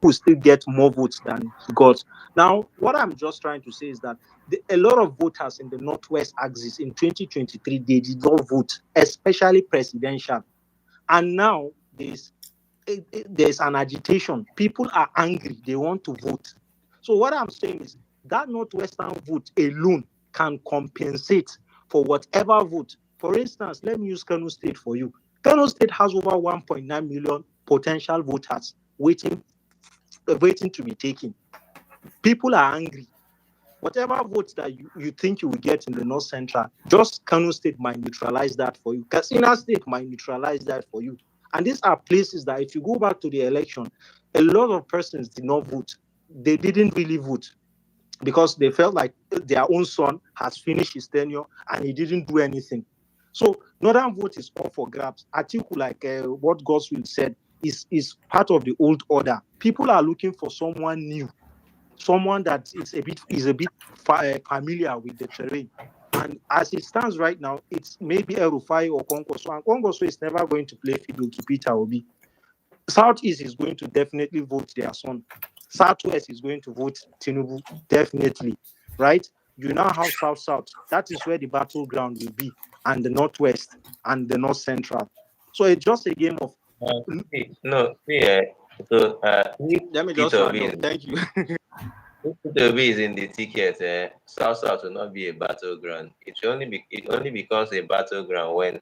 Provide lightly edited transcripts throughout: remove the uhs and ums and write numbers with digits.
will still get more votes than he got. Now, what I'm just trying to say is that a lot of voters in the Northwest axis in 2023, they did not vote, especially presidential. And now there's an agitation. People are angry. They want to vote. So what I'm saying is that Northwestern vote alone can compensate for whatever vote. For instance, let me use Kano State for you. Kano State has over 1.9 million potential voters waiting to be taken. People are angry. Whatever votes that you think you will get in the North Central, just Kano State might neutralize that for you. Katsina State might neutralize that for you. And these are places that if you go back to the election, a lot of persons did not vote. They didn't really vote because they felt like their own son has finished his tenure and he didn't do anything. So Northern vote is all for grabs. Atiku, like what Goswill said, is part of the old order. People are looking for someone new, someone that is a bit familiar with the terrain. And as it stands right now, it's maybe El-Rufai or Kongoso. And Kongoso is never going to play fiddle to Peter Obi. Southeast is going to definitely vote their son. Southwest is going to vote Tinubu, definitely. Right? You now have South. That is where the battleground will be. And the Northwest and the North Central. So it's just a game of... So let me just round up. Thank you. If Peter Obi is in the ticket, South will not be a battleground. It only becomes a battleground when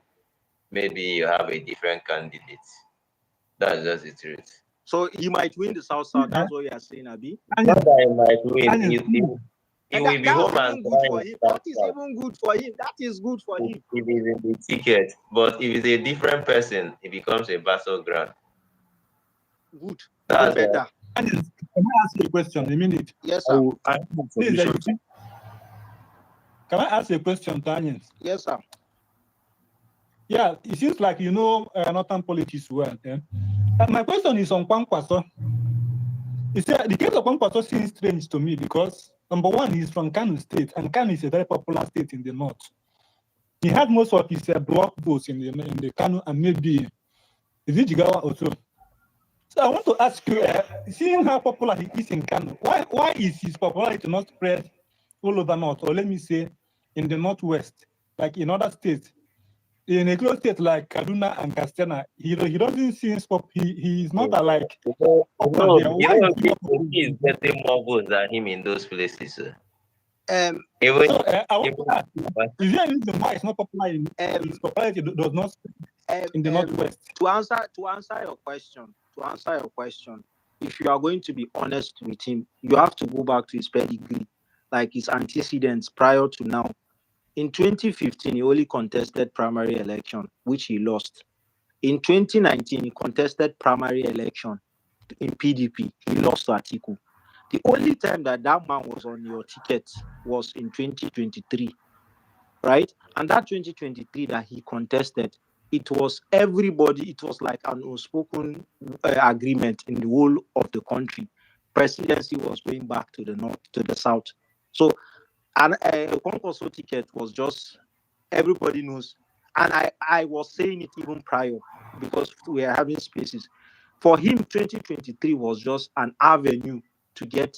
maybe you have a different candidate. That's just the truth. So he might win the South. That's what you are saying, Abi. Not that he might win. He will be home and good for him. That is even good for him. That is good for him. If he's in the ticket, but if it's a different person, it becomes a battleground. Good. That's better. Can I ask you a question? A minute. Yes, sir. Can I ask you a question, Tanya? Yes, sir. Yeah, it seems like you know Northern politics well. Eh? My question is on Kwankwaso. The case of Kwankwaso seems strange to me because, number one, he's from Kano State, and Kano is a very popular state in the north. He had most of his block votes in the Kano and maybe is it Jigawa also. So I want to ask you, seeing how popular he is in Kano, why is his popularity not spread all over north, or let me say in the northwest, like in other states? In a close state like Kaduna and Katsina, he doesn't seem he is not alike. He is getting more votes than him in those places. I want to ask, is there any reason why it's not popular in his popularity does not in the northwest? To answer your question, if you are going to be honest with him, you have to go back to his pedigree, like his antecedents prior to now. In 2015, he only contested primary election, which he lost. In 2019, he contested primary election in PDP. He lost to Atiku. The only time that man was on your ticket was in 2023, right? And that 2023 that he contested, it was everybody. It was like an unspoken agreement in the whole of the country. Presidency was going back to the north, to the south. So, and a Kwankwaso ticket was just, everybody knows. And I was saying it even prior because we are having spaces. For him, 2023 was just an avenue to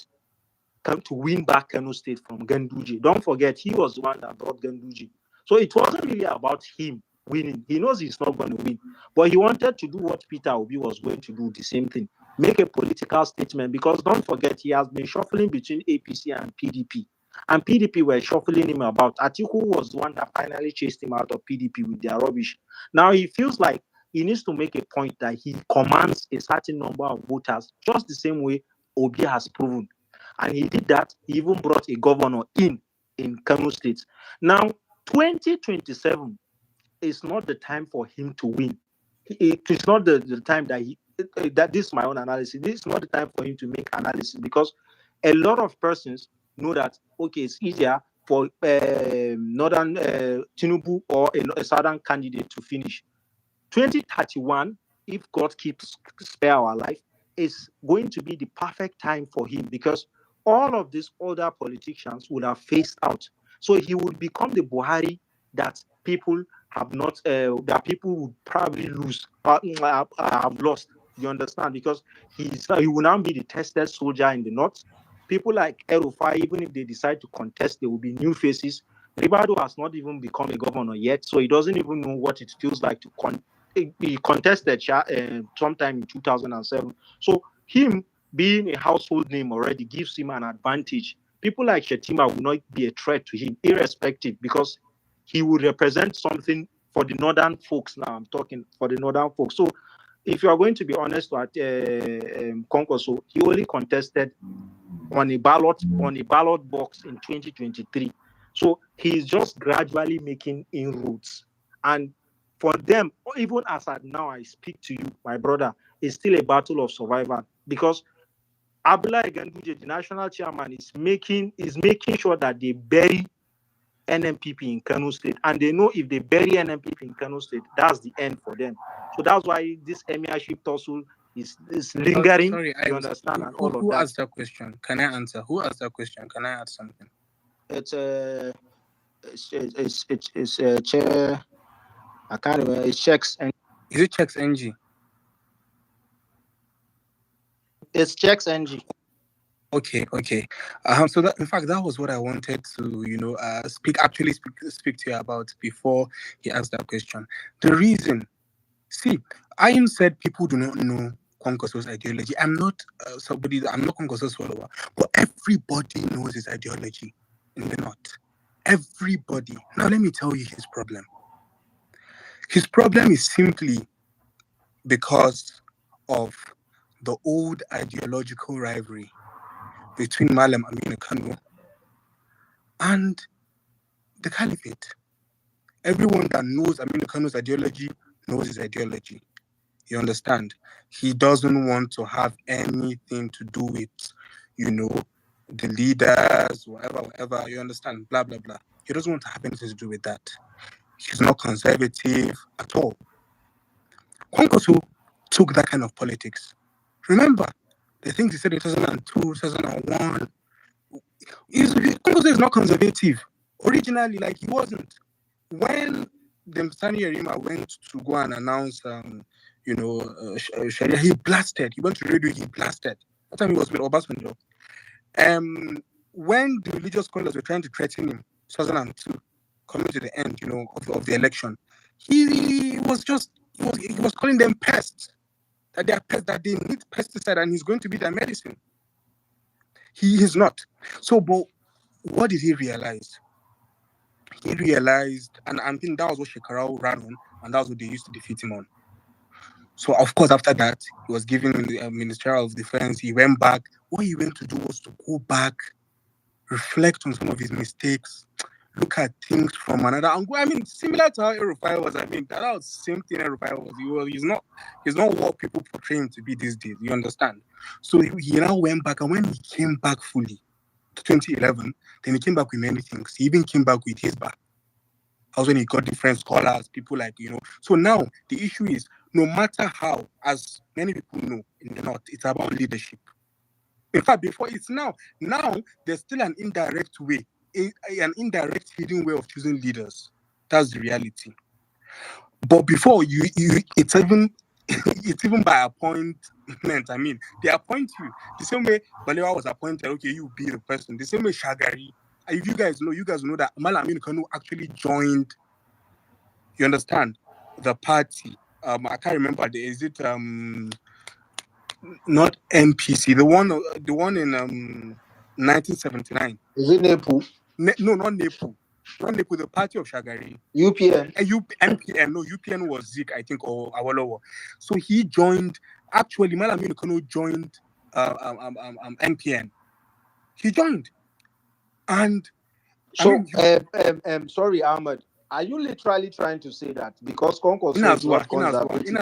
win back Kano State from Ganduje. Don't forget, he was the one that brought Ganduje. So it wasn't really about him winning. He knows he's not going to win. But he wanted to do what Peter Obi was going to do, the same thing. Make a political statement, because don't forget, he has been shuffling between APC and PDP. And PDP were shuffling him about. Atiku was the one that finally chased him out of PDP with their rubbish. Now he feels like he needs to make a point that he commands a certain number of voters, just the same way Obi has proven. And he did that. He even brought a governor in Kano State. Now, 2027 is not the time for him to win. It is not the time that this is my own analysis. This is not the time for him to make analysis, because a lot of persons know that, okay, it's easier for Northern Tinubu or a Southern candidate to finish. 2031, if God keeps spare our life, is going to be the perfect time for him, because all of these older politicians would have phased out. So he would become the Buhari that people have not, that people would probably have lost You understand? Because he will now be the tested soldier in the north. People like Erufai, even if they decide to contest, there will be new faces. Ribado has not even become a governor yet, so he doesn't even know what it feels like to he contested sometime in 2007. So him being a household name already gives him an advantage. People like Shetima will not be a threat to him, irrespective, because he will represent something for the northern folks. Now I'm talking for the northern folks. So if you are going to be honest at Konkoso, he only contested on a ballot box in 2023. So he's just gradually making inroads. And for them, even as at now I speak to you, my brother, it's still a battle of survival, because Abdullah Ganduje, the national chairman, is making sure that they bury NMPP in Kano State, and they know if they bury NMPP in Kano State, that's the end for them. So that's why this emirship tussle is lingering. Sorry, you understand, and all of who that. asked that question? Can I answer? Who asked that question? Can I add something? It's a chair. I can't remember. It's checks and Is it Checks NG? it's checks NG. Okay. So that, in fact, that was what I wanted to, speak to you about before he asked that question. The reason, see, I said people do not know Kwankoso's ideology. I'm not Kwankoso's follower, but everybody knows his ideology in the North. Everybody. Now, let me tell you his problem. His problem is simply because of the old ideological rivalry between Malam Aminu Kano and the Caliphate. Everyone that knows Aminu Kano's ideology knows his ideology. You understand? He doesn't want to have anything to do with, the leaders, whatever, you understand? Blah, blah, blah. He doesn't want to have anything to do with that. He's not conservative at all. Kwankwaso took that kind of politics. Remember, the things he said in 2002, 2001, Kwankwaso is not conservative. Originally, like, he wasn't. When the Sani Yerima went to go and announce, Sharia, he blasted. He went to radio, he blasted. That time he was with Obasanjo. When the religious scholars were trying to threaten him, 2002, coming to the end, of the election, he was calling them pests. That they are pests, that they need pesticide, and he's going to be their medicine. He is not. So, but what did he realize? He realized, and I think that was what Shekarau ran on, and that was what they used to defeat him on. So, of course, after that, he was given the Ministerial of Defense. He went back. What he went to do was to go back, reflect on some of his mistakes, look at things from another angle. I mean, similar to how Erufai was. I mean, that was the same thing Erufai was. He's not what people portray him to be these days. You understand? So he now went back, and when he came back fully to 2011, then he came back with many things. He even came back with his back. That was when he got different scholars, people like, So now the issue is, no matter how, as many people know in the North, it's about leadership. In fact, before it's now there's still an indirect way, an indirect hidden way of choosing leaders. That's the reality. But before it's even by appointment. I mean, they appoint you the same way Balewa was appointed. Okay, you be the person. The same way Shagari. If you guys know that Malam Aminu Kano actually joined. You understand the party. I can't remember. Is it not NPC? The one in 1979. Is it Nepu? No, not Nepu. Not Nepu. The party of Shagari. UPN. MPN. No, UPN was Zik, I think, or Awolowo. So he joined. Actually, Malam Aminu Kano joined MPN. He joined, and so sorry, Ahmed. Are you literally trying to say that because Concord is not conservative,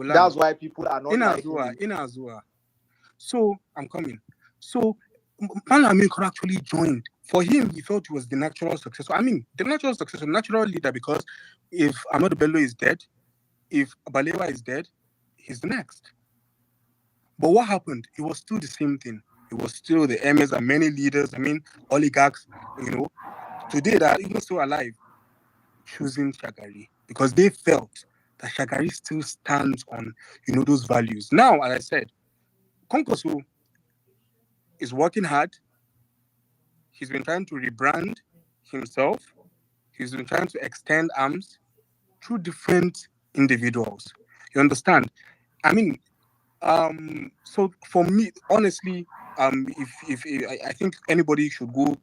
that's why people are not liking him? In Azua. So I'm coming. So Malam Aminu Kano actually joined. For him, he felt he was the natural successor. I mean, the natural successor, natural leader, because if Ahmadu Bello is dead, if Balewa is dead, he's the next. But what happened? It was still the same thing. It was still the emirs and many leaders, oligarchs, today that are even still alive, choosing Shagari because they felt that Shagari still stands on, those values. Now, as I said, Konkoso is working hard. He's been trying to rebrand himself. He's been trying to extend arms through different individuals. You understand? I mean, so for me, honestly, if I think anybody should go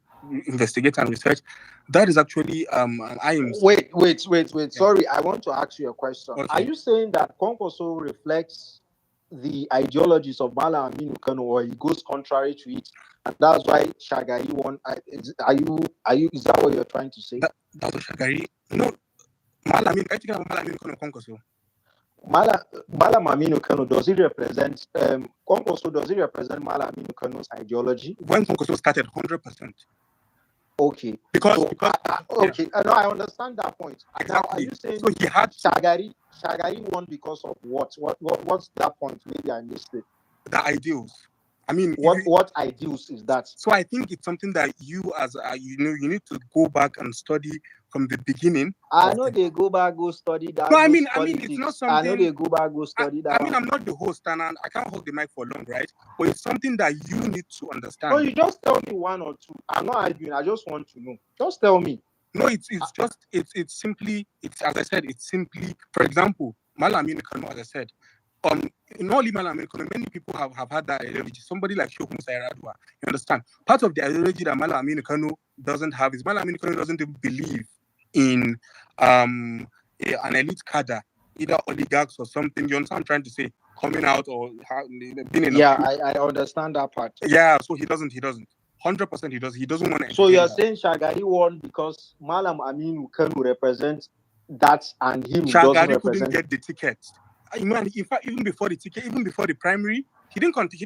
investigate and research, that is actually I am. Wait. Yeah. Sorry, I want to ask you a question. Okay. Are you saying that Konkoso reflects the ideologies of Mala Aminu Kano, or he goes contrary to it, and that's why Shagari won? Is that what you're trying to say? That's what Shagari. Malamin, I think Malamin Konkoso. Mala Aminu Kano, does it represent Konkoso? Does it represent Mala Aminu Kano's ideology? When Konkoso started, 100%. Okay. Because okay. No, I understand that point. Exactly. Now, are you saying so he had Shagari won because of what? What's that point? Maybe I missed it. The ideals. I mean, what ideals is that? So I think it's something that you, as you need to go back and study from the beginning. I know they go back, go study that. No, I mean, it's not something. I know they go back, go study that. I mean, I'm not the host, and I can't hold the mic for long, right? But it's something that you need to understand. No, you just tell me one or two. I'm not arguing. I just want to know. Just tell me. No, it's simply, as I said, it's simply, for example, Malamin Kano, as I said, in only Malamin Kano, many people have had that ideology. Somebody like Shoku Musairadua, you understand? Part of the ideology that Malamin Kano doesn't have is Malamin Kano doesn't even believe in an elite cadre, either oligarchs or something. You understand what I'm trying to say? Coming out or being in. Yeah, I understand that part. Yeah, so he doesn't. 100% he does. He doesn't want to. So you're saying Shagari won because Malam Aminu Kano represents that, and him Shagari doesn't couldn't get the ticket. In fact, even before the ticket, even before the primary, he didn't contest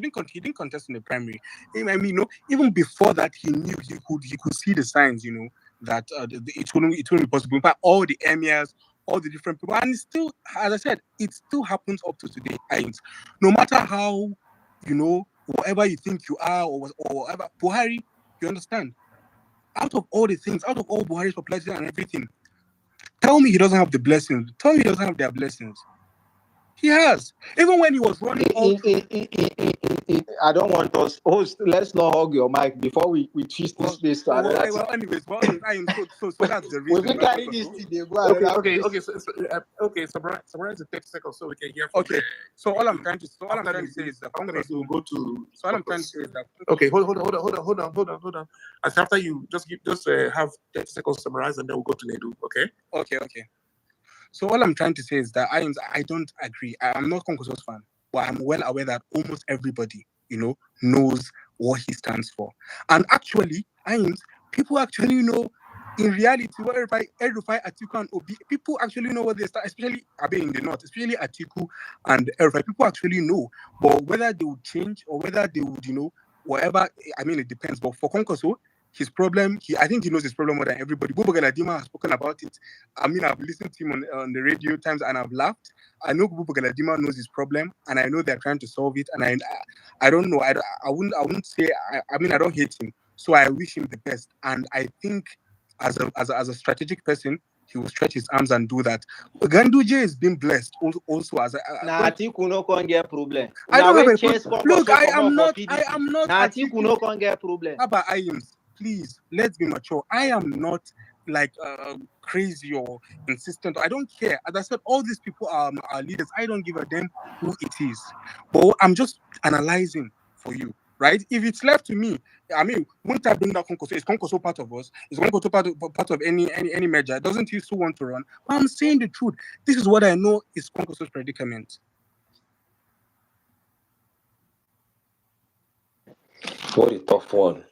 in the primary. I mean, even before that, he knew he could see the signs, that it wouldn't be possible. In fact, all the emirs, all the different people, and it's still, as I said, it still happens up to today. No matter how, whatever you think you are or whatever, Buhari, you understand? Out of all Buhari's popularity and everything, tell me he doesn't have the blessings. Tell me he doesn't have their blessings. He has. Even when he was running I don't want us. Host, let's not hug your mic before we twist this place to another. Anyways, so that's the reason. We carry this thing, they go okay. Summarize the 30 seconds so we can hear from Okay. So all I'm trying to say is that we'll go to. So all I'm trying to say is that. Okay, hold on. As after you just have 30 seconds summarize, and then we'll go to Nedu. Okay. Okay. So all I'm trying to say is that I don't agree. I'm not Konkoso's fan, but I'm well aware that almost everybody, knows what he stands for. And actually, people actually know in reality what El-Rufai, Atiku, and Obi, people actually know what they stand, especially in the north, especially Atiku and El-Rufai. People actually know. But whether they would change or whether they would, whatever, it depends. But for Konkoso, his problem, I think he knows his problem more than everybody. Buba Galadima has spoken about it. I've listened to him on the radio times and I've laughed. I know Buba Galadima knows his problem and I know they're trying to solve it. And I don't know. I wouldn't say, I don't hate him. So I wish him the best. And I think as a strategic person, he will stretch his arms and do that. Ganduje is being blessed also as a. Atiku no can get problem. I don't have a problem. Look, I am not. Atiku no can get problem. Abba Ayams, please, let's be mature. I am not like crazy or insistent. I don't care. As I said, all these people are leaders. I don't give a damn who it is. But I'm just analyzing for you, right? If it's left to me, won't I bring that Konkoso? Is Konkoso part of us? Is Konkoso part of any merger? Doesn't he still want to run? But I'm saying the truth. This is what I know is Konkoso's predicament. What a tough one.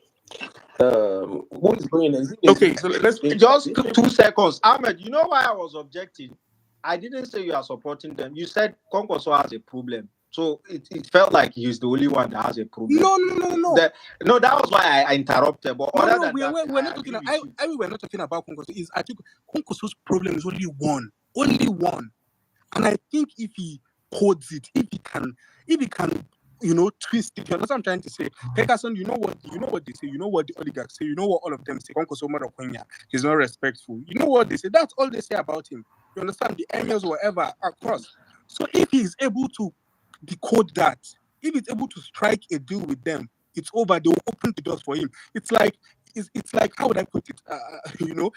Who is bringing it? Okay, so let's just 2 seconds. Ahmed, you know why I was objecting? I didn't say you are supporting them. You said Konkoso has a problem. So it felt like he's the only one that has a problem. No. No, that was why I interrupted. But we're not talking. We're not talking about Konkoso. Konkoso's problem is only one, and I think if he codes it, if he can twist it. You know what I'm trying to say? Pegason, you know what they say, you know what the oligarchs say, you know what all of them say. He's not respectful. You know what they say? That's all they say about him. You understand? The emirs, whatever, across. So if he's able to decode that, if he's able to strike a deal with them, it's over. They will open the doors for him. It's like how would I put it? You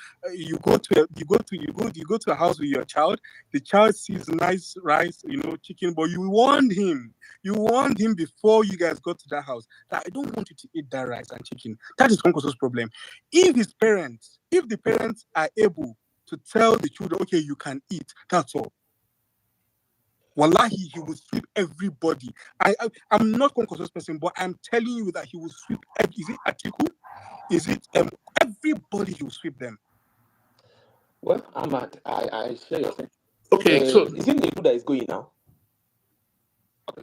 go to a house with your child. The child sees nice rice, chicken, but you warned him. You warned him before you guys got to that house that I don't want you to eat that rice and chicken. That is Konkoso's problem. If the parents are able to tell the children, okay, you can eat, that's all. Wallahi, he will sweep everybody. I'm not Konkoso's person, but I'm telling you that he will sweep. Is it Atiku? Is it everybody? He will sweep them. Well, Ahmad, I share your thing. Okay, so is it Nedu that is going now? okay,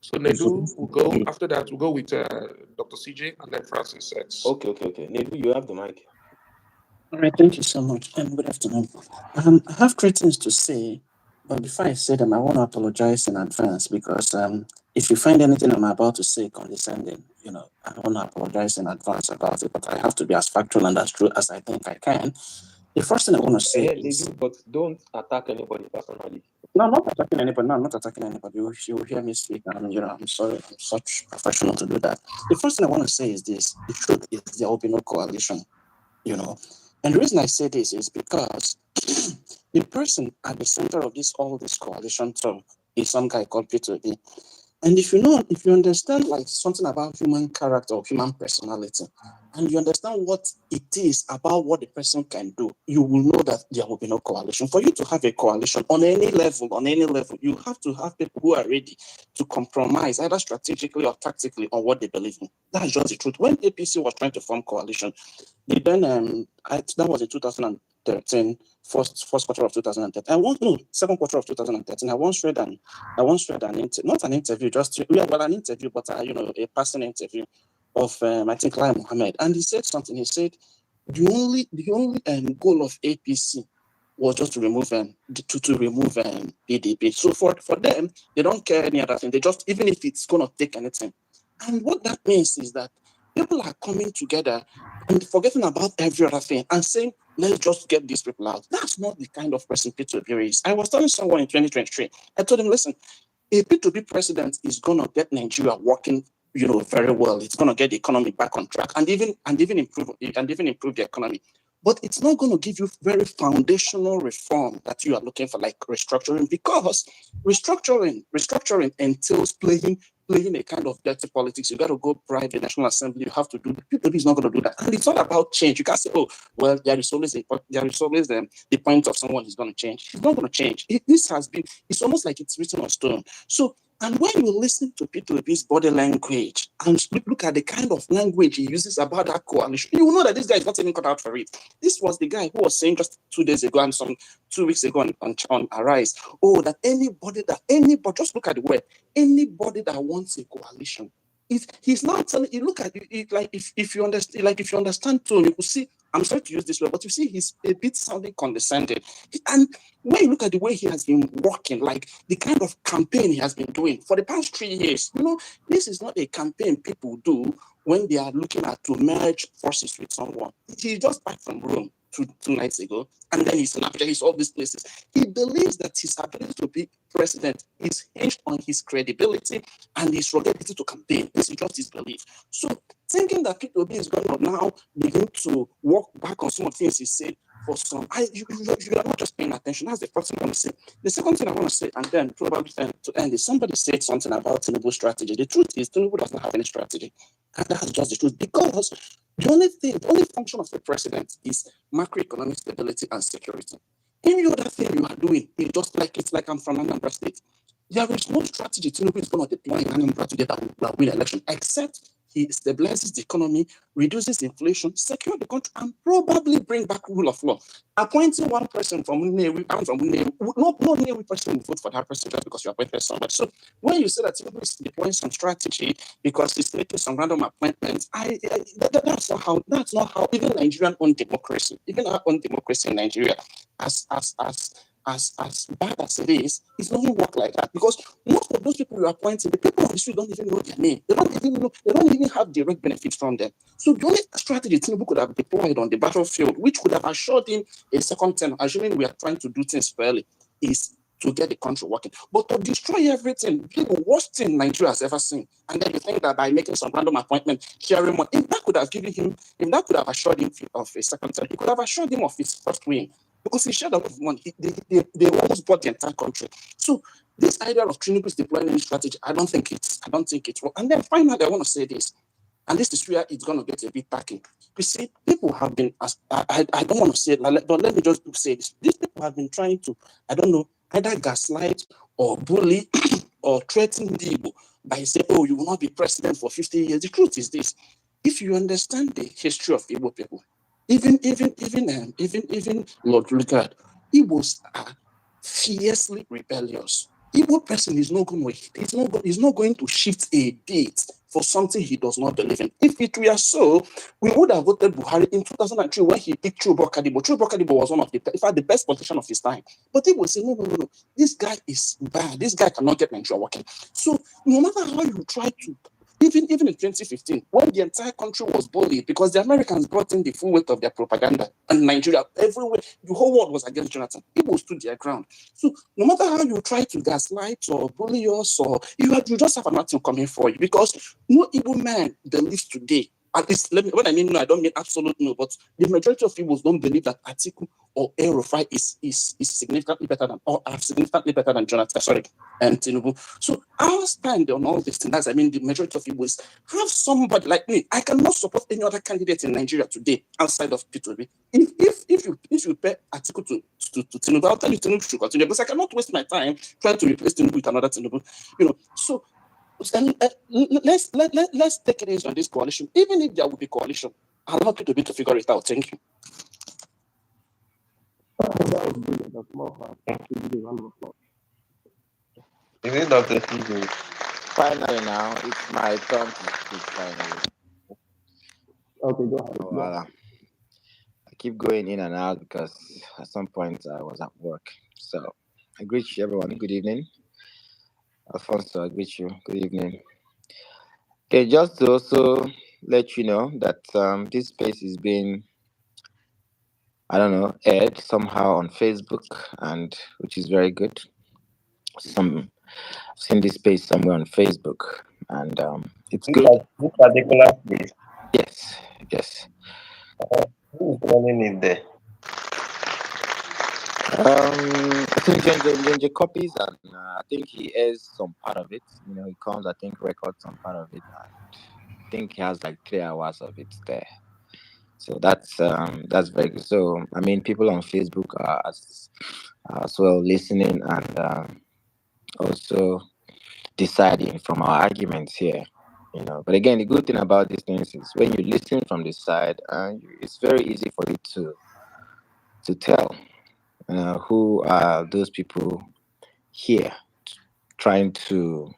so Nedu will go. After that, we'll go with Dr. CJ and then Francis X. Okay. Nedu, you have the mic. All right, thank you so much, and good afternoon. I have three things to say, but before I say them, I want to apologize in advance because if you find anything I'm about to say condescending, I want to apologize in advance about it, but I have to be as factual and as true as I think I can. The first thing I want to say is... Nedu, but don't attack anybody personally. No, I'm not attacking anybody. No, I'm not attacking anybody. You will hear me speak, and I'm sorry, I'm such professional to do that. The first thing I want to say is this: the truth is there will be no coalition, And the reason I say this is because the person at the center of all this coalition talk is some guy called P2B. And if you understand like something about human character or human personality, and you understand what it is about what the person can do, you will know that there will be no coalition. For you to have a coalition on any level, you have to have people who are ready to compromise either strategically or tactically on what they believe in. That's just the truth. When APC was trying to form coalition, that was in 2013, first quarter of 2013. Second quarter of 2013. I once read an not an interview, an interview, but a passing interview of I think Lai Mohammed, and he said something. He said the only goal of APC was just to remove PDP. So for them, they don't care any other thing. They just, even if it's gonna take anything. And what that means is that people are coming together and forgetting about every other thing and saying, let's just get these people out. That's not the kind of person P2B is. I was telling someone in 2023, I told him, listen, a P2B president is going to get Nigeria working, very well. It's going to get the economy back on track and even improve the economy. But it's not going to give you very foundational reform that you are looking for, like restructuring, because restructuring entails playing a kind of dirty politics. You got to go bribe the National Assembly. You have to do. People is not going to do that, and it's not about change. You can't say, "Oh, well, there is always the point of someone is going to change." It's not going to change. It's almost like it's written on stone. So. And when you listen to P2B's body language and look at the kind of language he uses about that coalition, you will know that this guy is not even cut out for it. This was the guy who was saying just 2 days ago and 2 weeks ago on Arise, that anybody, just look at the word, anybody that wants a coalition, he's not telling you, look at it, like if you understand tone, you will see, I'm sorry to use this word, but you see he's a bit sounding condescending. And when you look at the way he has been working, like the kind of campaign he has been doing for the past 3 years, this is not a campaign people do when they are looking at to merge forces with someone. He just back from Rome 2 nights ago, and then he's in Abuja, he's all these places. He believes that his ability to be president is hinged on his credibility and his ability to campaign. This is just his belief. So thinking that P2B is going to now begin to work back on some of the things he said for some, you are not just paying attention. That's the first thing I want to say. The second thing I want to say, and then probably to end, is somebody said something about Tinubu's strategy. The truth is Tinubu does not have any strategy. And that's just the truth, because the only function of the president is macroeconomic stability and security. Any other thing you are doing is just like, it's like I'm from Anambra State. There is no strategy Tinubu is going to deploy in Anambra to get that win election, except he stabilizes the economy, reduces inflation, secure the country, and probably bring back rule of law. Appointing one person from Nnewi, I'm from Nnewi, no Nnewi person will vote for that person just because you appointed somebody. So when you say that Tinubu is deploying some strategy because he's making some random appointments, that's not how even Nigerian own democracy, even our own democracy in Nigeria, as as bad as it is, it doesn't work like that, because most of those people you are appointing, the people on the street don't even know their name. They don't even have direct benefits from them. So the only strategy Tinubu could have deployed on the battlefield, which could have assured him a second term, assuming we are trying to do things fairly, is to get the country working. But to destroy everything, the worst thing Nigeria has ever seen. And then you think that by making some random appointment, sharing money, if that could have assured him of a second term, he could have assured him of his first win. Because he shared a lot of money. They almost bought the entire country. So this idea of Tinubu's deploying any strategy, I don't think it's wrong. And then finally, I want to say this, and this is where it's going to get a bit tacky. You see, people have been, I don't want to say it, but let me just say this. These people have been trying to, I don't know, either gaslight or bully or threaten the Igbo by saying, oh, you will not be president for 50 years. The truth is this: if you understand the history of Igbo people, even Lord Lugard, Igbos are fiercely rebellious. Igbo person is not going to shift a bit for something he does not believe in. If it were so, we would have voted Buhari in 2003 when he picked Chubo Kadibo. Chubo Kadibo was one of the, in fact, the best politician of his time. But he would say, no, this guy is bad. This guy cannot get Nigeria working. So no matter how you try to, even in 2015, when the entire country was bullied because the Americans brought in the full weight of their propaganda, and Nigeria, everywhere, the whole world was against Jonathan. People stood their ground. So no matter how you try to gaslight or bully us, or you just have nothing coming for you, because no Igbo man believes today. At least, when I mean no, I don't mean absolute no, but the majority of people don't believe that Atiku or El Rufai is significantly better than, or are significantly better than Jonathan, and Tinubu. So our stand on all these things, I mean, the majority of people is have somebody like me. I cannot support any other candidate in Nigeria today outside of P2B. If you pair Atiku to Tinubu, I'll tell you Tinubu should continue, because I cannot waste my time trying to replace Tinubu with another Tinubu. So. And let's take it easy on this coalition. Even if there will be coalition, allow P2B to figure it out. Thank you. Is it Dr. CJ? Finally, now it's my turn to speak. Finally. Okay, go ahead. Oh, voilà. I keep going in and out because at some point I was at work. So I greet you, everyone. Good evening. Alfonso, I greet you. Good evening. Okay, just to also let you know that this space is being, I don't know, aired somehow on Facebook, and which is very good. I've seen this space somewhere on Facebook, and it's good. This particular place. Yes. Who is running it there? I think Genje copies, and I think he airs some part of it. He comes, I think, records some part of it, and I think he has like 3 hours of it there. So that's very good. So I mean, people on Facebook are as well listening and also deciding from our arguments here. But again, the good thing about these things is when you listen from the side, it's very easy for you to tell who are those people here trying to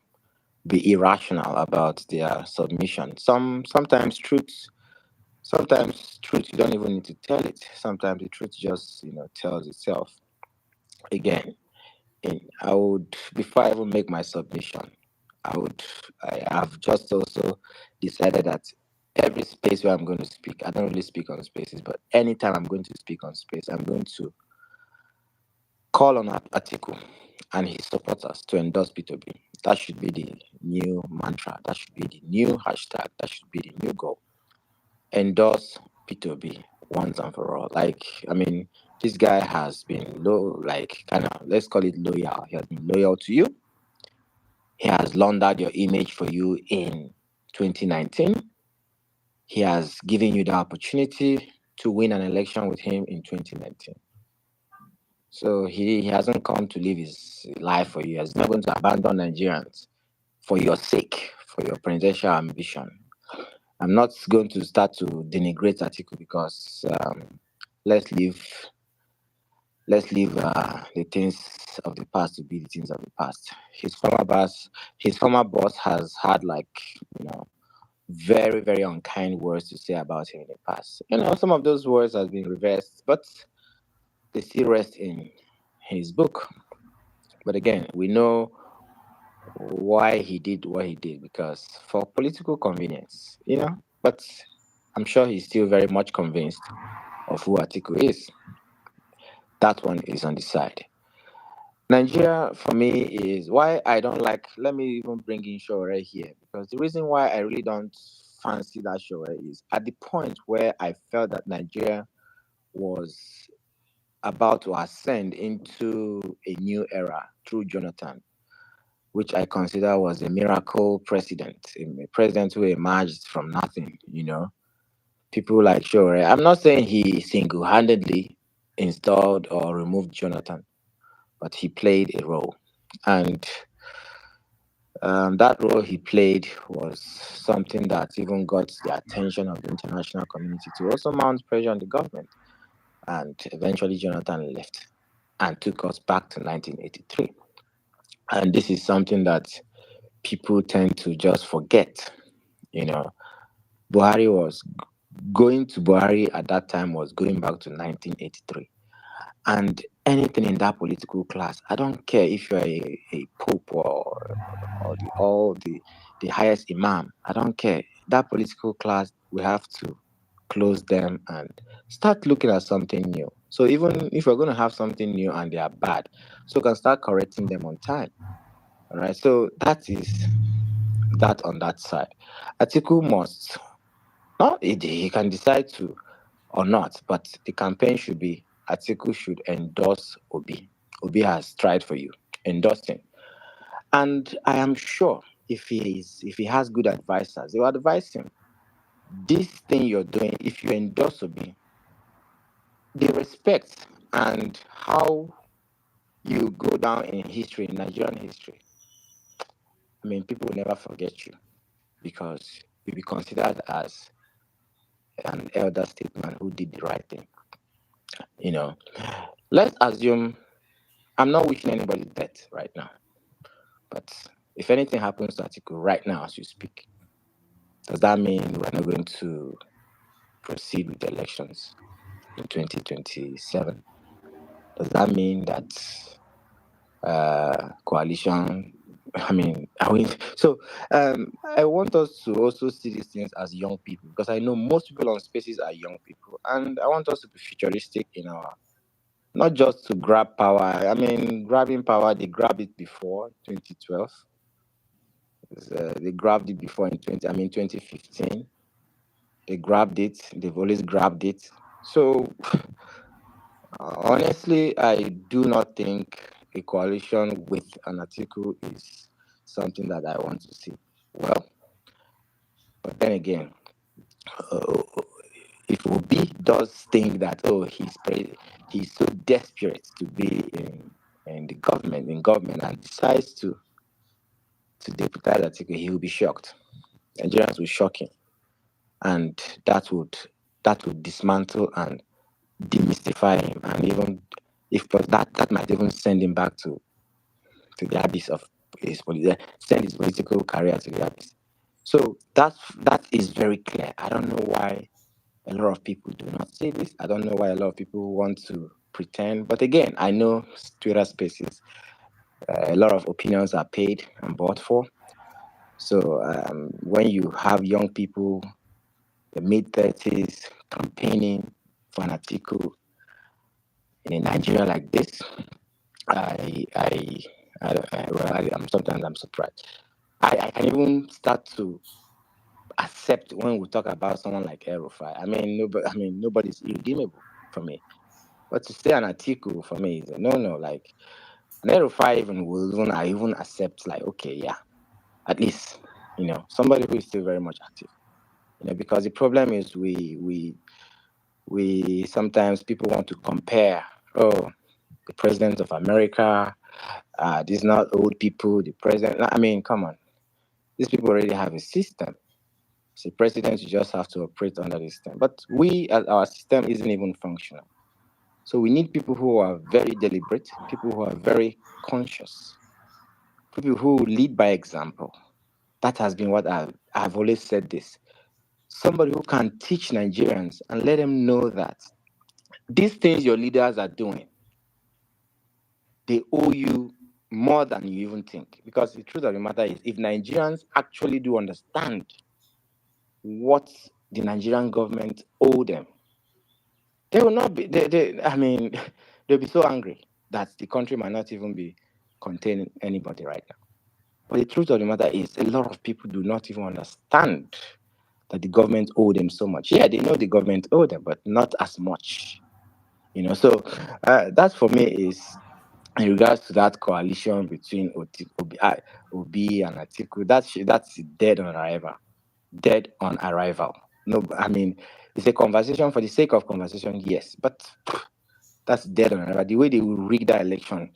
be irrational about their submission. Sometimes truth you don't even need to tell it. Sometimes the truth just tells itself. Again, I would, before I even make my submission, I have just also decided that every space where I'm going to speak, I don't really speak on spaces, but anytime I'm going to speak on space, I'm going to call on Atiku and his supporters to endorse P2B. That should be the new mantra. That should be the new hashtag. That should be the new goal. Endorse P2B once and for all. This guy has been let's call it loyal. He has been loyal to you. He has laundered your image for you in 2019. He has given you the opportunity to win an election with him in 2019. So he hasn't come to live his life for you. He's not going to abandon Nigerians for your sake, for your presidential ambition. I'm not going to start to denigrate Atiku because let's leave the things of the past to be the things of the past. His former boss has had very, very unkind words to say about him in the past. Some of those words have been reversed, but they still rest in his book. But again, we know why he did what he did because for political convenience, But I'm sure he's still very much convinced of who Atiku is. That one is on the side. Nigeria, for me, is why I don't like. Let me even bring in Shore here because the reason why I really don't fancy that Shore is at the point where I felt that Nigeria was about to ascend into a new era through Jonathan, which I consider was a miracle president, a president who emerged from nothing. People like Shore. I'm not saying he single handedly installed or removed Jonathan, but he played a role. And that role he played was something that even got the attention of the international community to also mount pressure on the government. And eventually, Jonathan left and took us back to 1983. And this is something that people tend to just forget. Buhari was going to Buhari at that time was going back to 1983. And anything in that political class, I don't care if you're a pope or the highest imam, I don't care. That political class, we have to close them and start looking at something new. So even if we're going to have something new and they are bad, so we can start correcting them on time. All right. So that is that on that side. Atiku must not he can decide to or not, but the campaign should be Atiku should endorse Obi. Obi has tried for you. Endorse him. And I am sure if he has good advisors, they will advise him. This thing you're doing, if you endorse Obi, the respect and how you go down in history, in Nigerian history, I mean, people will never forget you because you'll be considered as an elder statesman who did the right thing. Let's assume I'm not wishing anybody death right now, but if anything happens to Atiku right now as you speak, does that mean we're not going to proceed with the elections in 2027? Does that mean that coalition? So I want us to also see these things as young people because I know most people on spaces are young people, and I want us to be futuristic in our not just to grab power. I mean, grabbing power, they grabbed it before 2012. They grabbed it before in 2015. They grabbed it. They've always grabbed it. So honestly, I do not think a coalition with an article is something that I want to see. Well, but then again, uh, if Obi does think that he's so desperate to be in government, and decides to deputize Atiku, he will be shocked. Nigerians will shock him, and that would dismantle and demystify him, and even if that might even send him back to the abyss of send his political career to the abyss. So that is very clear. I don't know why a lot of people do not say this. I don't know why a lot of people want to pretend. But again, I know Twitter spaces, a lot of opinions are paid and bought for. So when you have young people, the mid-30s, campaigning for an article in Nigeria like this, I'm surprised. I can even start to accept when we talk about someone like Erufai. Nobody's irredeemable for me. But to say an article for me is a no. Like an Erufai I even accept like, okay, yeah, at least, somebody who is still very much active. Because the problem is we sometimes people want to compare, the president of America, these not old people, the president. I mean, come on. These people already have a system. So presidents, you just have to operate under this system. But our system isn't even functional. So we need people who are very deliberate, people who are very conscious, people who lead by example. That has been what I've always said this. Somebody who can teach Nigerians and let them know that these things your leaders are doing, they owe you more than you even think. Because the truth of the matter is, if Nigerians actually do understand what the Nigerian government owe them, they will not be, I mean, they'll be so angry that the country might not even be containing anybody right now. But the truth of the matter is, a lot of people do not even understand that the government owe them so much. Yeah, they know the government owe them, but not as much. So that for me is in regards to that coalition between Obi and Atiku. That's dead on arrival. Dead on arrival. No, I mean, it's a conversation for the sake of conversation, yes, but that's dead on arrival. The way they will rig that election,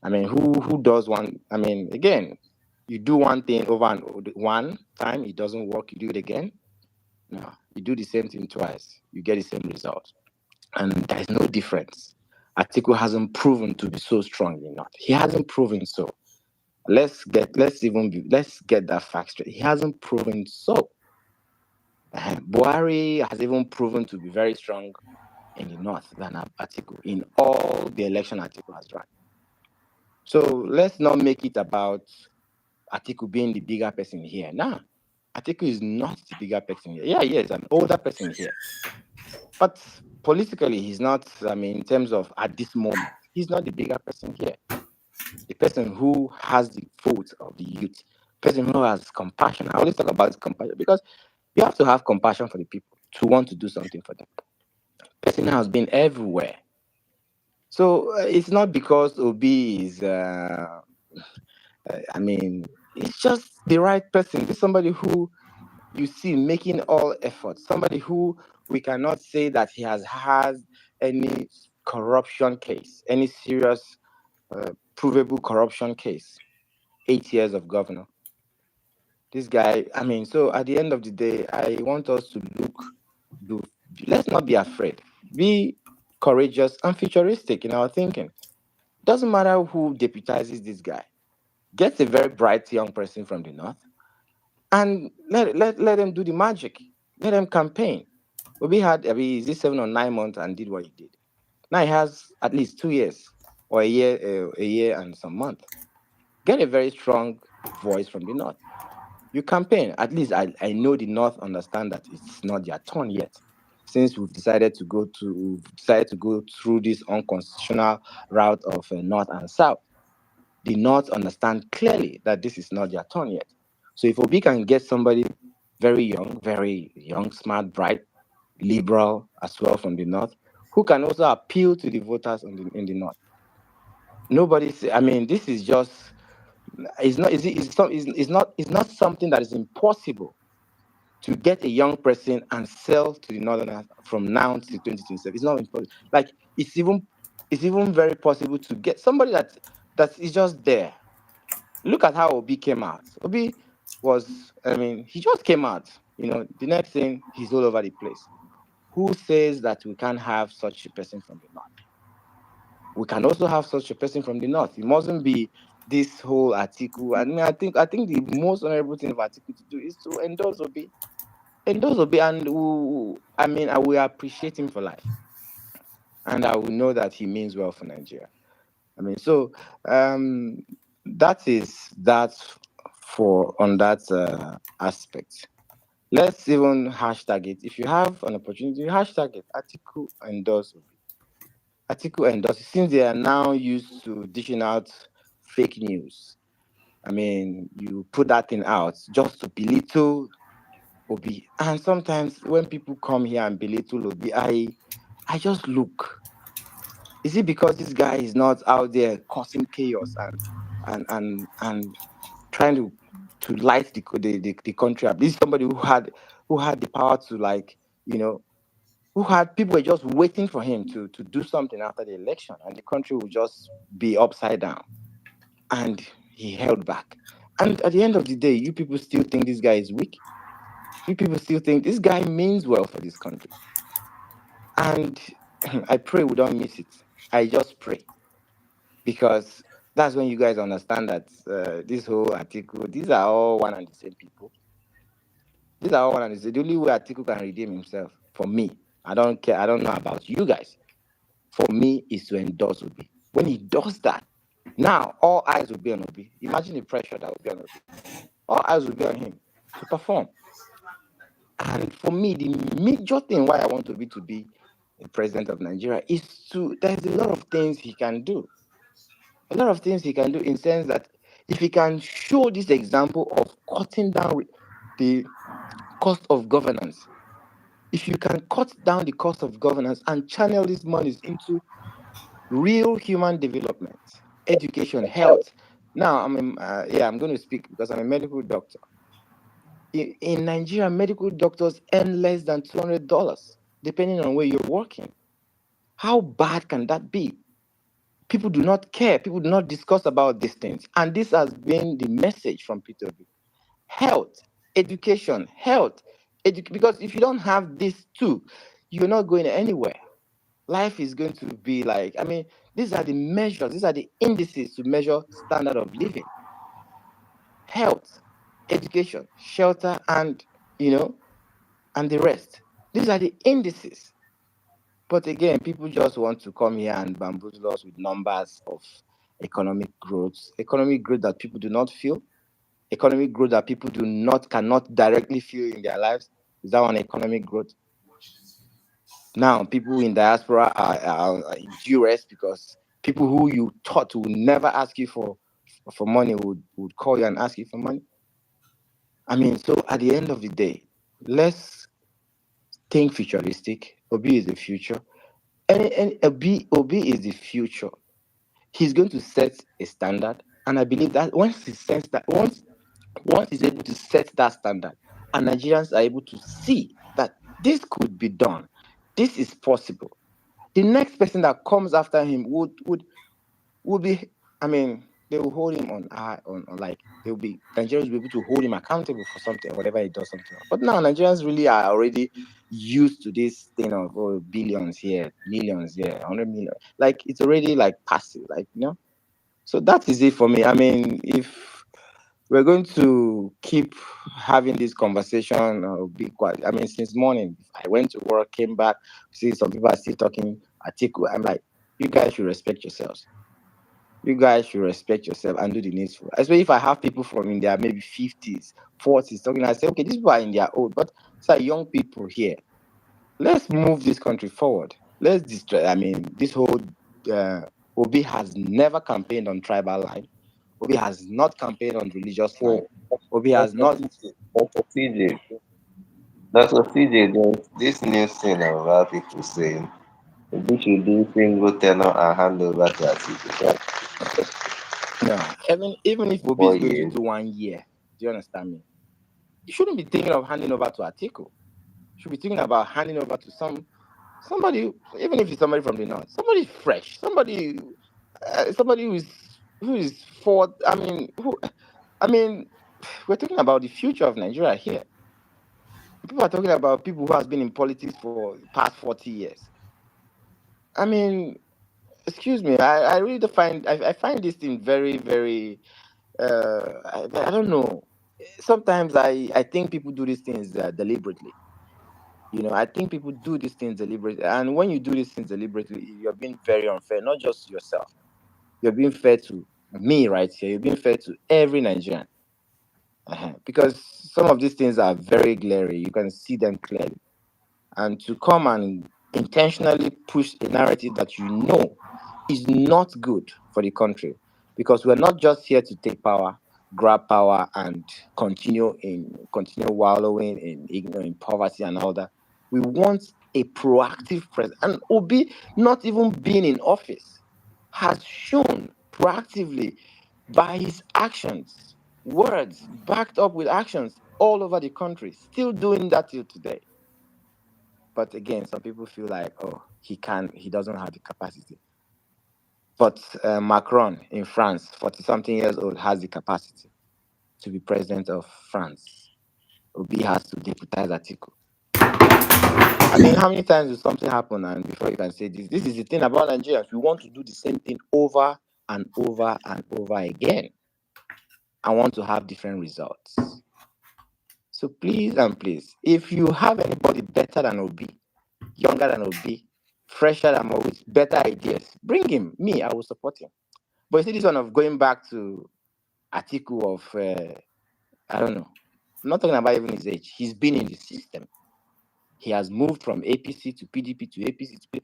I mean, who does one? I mean, again, you do one thing over and one time, it doesn't work, you do it again. No, you do the same thing twice, you get the same result. And there is no difference. Atiku hasn't proven to be so strong enough. He hasn't proven so. Let's get that fact straight. He hasn't proven so. Buhari has even proven to be very strong in the north than Atiku in all the election Atiku has run. So let's not make it about Atiku being the bigger person here. Nah, Atiku is not the bigger person here. Yeah, he is an older person here. But politically, he's not, I mean, in terms of at this moment, he's not the bigger person here. The person who has the vote of the youth, person who has compassion. I always talk about compassion because you have to have compassion for the people to want to do something for them. Person has been everywhere. So it's not because Obi is, I mean, it's just the right person. It's somebody who you see making all efforts, somebody who we cannot say that he has had any corruption case, any serious provable corruption case. 8 years of governor. This guy, I mean, so at the end of the day, I want us to let's not be afraid. Be courageous and futuristic in our thinking. Doesn't matter who deputizes this guy. Get a very bright young person from the north and let them do the magic. Let them campaign. Obi had, is it 7 or 9 months and did what he did. Now he has at least 2 years or a year and some months. Get a very strong voice from the north. You campaign. At least I know the north understand that it's not their turn yet. Since we've decided to go through this unconstitutional route of north and south, the north understand clearly that this is not their turn yet. So if Obi can get somebody very young, smart, bright, liberal as well from the north, who can also appeal to the voters in the north. I mean, this is just. It's not something that is impossible to get a young person and sell to the northerners from now to 2027. It's not impossible. Like it's even very possible to get somebody that is just there. Look at how Obi came out. Obi he just came out. The next thing he's all over the place. Who says that we can't have such a person from the north? We can also have such a person from the north. It mustn't be this whole Atiku. I mean, I think the most honorable thing of Atiku to do is to endorse Obi, and I will appreciate him for life, and I will know that he means well for Nigeria. I mean, so that is that for on that aspect. Let's even hashtag it. If you have an opportunity, hashtag it. Atiku endorse Obi. Atiku endorses, since they are now used to dishing out fake news. I mean, you put that thing out just to belittle Obi. And sometimes when people come here and belittle Obi, I just look. Is it because this guy is not out there causing chaos and trying to light the country up? This is somebody who had the power to who had people were just waiting for him to do something after the election, and the country would just be upside down. And he held back. And at the end of the day, you people still think this guy is weak. You people still think this guy means well for this country. And I pray we don't miss it. I just pray. Because that's when you guys understand that this whole Atiku, these are all one and the same people. These are all one and the same. The only way Atiku can redeem himself, for me, I don't care. I don't know about you guys. For me, is to endorse Obi. When he does that, Now, all eyes will be on Obi. Imagine the pressure that will be on Obi. All eyes will be on him to perform. And for me, the major thing why I want Obi to be the president of Nigeria is there's a lot of things he can do. A lot of things he can do in sense that if he can show this example of cutting down the cost of governance, if you can cut down the cost of governance and channel these monies into real human development, education, health. Now, I'm going to speak because I'm a medical doctor. In Nigeria, medical doctors earn less than $200, depending on where you're working. How bad can that be? People do not care. People do not discuss about these things. And this has been the message from Peter B. Health, education, because if you don't have these two, you're not going anywhere. Life is going to be like, these are the measures, these are the indices to measure standard of living. Health, education, shelter, and and the rest. These are the indices. But again, people just want to come here and bamboozle us with numbers of economic growth that people do not feel, economic growth that people cannot directly feel in their lives. Is that one economic growth? Now, people in diaspora are in duress because people who you thought would never ask you for money would call you and ask you for money. So at the end of the day, let's think futuristic. Obi is the future. And Obi is the future. He's going to set a standard. And I believe that once he's able to set that standard, and Nigerians are able to see that this could be done, this is possible, the next person that comes after him would be, they will hold him on like Nigerians will be able to hold him accountable for something, whatever he does something. But now Nigerians really are already used to this thing of billions here, millions here, 100 million. Like it's already like passive, So that is it for me. If we're going to keep having this conversation, be quiet. Since morning, I went to work, came back, see some people are still talking Atiku. I'm like, you guys should respect yourselves. You guys should respect yourself and do the needful. Especially if I have people from in their maybe 50s, 40s talking, I say, okay, these people are in their old, but it's like young people here. Let's move this country forward. Let's destroy. This whole Obi has never campaigned on tribal line. Obi has not campaigned on religious line. Obi has not. Dr. CJ, there's this new thing about people saying we should do single tenor and hand over to Atiku. No, even if Obi is going to do 1 year, do you understand me? You shouldn't be thinking of handing over to Atiku. You should be thinking about handing over to somebody, even if it's somebody from the north, somebody fresh, somebody who is for. We're talking about the future of Nigeria here. People are talking about people who has been in politics for the past 40 years. Excuse me, I really find this thing very, very. I don't know. Sometimes I think people do these things deliberately. I think people do these things deliberately. And when you do these things deliberately, you're being very unfair, not just to yourself. You're being fair to me right here. You're being fair to every Nigerian. Because some of these things are very glaring. You can see them clearly. And to come and intentionally push a narrative that is not good for the country. Because we're not just here to take power, grab power, and continue wallowing in poverty and all that. We want a proactive president. And Obi, not even being in office, has shown proactively by his actions, words backed up with actions all over the country, still doing that till today. But again, some people feel like, he doesn't have the capacity. But Macron in France, 40-something years old, has the capacity to be president of France. Obi has to deputize Atiku. How many times will something happen and before you can say this? This is the thing about Nigerians. We want to do the same thing over and over and over again. I want to have different results. So please and please, if you have anybody better than Obi, younger than Obi, fresher than Obi, with better ideas, bring him. Me, I will support him. But you see this one of going back to Atiku of, I don't know. I'm not talking about even his age. He's been in the system. He has moved from APC to PDP to APC to PDP.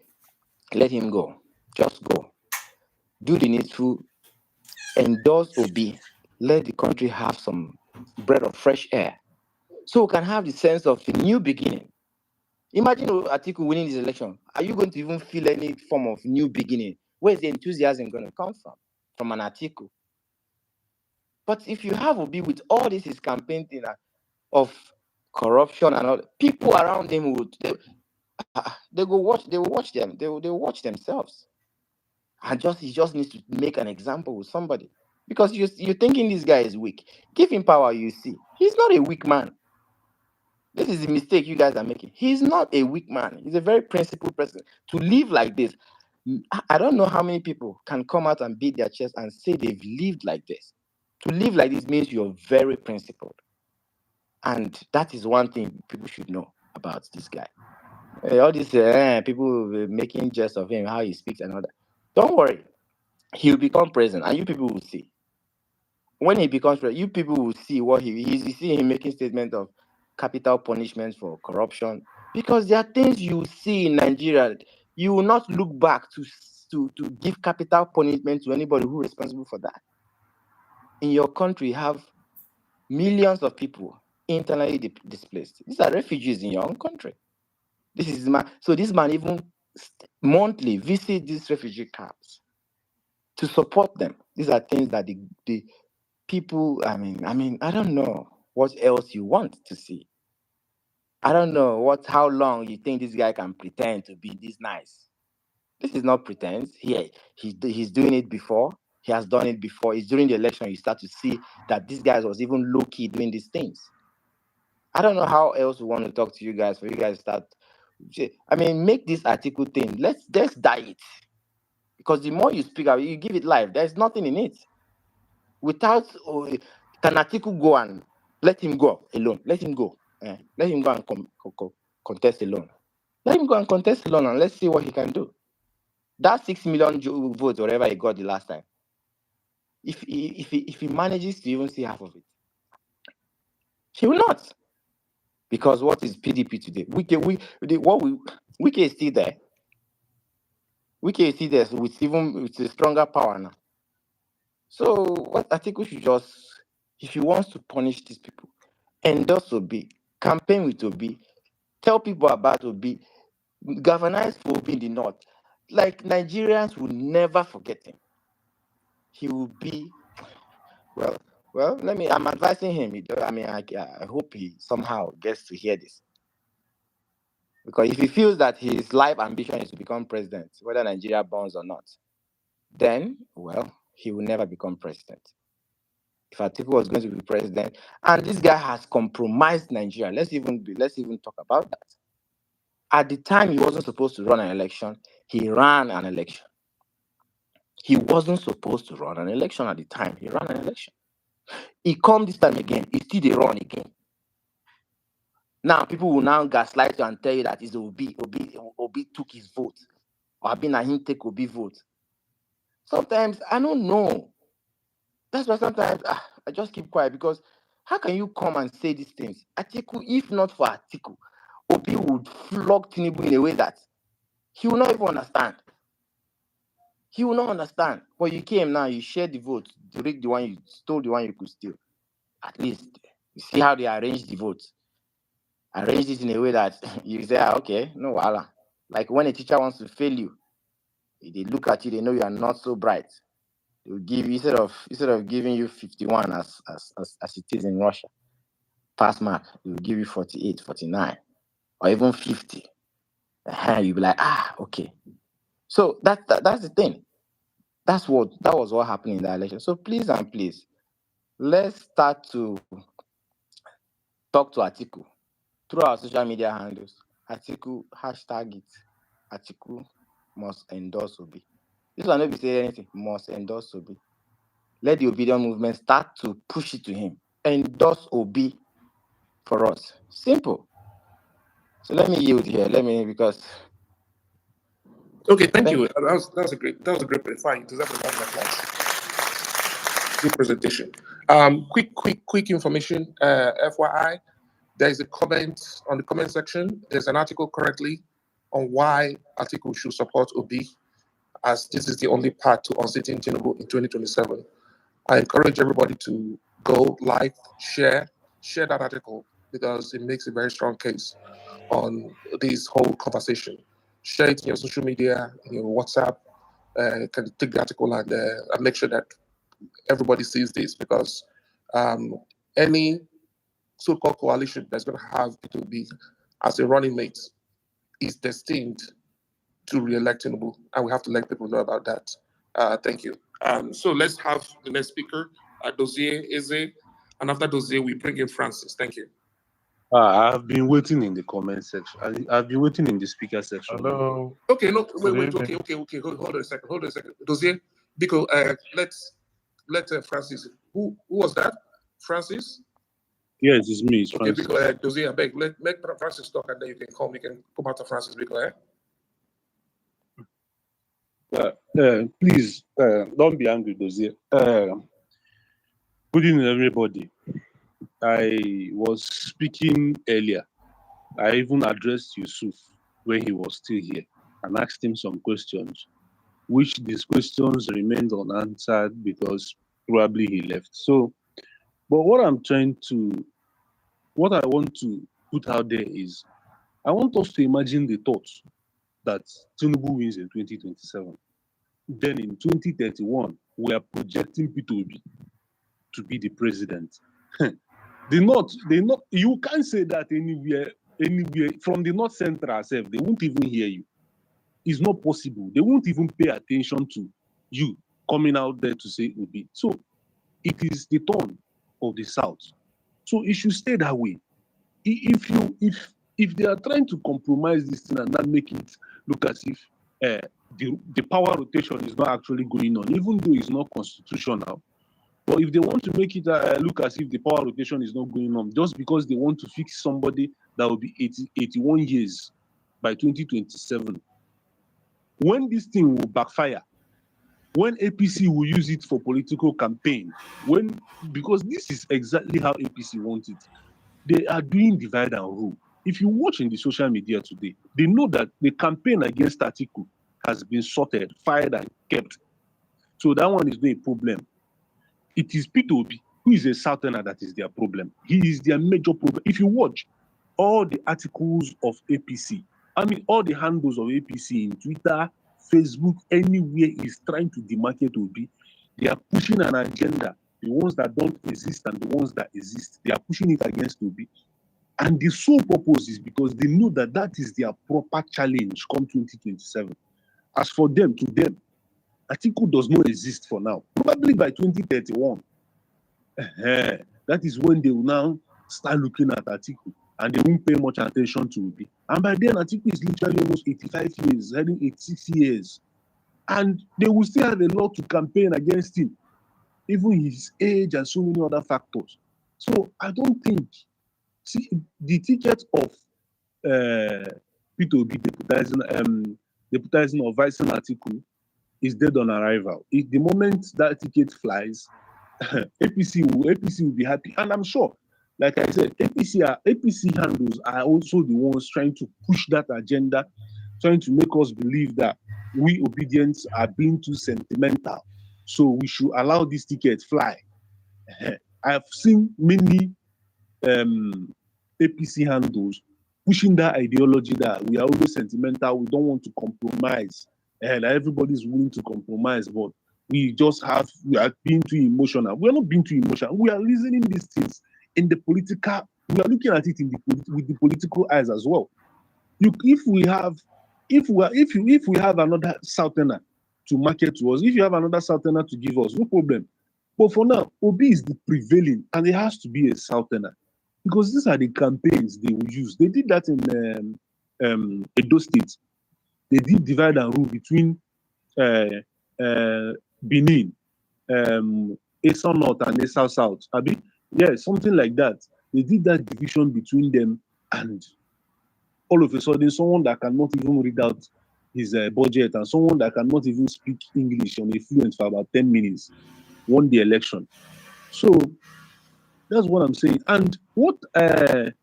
Let him go. Just go. Do the needful. Endorse Obi. Let the country have some breath of fresh air. So we can have the sense of a new beginning. Imagine Atiku winning this election. Are you going to even feel any form of new beginning? Where's the enthusiasm going to come from? From an Atiku. But if you have Obi with all this his campaign thing of corruption and all, people around him would they will watch them. They will watch themselves. And he just needs to make an example with somebody. Because you're thinking this guy is weak. Give him power, you see. He's not a weak man. This is the mistake you guys are making. He's not a weak man. He's a very principled person. To live like this, I don't know how many people can come out and beat their chest and say they've lived like this. To live like this means you're very principled. And that is one thing people should know about this guy. All these people making jest of him, how he speaks and all that. Don't worry. He'll become president, and you people will see. When he becomes president, you people will see what you see him making statements of capital punishment for corruption. Because there are things you see in Nigeria, you will not look back to give capital punishment to anybody who is responsible for that. In your country, you have millions of people internally displaced. These are refugees in your own country. So this man even monthly visit these refugee camps to support them. These are things that the people, I mean, I don't know what else you want to see. I don't know how long you think this guy can pretend to be this nice. This is not pretense. He's doing it before. He has done it before. It's during the election you start to see that this guy was even low-key doing these things. I don't know how else we want to talk to you guys for you guys to start. I mean, make this article thing. Let's die it. Because the more you speak out, you give it life. There's nothing in it. Without, can Atiku go and let him go alone? Let him go. Let him go and contest alone. Let him go and contest alone and let's see what he can do. That 6 million votes, whatever he got the last time, if he manages to even see half of it, he will not. Because what is PDP today? Wike is still there. Wike is still there with a stronger power now. So what Atiku should just, if he wants to punish these people, endorse Obi, campaign with Obi, tell people about Obi, galvanize for Obi in the north. Like Nigerians will never forget him. He will be, well, I'm advising him. I hope he somehow gets to hear this. Because if he feels that his life ambition is to become president, whether Nigeria burns or not, then, he will never become president. If Atiku was going to be president, and this guy has compromised Nigeria, let's even talk about that. At the time he wasn't supposed to run an election, he ran an election. He wasn't supposed to run an election at the time. He ran an election. He come this time again. He still they run again. Now people will now gaslight you and tell you that it's Obi took his vote, or Abi na him take Obi vote. Sometimes I don't know. That's why sometimes I just keep quiet, because how can you come and say these things? Atiku, if not for Atiku, Obi would flog Tinubu in a way that he will not even understand. He will not understand. But you came now, you shared the vote, you rigged the one, you stole the one you could steal. At least you see how they arrange the votes. Arrange it in a way that you say, okay, no wahala. Like when a teacher wants to fail you, they look at you, they know you are not so bright. They will give you, instead of giving you 51 as it is in Russia, pass mark, they will give you 48, 49, or even 50. You'll be like, okay. So that's the thing. That was what happened in the election. So please, let's start to talk to Atiku through our social media handles. Atiku, hashtag it. Atiku must endorse Obi. This one not be saying anything. Must endorse Obi. Let the obedient movement start to push it to him. Endorse Obi for us. Simple. So let me yield here. Because. Okay, thank you. That was a great point. Fine. Does that provide my class? Good presentation. Quick information. FYI, there is a comment on the comment section. There's an article currently on why Atiku should support Obi, as this is the only path to unseating Tinubu in 2027. I encourage everybody to go like, share that article because it makes a very strong case on this whole conversation. Share it in your social media, in your WhatsApp. Can take the article and make sure that everybody sees this because any so-called coalition that's going to have P2B as a running mate is destined to re-elect Tinubu, and we have to let people know about that. Thank you. So let's have the next speaker, Dozier Eze, and after Dozier, we bring in Francis. Thank you. I've been waiting in the comment section. I've been waiting in the speaker section. Hello. Okay, no, wait. Good Okay. Hold on a second. Dozier, because let Francis. Who was that? Francis? Yes, it's me. It's Okay, Francis. because Dozier, I beg, let Francis talk, and then you can come. You can come after Francis. Because Please, don't be angry, Dozier. Good evening, everybody. I was speaking earlier. I even addressed Yusuf when he was still here and asked him some questions, which these questions remained unanswered because probably he left. So, but what I want to put out there is, I want us to imagine the thought that Tinubu wins in 2027. Then in 2031, we are projecting P2B to be the president. You can't say that anywhere from the North Central itself, they won't even hear you. It's not possible. They won't even pay attention to you coming out there to say Obi. So it is the turn of the South. So it should stay that way. If they are trying to compromise this thing and not make it look as if the power rotation is not actually going on, even though it's not constitutional. But if they want to make it look as if the power rotation is not going on, just because they want to fix somebody that will be 81 years by 2027, when this thing will backfire, when APC will use it for political campaign, because this is exactly how APC wants it. They are doing divide and rule. If you watch in the social media today, they know that the campaign against Atiku has been sorted, fired, and kept. So that one is not a problem. It is P2B, who is a Southerner, that is their problem. He is their major problem. If you watch all the articles of APC, all the handles of APC in Twitter, Facebook, anywhere is trying to demarcate Obi. They are pushing an agenda. The ones that don't exist and the ones that exist, they are pushing it against Obi. And the sole purpose is because they know that that is their proper challenge come 2027. As for them, Atiku does not exist for now. Probably by 2031, that is when they will now start looking at Atiku and they won't pay much attention to Obi. And by then, Atiku is literally almost 85 years, heading 86 years. And they will still have a lot to campaign against him, even his age and so many other factors. So I don't think, the ticket of P2B deputizing or vice Atiku is dead on arrival. If the moment that ticket flies, APC will be happy. And I'm sure, like I said, APC handles are also the ones trying to push that agenda, trying to make us believe that we obedience are being too sentimental. So we should allow this ticket fly. I've seen many APC handles pushing that ideology that we are always sentimental, we don't want to compromise, and everybody's willing to compromise, but we are being too emotional. We are not being too emotional. We are reasoning these things in the political. We are looking at it with the political eyes as well. If we have another Southerner to market to us, if you have another Southerner to give us, no problem. But for now, Obi is the prevailing, and it has to be a Southerner. Because these are the campaigns they will use. They did that in Edo State. They did divide and rule between Benin, Esau North and Esau South. Yeah, something like that. They did that division between them, and all of a sudden, someone that cannot even read out his budget and someone that cannot even speak English on a fluent for about 10 minutes won the election. So that's what I'm saying. And what the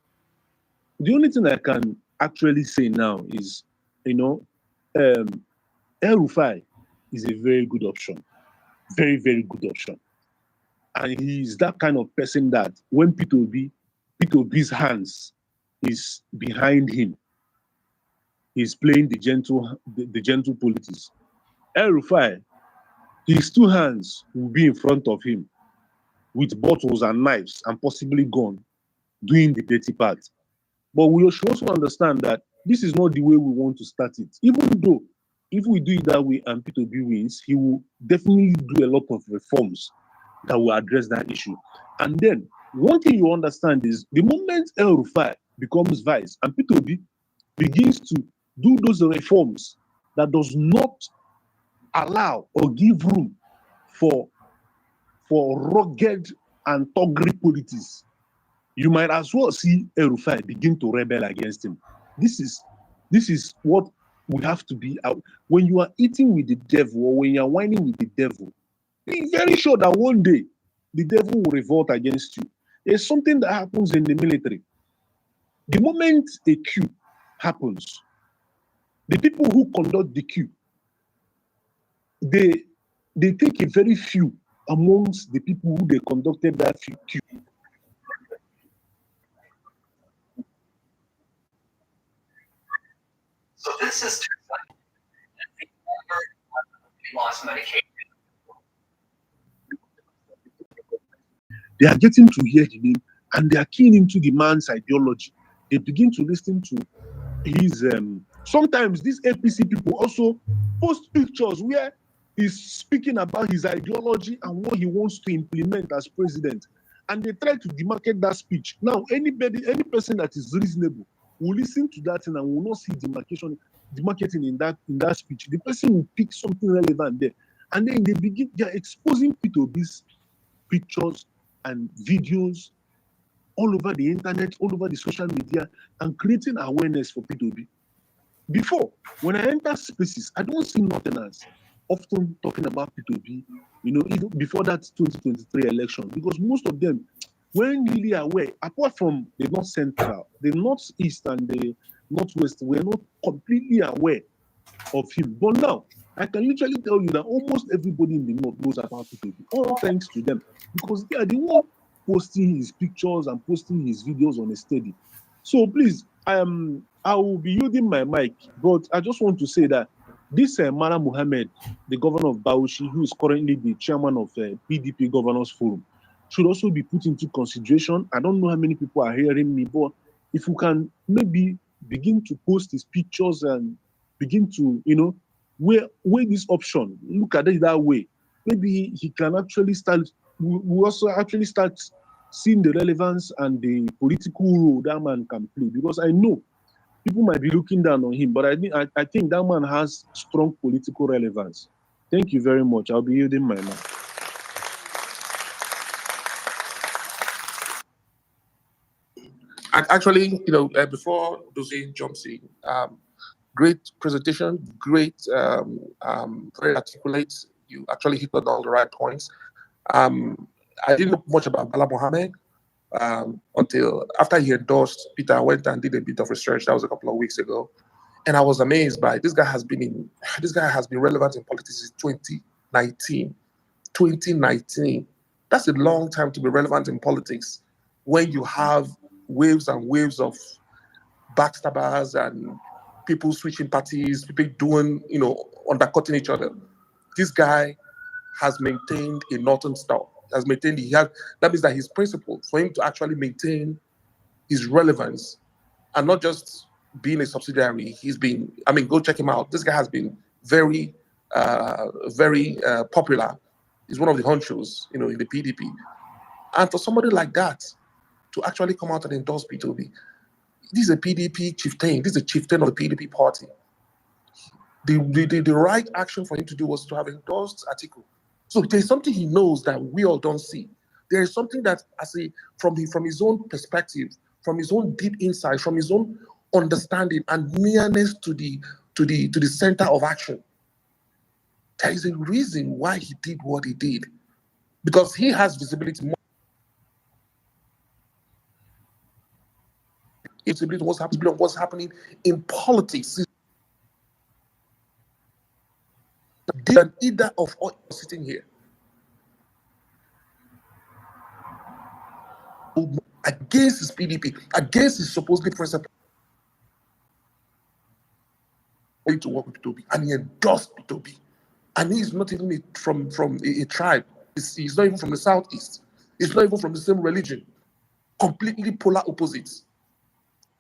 only thing I can actually say now is, um, El Rufai is a very good option, very very good option, and he's that kind of person that when Peter Ob's hands is behind him, he's playing the gentle politics. El Rufai, his two hands will be in front of him with bottles and knives and possibly gun, doing the dirty part. But we should also understand that this is not the way we want to start it. Even though if we do it that way and Peter B wins, he will definitely do a lot of reforms that will address that issue. And then one thing you understand is the moment El Rufai becomes vice and Peter B begins to do those reforms that does not allow or give room for rugged and thuggery politics, you might as well see El Rufai begin to rebel against him. This is what we have to be out. When you are eating with the devil or when you are whining with the devil, be very sure that one day the devil will revolt against you. There's something that happens in the military. The moment a coup happens, the people who conduct the coup, they take a very few amongst the people who they conducted that coup. So this is lost medication. They are getting to hear the name and they are keen into the man's ideology. They begin to listen to his sometimes these APC people also post pictures where he's speaking about his ideology and what he wants to implement as president. And they try to demarcate that speech. Now, any person that is reasonable will listen to that and will not see demarcating in that speech. The person will pick something relevant there. And then they're exposing Peter Ob's pictures and videos all over the internet, all over the social media, and creating awareness for Peter Obi. Before, when I enter spaces, I don't see nothing else often talking about Peter Obi, even before that 2023 election, because most of them weren't really aware, apart from the North Central, the Northeast, and the Northwest, were not completely aware of him. But now, I can literally tell you that almost everybody in the North knows about Peter Obi, all thanks to them, because they are the one posting his pictures and posting his videos on a steady. So please, I will be using my mic, but I just want to say that this Mara Mohammed, the governor of Bauchi, who is currently the chairman of PDP Governors Forum, should also be put into consideration. I don't know how many people are hearing me, but if you can maybe begin to post his pictures and begin to, weigh this option, look at it that way, maybe he can actually start, we also actually start seeing the relevance and the political role that man can play. Because I know people might be looking down on him, but I think that man has strong political relevance. Thank you very much. I'll be yielding my mic. Actually, before Dosey jumps in, great presentation, great, very articulate. You actually hit on all the right points. I didn't know much about Bala Mohammed until after he endorsed Peter. I went and did a bit of research. That was a couple of weeks ago, and I was amazed by this guy has been relevant in politics since 2019. 2019. That's a long time to be relevant in politics when you have waves and waves of backstabbers and people switching parties, people doing, undercutting each other. This guy has maintained a Northern Star. That means that his principle for him to actually maintain his relevance and not just being a subsidiary, go check him out. This guy has been very, very popular. He's one of the honchos, in the PDP. And for somebody like that to actually come out and endorse Peter Obi, this is a PDP chieftain. This is a chieftain of the PDP party. The right action for him to do was to have endorsed Atiku. So there's something he knows that we all don't see. There is something that, from his own perspective, from his own deep insight, from his own understanding and nearness to the center of action. There is a reason why he did what he did. because he has visibility more. Visibility on what's happening in politics than either of us sitting here. Against his PDP, against his supposedly president to work with Toby, and he endorsed Toby. And he's not even from a tribe. He's not even from the southeast. He's not even from the same religion. Completely polar opposites.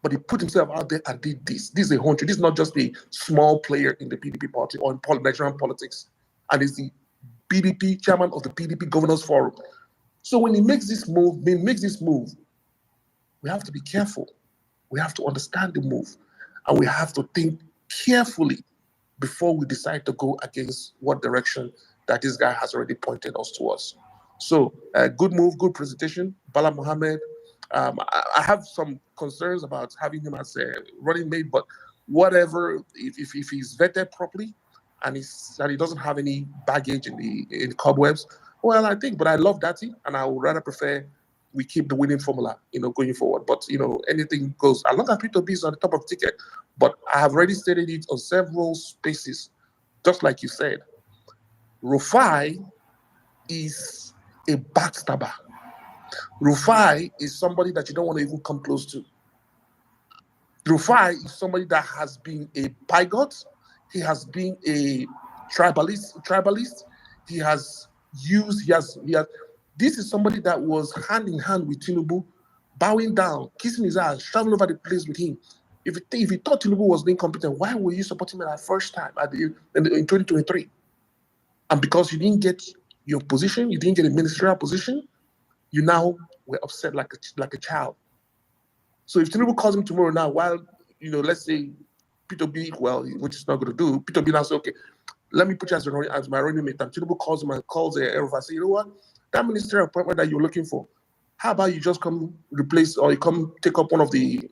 But he put himself out there and did this. This is a country. This is not just a small player in the PDP party or in Nigerian politics. And he's the PDP chairman of the PDP Governors Forum. So when he makes this move, we have to be careful. We have to understand the move. And we have to think carefully before we decide to go against what direction that this guy has already pointed us towards. So, good move, good presentation. Bala Mohammed. I have some concerns about having him as a running mate, but whatever, if he's vetted properly and he doesn't have any baggage in cobwebs, well, but I love Dati, and I would rather prefer we keep the winning formula, going forward. But, anything goes. I love that P2B is on the top of the ticket, but I have already stated it on several spaces, just like you said. Rufai is a backstabber. Rufai is somebody that you don't want to even come close to. Rufai is somebody that has been a bigot. He has been a tribalist. He has. This is somebody that was hand in hand with Tinubu, bowing down, kissing his ass, traveling over the place with him. If you thought Tinubu was incompetent, why were you supporting him that first time in 2023? And because you didn't get your position, you didn't get a ministerial position, you now were upset like a child. So if Tinubu calls him tomorrow now, while let's say P2B, which is not going to do, P2B now say, okay, let me put you as my running mate. And Tinubu calls him and calls Erfa, say, you know what? That ministerial appointment that you're looking for, how about you just come replace or you come take up one of the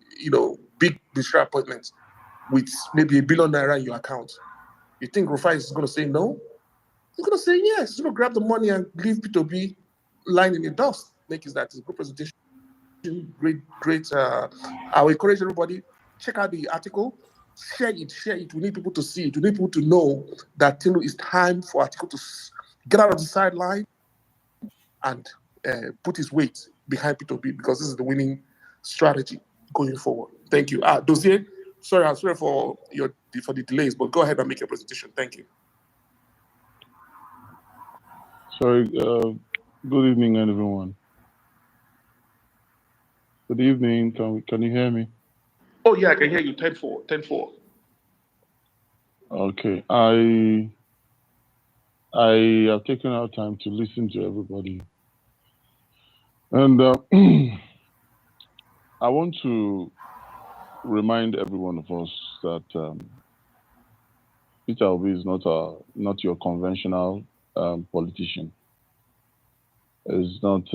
big ministerial appointments with maybe $1 billion in your account? You think Rufai is going to say no? He's going to say yes. He's going to grab the money and leave P2B lying in the dust. Make it that it's a good presentation. Great. I will encourage everybody, check out the article, share it. We need people to see it. We need people to know that it's time for Atiku to get out of the sideline and put his weight behind P2B, because this is the winning strategy going forward. Thank you. Dozier, I'm sorry for the delays, but go ahead and make your presentation. Thank you. Sorry. Good evening, everyone. Good evening. Can you hear me? Oh yeah, I can hear you. 10-4. Okay. I have taken out time to listen to everybody, and I want to remind every one of us that Peter Obi is not your conventional politician. It's not.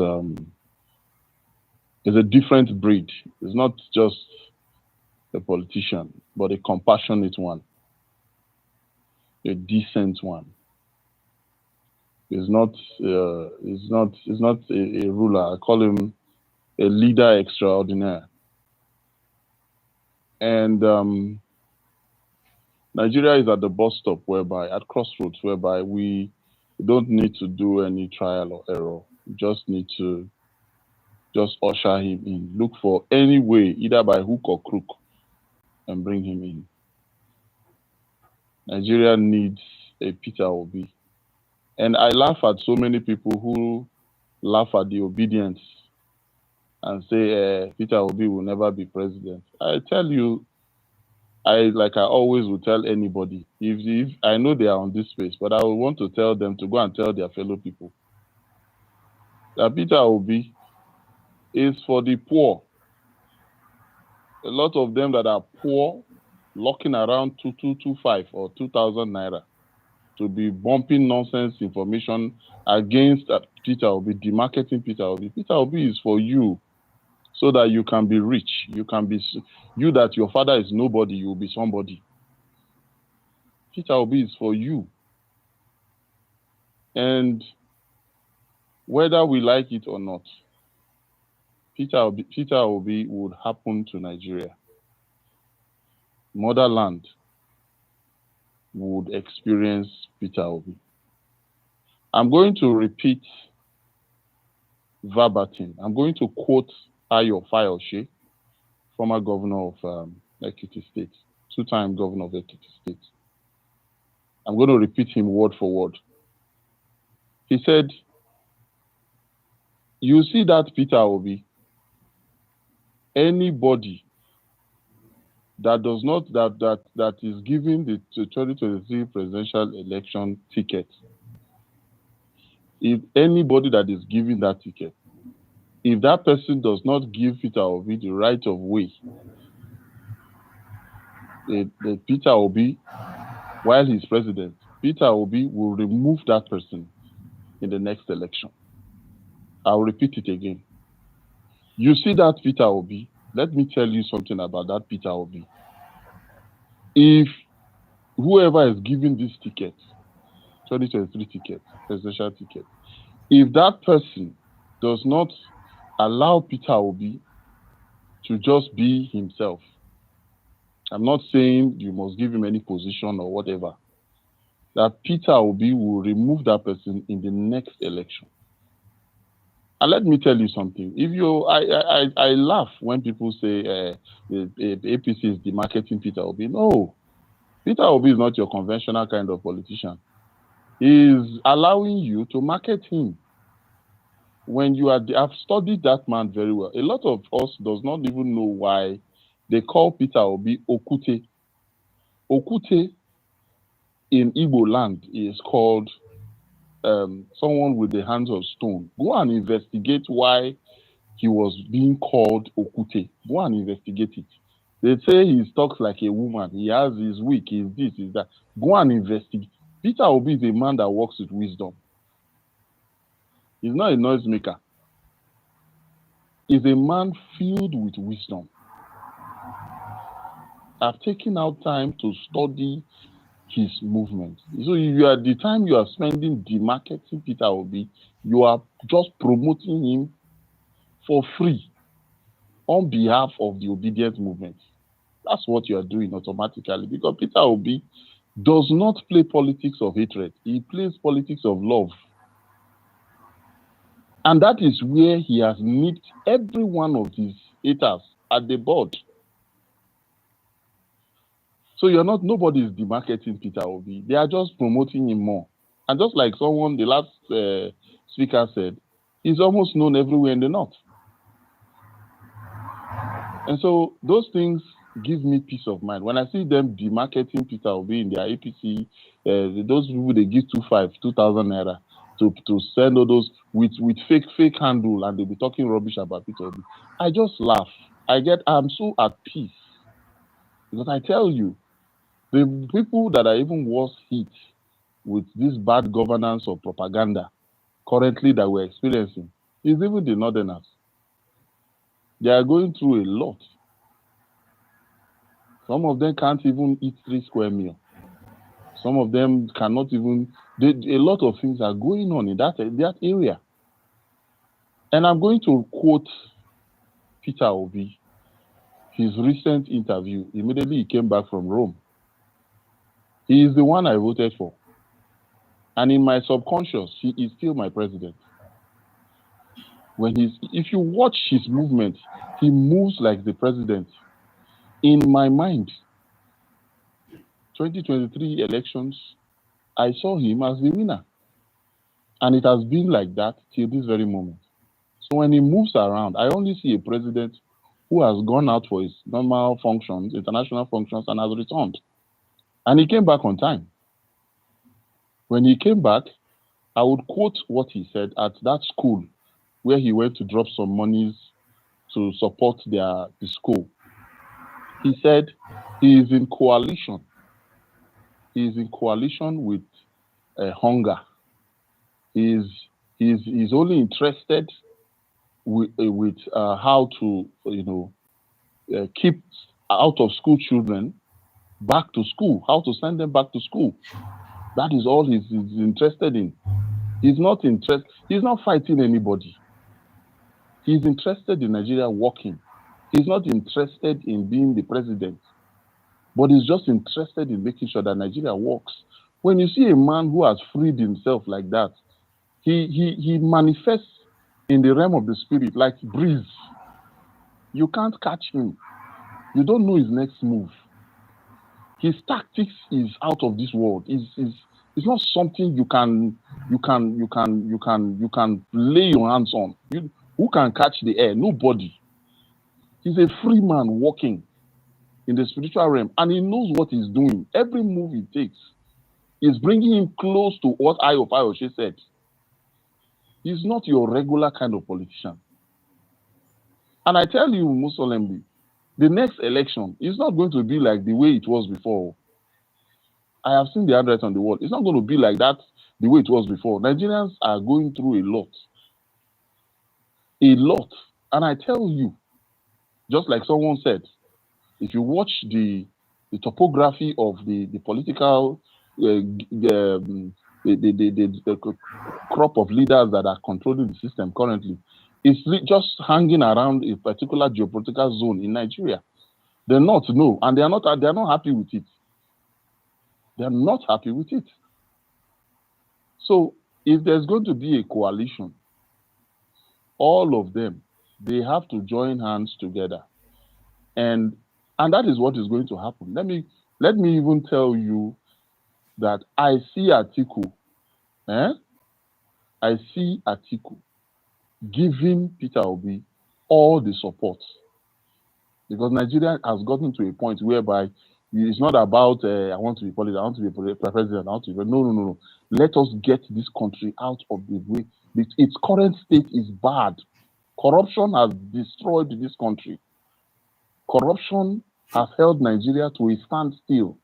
It's a different breed. It's not just a politician, but a compassionate one, a decent one. He's not a ruler. I call him a leader extraordinaire. And Nigeria is at the bus stop at crossroads whereby we don't need to do any trial or error. We just need to usher him in. Look for any way, either by hook or crook, and bring him in. Nigeria needs a Peter Obi. And I laugh at so many people who laugh at the obedience and say Peter Obi will never be president. I tell you, I always will tell anybody, if I know they are on this space, but I will want to tell them to go and tell their fellow people that Peter Obi is for the poor. A lot of them that are poor, locking around 2225 or 2,000 naira to be bumping nonsense information against Peter Obi, demarketing Peter Obi. Peter Obi is for you, so that you can be rich. You that your father is nobody, you will be somebody. Peter Obi is for you. And whether we like it or not, Peter Obi would happen to Nigeria. Motherland would experience Peter Obi. I'm going to repeat verbatim. I'm going to quote Ayo Fayose, former governor of Ekiti State, two-time governor of Ekiti State. I'm going to repeat him word for word. He said, you see that Peter Obi, anybody that does not, that is given the 2023 presidential election ticket, if anybody that is given that ticket, if that person does not give Peter Obi the right of way, the Peter Obi, while he's president, Peter Obi will remove that person in the next election. I'll repeat it again. You see that Peter Obi, let me tell you something about that Peter Obi. If whoever is giving this ticket, 2023 ticket, presidential ticket, if that person does not allow Peter Obi to just be himself, I'm not saying you must give him any position or whatever, that Peter Obi will remove that person in the next election. And let me tell you something. If you, I laugh when people say the APC is demarketing Peter Obi. No, Peter Obi is not your conventional kind of politician. He is allowing you to market him. When you are, I've studied that man very well. A lot of us does not even know why they call Peter Obi Okute. Okute in Igbo land is called someone with the hands of stone. Go and investigate why he was being called Okute. Go and investigate it. They say he talks like a woman. He has his weak, he's this, he's that. Go and investigate. Peter Obi is a man that works with wisdom. He's not a noisemaker. He's a man filled with wisdom. I've taken out time to study his movement. So if you are the time you are spending demarketing Peter Obi, you are just promoting him for free on behalf of the obedient movement. That's what you are doing automatically, because Peter Obi does not play politics of hatred. He plays politics of love. And that is where he has nipped every one of his haters at the board. So nobody is demarketing Peter Obi. They are just promoting him more. And just like someone, the last speaker said, he's almost known everywhere in the north. And so those things give me peace of mind. When I see them demarketing Peter Obi in their APC, those people, they give 2,000 naira to send all those with fake handle, and they'll be talking rubbish about Peter Obi. I just laugh. I'm so at peace. Because I tell you, the people that are even worse hit with this bad governance or propaganda currently that we're experiencing is even the northerners. They are going through a lot. Some of them can't even eat 3 square meals. Some of them cannot even, a lot of things are going on in that area. And I'm going to quote Peter Obi, his recent interview. Immediately he came back from Rome. He is the one I voted for. And in my subconscious, he is still my president. If you watch his movement, he moves like the president. In my mind, 2023 elections, I saw him as the winner. And it has been like that till this very moment. So when he moves around, I only see a president who has gone out for his normal functions, international functions, and has returned. And he came back on time. When he came back, I would quote what he said at that school where he went to drop some monies to support the school. He said he is in coalition. He is in coalition with hunger. He's only interested with how to keep out of school children back to school, how to send them back to school. That is all he's interested in. He's not interested. He's not fighting anybody. He's interested in Nigeria working. He's not interested in being the president, but he's just interested in making sure that Nigeria works. When you see a man who has freed himself like that, he manifests in the realm of the spirit like breeze. You can't catch him. You don't know his next move. His tactics is out of this world. It's not something you can lay your hands on. Who can catch the air? Nobody. He's a free man walking in the spiritual realm, and he knows what he's doing. Every move he takes is bringing him close to what Ayo Fayose said. He's not your regular kind of politician. And I tell you most solemnly, the next election is not going to be like the way it was before. I have seen the address on the wall. It's not going to be like that the way it was before. Nigerians are going through a lot. A lot. And I tell you, just like someone said, if you watch the topography of the political the crop of leaders that are controlling the system currently, it's just hanging around a particular geopolitical zone in Nigeria. They're not, no, and they're not happy with it. They're not happy with it. So if there's going to be a coalition, all of them, they have to join hands together. And that is what is going to happen. Let me even tell you that I see Atiku, I see Atiku giving Peter Obi all the support. Because Nigeria has gotten to a point whereby it's not about I want to be president, I want to be president, I want to be no. Let us get this country out of the way. Its current state is bad. Corruption has destroyed this country. Corruption has held Nigeria to a standstill.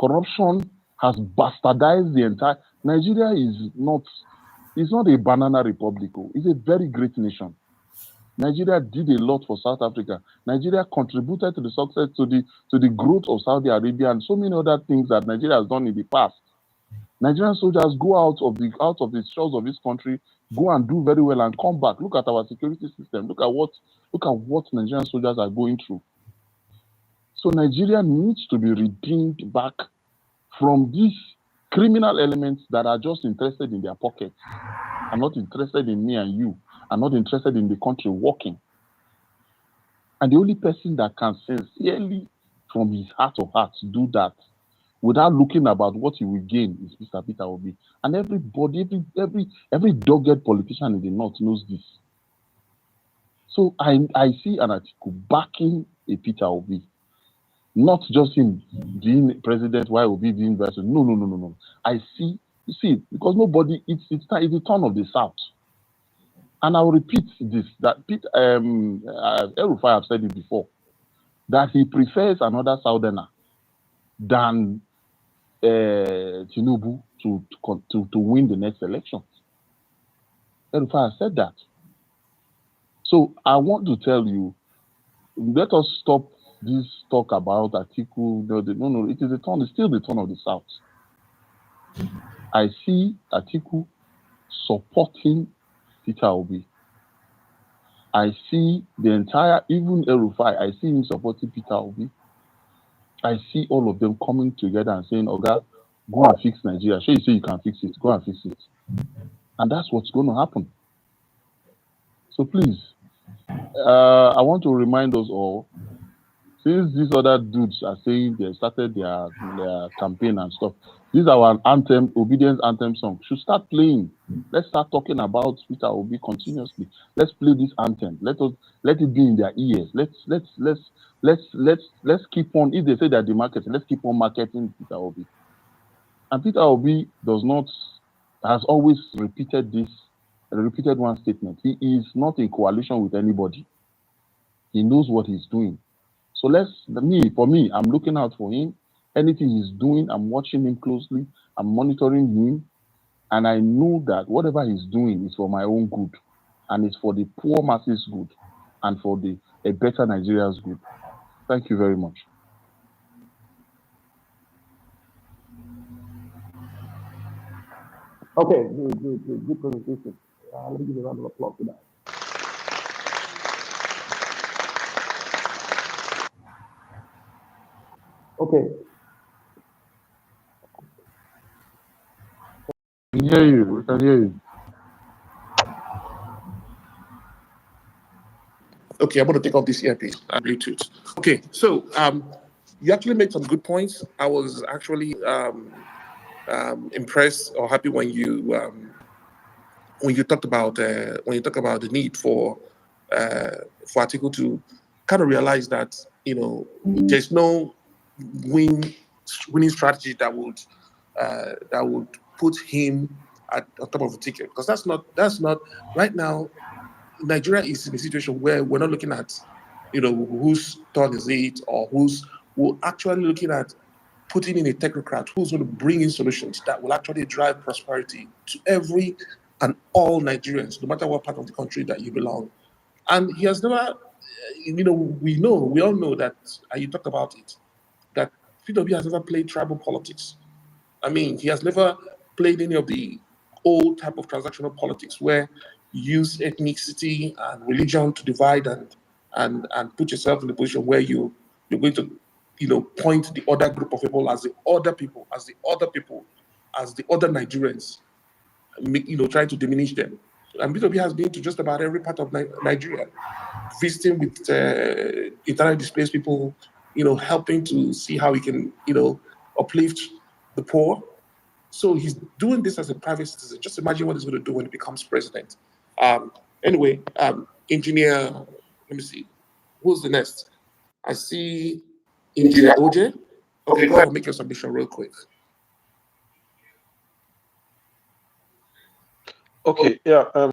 Corruption has bastardized the entire Nigeria is not a banana republic. It's a very great nation. Nigeria did a lot for South Africa. Nigeria contributed to the success, to the growth of Saudi Arabia and so many other things that Nigeria has done in the past. Nigerian soldiers go out of the shores of this country, go and do very well and come back. Look at our security system. Look at what Nigerian soldiers are going through. So Nigeria needs to be redeemed back from these criminal elements that are just interested in their pockets, are not interested in me and you, are not interested in the country working. And the only person that can sincerely, from his heart of hearts, do that without looking about what he will gain is Mr. Peter Obi. And everybody, every dogged politician in the north knows this. So I see an Atiku backing a Peter Obi. Not just him being president while Obi being president. No. I see, you see, because nobody, it's the turn of the South. And I'll repeat this, that El-Rufai have said it before, that he prefers another Southerner than Tinubu to win the next election. El-Rufai has said that. So I want to tell you, let us stop this talk about Atiku. No, it is it's still the turn of the South. I see Atiku supporting Peter Obi. I see the entire, even El-Rufai, I see him supporting Peter Obi. I see all of them coming together and saying, Oga, go and fix Nigeria. Sure, you say you can fix it, go and fix it. And that's what's going to happen. So please, I want to remind us all, since these other dudes are saying they started their campaign and stuff, these are our anthem, obedience anthem song. Should start playing. Let's start talking about Peter Obi continuously. Let's play this anthem. Let it be in their ears. Let's keep on. If they say that the market, let's keep on marketing Peter Obi. And Peter Obi has always repeated one statement. He is not in coalition with anybody. He knows what he's doing. So for me, I'm looking out for him. Anything he's doing, I'm watching him closely. I'm monitoring him. And I know that whatever he's doing is for my own good. And it's for the poor masses' good. And for a better Nigeria's good. Thank you very much. Okay, good presentation. Let me give a round of applause for that. Okay, We can hear you. We can hear you. okay, I'm going to take off this earpiece and Bluetooth. Okay, so you actually made some good points. I was actually impressed or happy when you talked about the need for Atiku to kind of realize that there's no win winning strategy that would put him on top of the ticket, because that's not right now. Nigeria is in a situation where we're not looking at whose turn is it, or we're actually looking at putting in a technocrat who's going to bring in solutions that will actually drive prosperity to every and all Nigerians, no matter what part of the country that you belong. And he has never, we all know that, and you talk about it, that PW has never played tribal politics. I mean, he has never played any of the old type of transactional politics where you use ethnicity and religion to divide and put yourself in a position where you're going to point the other group of people as the other people, as the other Nigerians, trying to diminish them. And BW has been to just about every part of Nigeria, visiting with internally displaced people, helping to see how he can, uplift the poor. So he's doing this as a private citizen. Just imagine what he's going to do when he becomes president. Anyway, engineer, let me see, who's the next? I see engineer OJ. Okay, go ahead and make your submission real quick. Okay, yeah.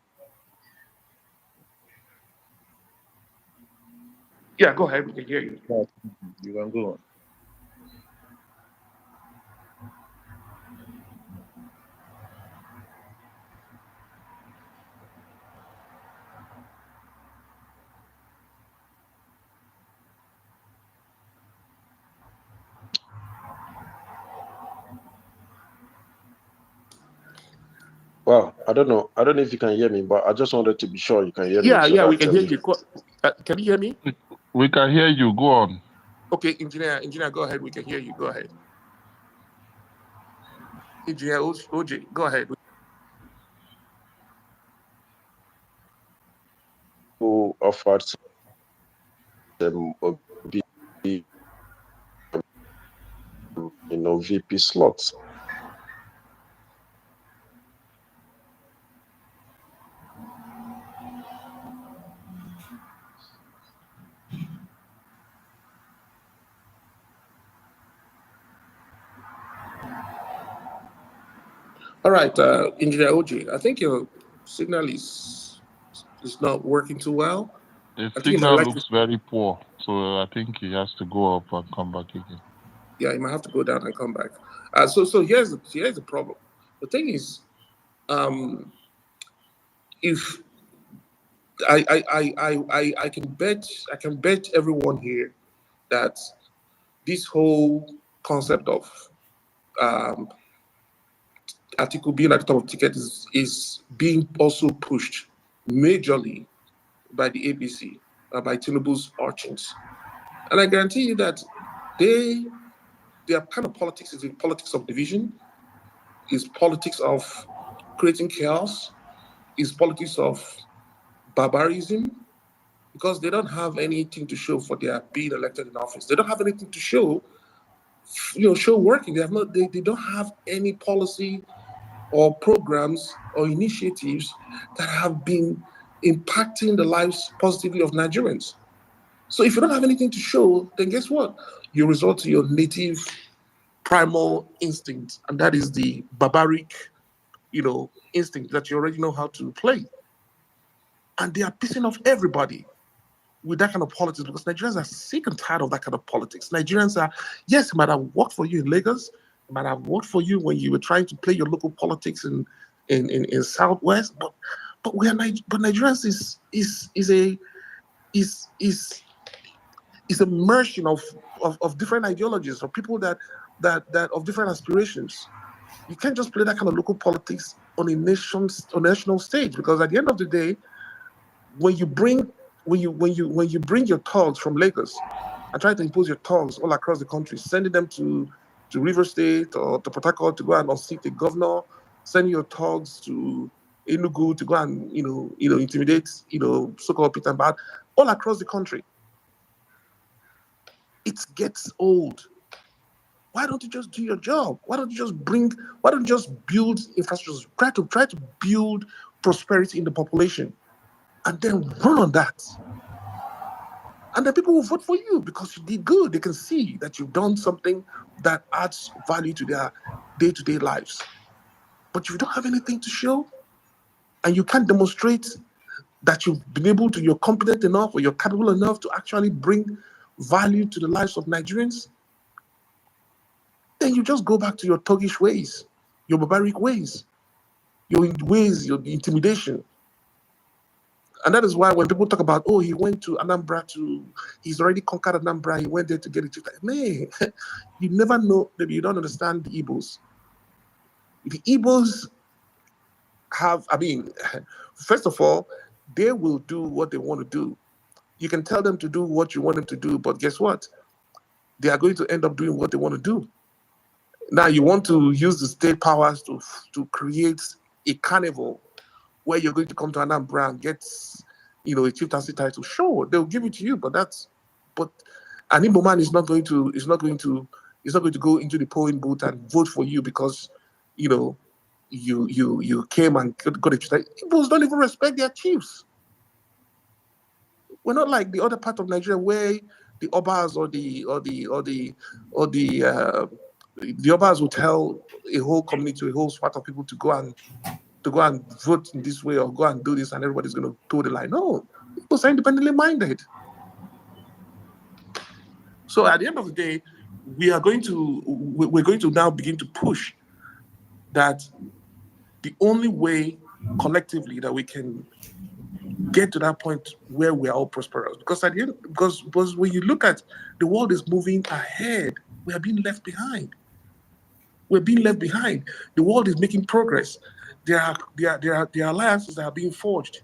Yeah, go ahead. We can hear you. You can go on. Well, I don't know. I don't know if you can hear me, but I just wanted to be sure you can hear me. Yeah, we can hear you. Can you hear me? We can hear you. Go on. Okay, engineer, go ahead. We can hear you. Go ahead. Engineer OJ, go ahead. Who offered them VP slots. All right, engineer OJ, I think your signal is not working too well. The I think you might signal like looks very poor, so I think he has to go up and come back again. Yeah, you might have to go down and come back. So here's the problem. The thing is, if I can bet everyone here that this whole concept of Atiku being at the top of the ticket is being also pushed majorly by the APC, by Tinubu's urchins. And I guarantee you that their kind of politics is the politics of division, is politics of creating chaos, is politics of barbarism, because they don't have anything to show for their being elected in office. They don't have anything to show, show working. They don't have any policy or programs or initiatives that have been impacting the lives positively of Nigerians. So if you don't have anything to show, then guess what? You resort to your native primal instinct, and that is the barbaric, instinct that you already know how to play. And they are pissing off everybody with that kind of politics, because Nigerians are sick and tired of that kind of politics. Nigerians are, yes, it might have worked for you in Lagos, it might have worked for you when you were trying to play your local politics in Southwest, but Nigerians is a merging of different ideologies, of people that of different aspirations. You can't just play that kind of local politics on a national stage. Because at the end of the day, when you bring your thugs from Lagos and try to impose your thugs all across the country, sending them to River State or to Port Harcourt to go and unseat the governor, sending your thugs to Enugu to go and intimidate so-called Peter Bad all across the country, it gets old. Why don't you just do your job? Why don't you just build infrastructure? Try to build prosperity in the population and then run on that. And then people will vote for you because you did good. They can see that you've done something that adds value to their day-to-day lives. But if you don't have anything to show and you can't demonstrate that you're competent enough or you're capable enough to actually bring value to the lives of Nigerians, then you just go back to your thuggish ways, your barbaric ways, your intimidation. And that is why when people talk about, he went to Anambra he's already conquered Anambra, he went there to get it. Man, you never know, maybe you don't understand the Igbos. The Igbos first of all, they will do what they want to do. You can tell them to do what you want them to do, but guess what? They are going to end up doing what they want to do. Now you want to use the state powers to create a carnival where you're going to come to Anambra and get, a chieftaincy title. Sure, they'll give it to you, but an Igbo man is not going to go into the polling booth and vote for you because, you came and got a chieftaincy. Igbos don't even respect their chiefs. We're not like the other part of Nigeria where the Obas or the Obas will tell a whole community, a whole swath of people to go and vote in this way or go and do this, and everybody's going to toe the line. No, people are independently minded. So at the end of the day, we're going to now begin to push that the only way collectively that we can get to that point where we are all prosperous, because at the end, because when you look at the world is moving ahead, we are being left behind. We're being left behind. The world is making progress. There are alliances that are being forged.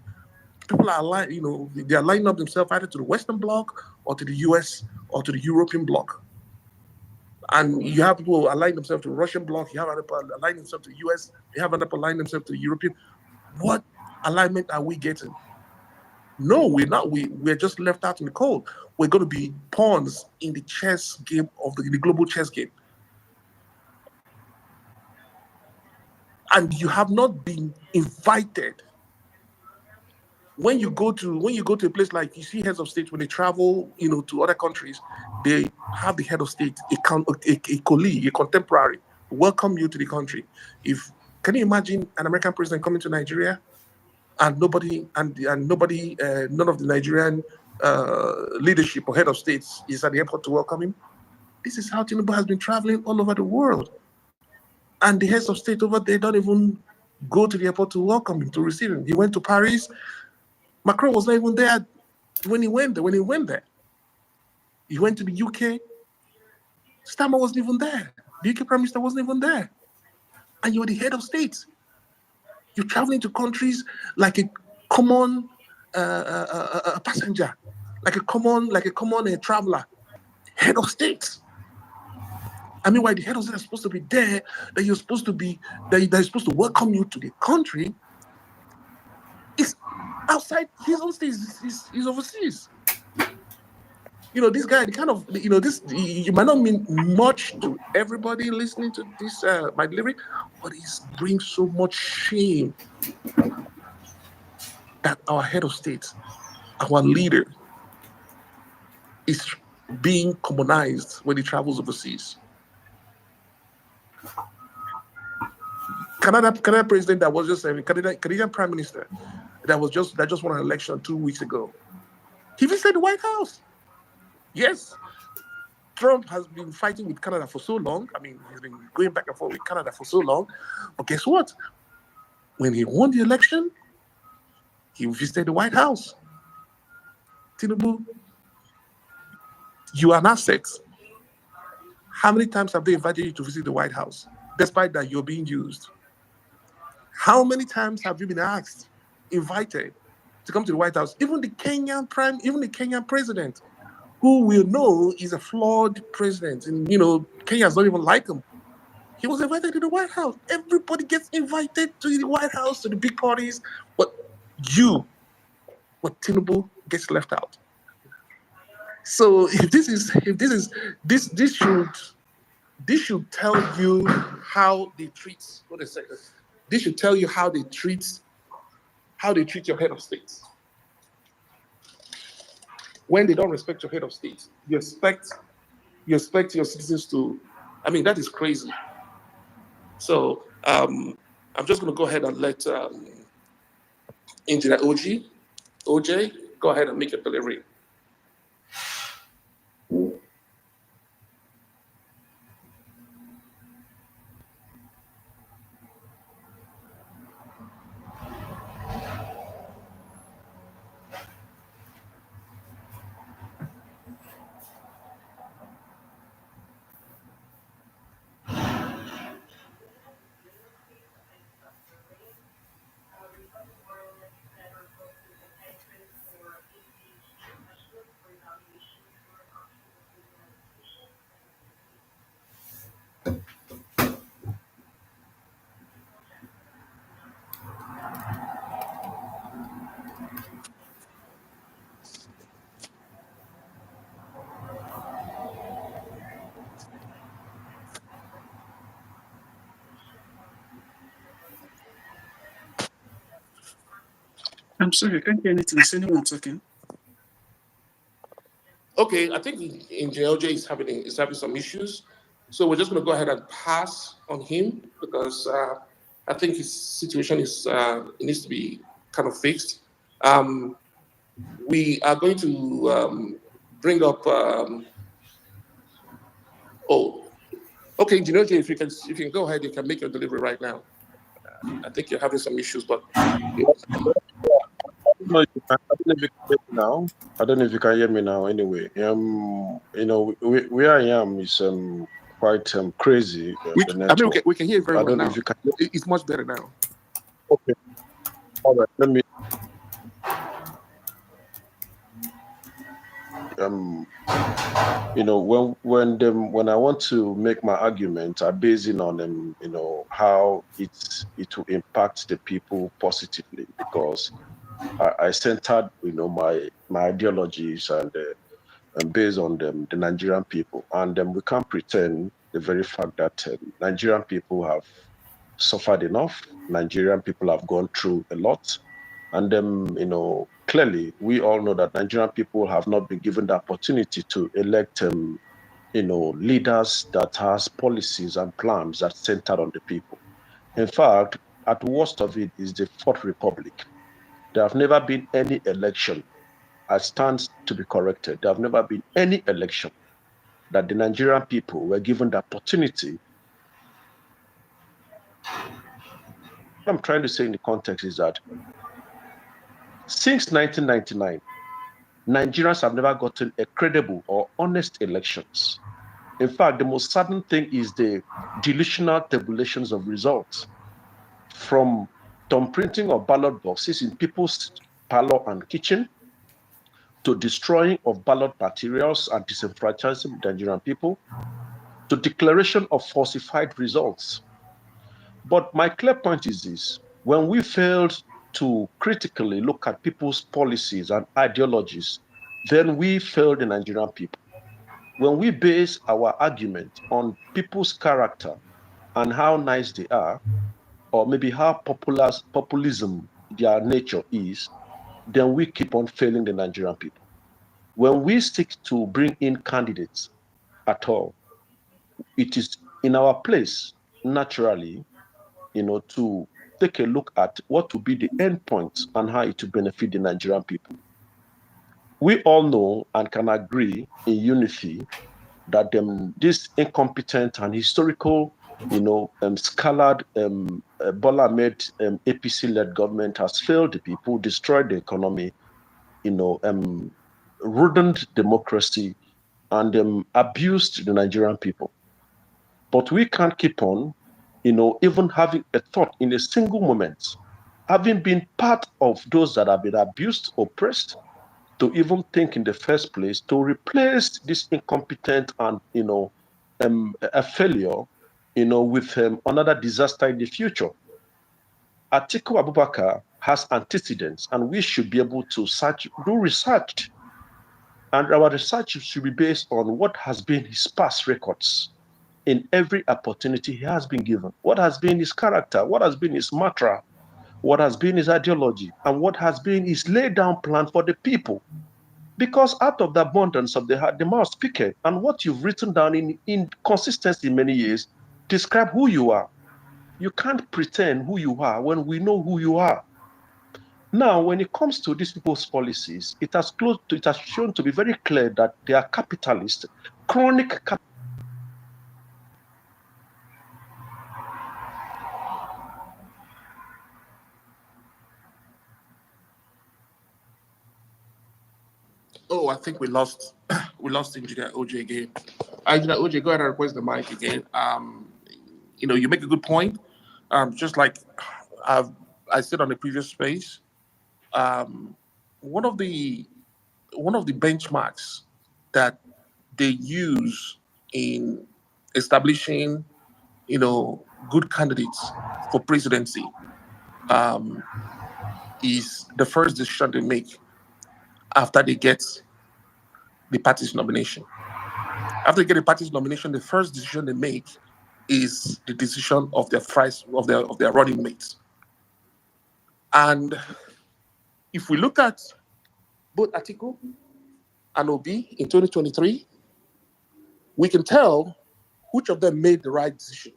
People are they are lining up themselves either to the Western Bloc or to the US or to the European Bloc. And you have people aligning themselves to the Russian Bloc. You have other people aligning themselves to the US. You have other people aligning themselves to the European. What alignment are we getting? No, we're not. We're just left out in the cold. We're going to be pawns in the chess game in the global chess game. And you have not been invited. When you go to a place like, you see heads of state, when they travel, to other countries, they have the head of state, a colleague, a contemporary, welcome you to the country. Can you imagine an American president coming to Nigeria and none of the Nigerian leadership or head of states is at the airport to welcome him? This is how Tinubu has been traveling all over the world. And the heads of state over there don't even go to the airport to welcome him, to receive him. He went to Paris. Macron was not even there when he went there. He went to the UK. Starmer wasn't even there. The UK Prime Minister wasn't even there. And you're the head of state. You're traveling to countries like a common passenger, like a common traveler, head of state. I mean, why the head of state is supposed to be there, that you're supposed to welcome you to the country, is outside his own state, is overseas. This guy, you might not mean much to everybody listening to this, my delivery, but it brings so much shame that our head of state, our leader, is being communized when he travels overseas. Canada president that was just Canadian prime minister that just won an election 2 weeks ago. He visited the White House. Yes, Trump has been fighting with Canada for so long. I mean, he's been going back and forth with Canada for so long. But guess what? When he won the election, he visited the White House. Tinubu, you are an asset. How many times have they invited you to visit the White House, despite that you're being used? How many times have you been asked, invited to come to the White House? Even the Kenyan president, who we know is a flawed president, and Kenyans don't even like him. He was invited to the White House. Everybody gets invited to the White House, to the big parties, but Tinubu gets left out. So this should tell you how they treat. Hold a second. This should tell you how they treat your head of state. When they don't respect your head of state, you expect your citizens to. I mean, that is crazy. So I'm just going to go ahead and let Engineer OJ, go ahead and make your delivery. I'm sorry, I can't hear anything. Is anyone talking? Okay, I think Engineer OJ is having some issues, so we're just going to go ahead and pass on him because I think his situation is it needs to be kind of fixed. We are going to bring up. Okay, Engineer OJ, if you can go ahead, you can make your delivery right now. I think you're having some issues, but. No, I don't know if you can hear me now. I don't know if you can hear me now. Anyway, where I am is quite crazy. The network. We can hear it very I well don't know now. if you can. It's much better now. Okay, all right. Let me. When I want to make my argument, I base it on how it will impact the people positively because I centered my ideologies and based on them the Nigerian people, and we can't pretend the very fact that Nigerian people have suffered enough. Nigerian people have gone through a lot, and clearly we all know that Nigerian people have not been given the opportunity to elect leaders that has policies and plans that centered on the people. In fact, at worst of it is the Fourth Republic. There have never been any election, as stands to be corrected. There have never been any election that the Nigerian people were given the opportunity. What I'm trying to say in the context is that since 1999, Nigerians have never gotten a credible or honest elections. In fact, the most saddening thing is the delusional tabulations of results from thumbprinting of ballot boxes in people's parlor and kitchen to destroying of ballot materials and disenfranchising the Nigerian people to declaration of falsified results. But my clear point is this: when we failed to critically look at people's policies and ideologies, then we failed the Nigerian people. When we base our argument on people's character and how nice they are, or maybe how populism their nature is, then we keep on failing the Nigerian people. When we stick to bring in candidates at all, it is in our place, naturally, to take a look at what will be the end points and how it will benefit the Nigerian people. We all know and can agree in unity that this incompetent and historical, scalared Bola Ahmed APC-led government has failed the people, destroyed the economy, ruined democracy, and abused the Nigerian people. But we can't keep on, even having a thought in a single moment, having been part of those that have been abused, oppressed, to even think in the first place to replace this incompetent and a failure, with another disaster in the future. Atiku Abubakar has antecedents, and we should be able to do research. And our research should be based on what has been his past records in every opportunity he has been given. What has been his character? What has been his mantra? What has been his ideology? And what has been his laid down plan for the people? Because out of the abundance of the heart, the mouth speaketh. And what you've written down in consistency many years, describe who you are. You can't pretend who you are when we know who you are. Now, when it comes to these people's policies, it has shown to be very clear that they are capitalist, chronic capitalist. Oh, I think we lost we lost Engineer OJ again. Engineer OJ, go ahead and request the mic again. You make a good point. Just like I said on the previous space, um, one of the benchmarks that they use in establishing, good candidates for presidency, um, is the first decision they make after they get the party's nomination. After they get the party's nomination, the first decision they make is the decision of their running mates. And if we look at both Atiku and Obi in 2023, we can tell which of them made the right decision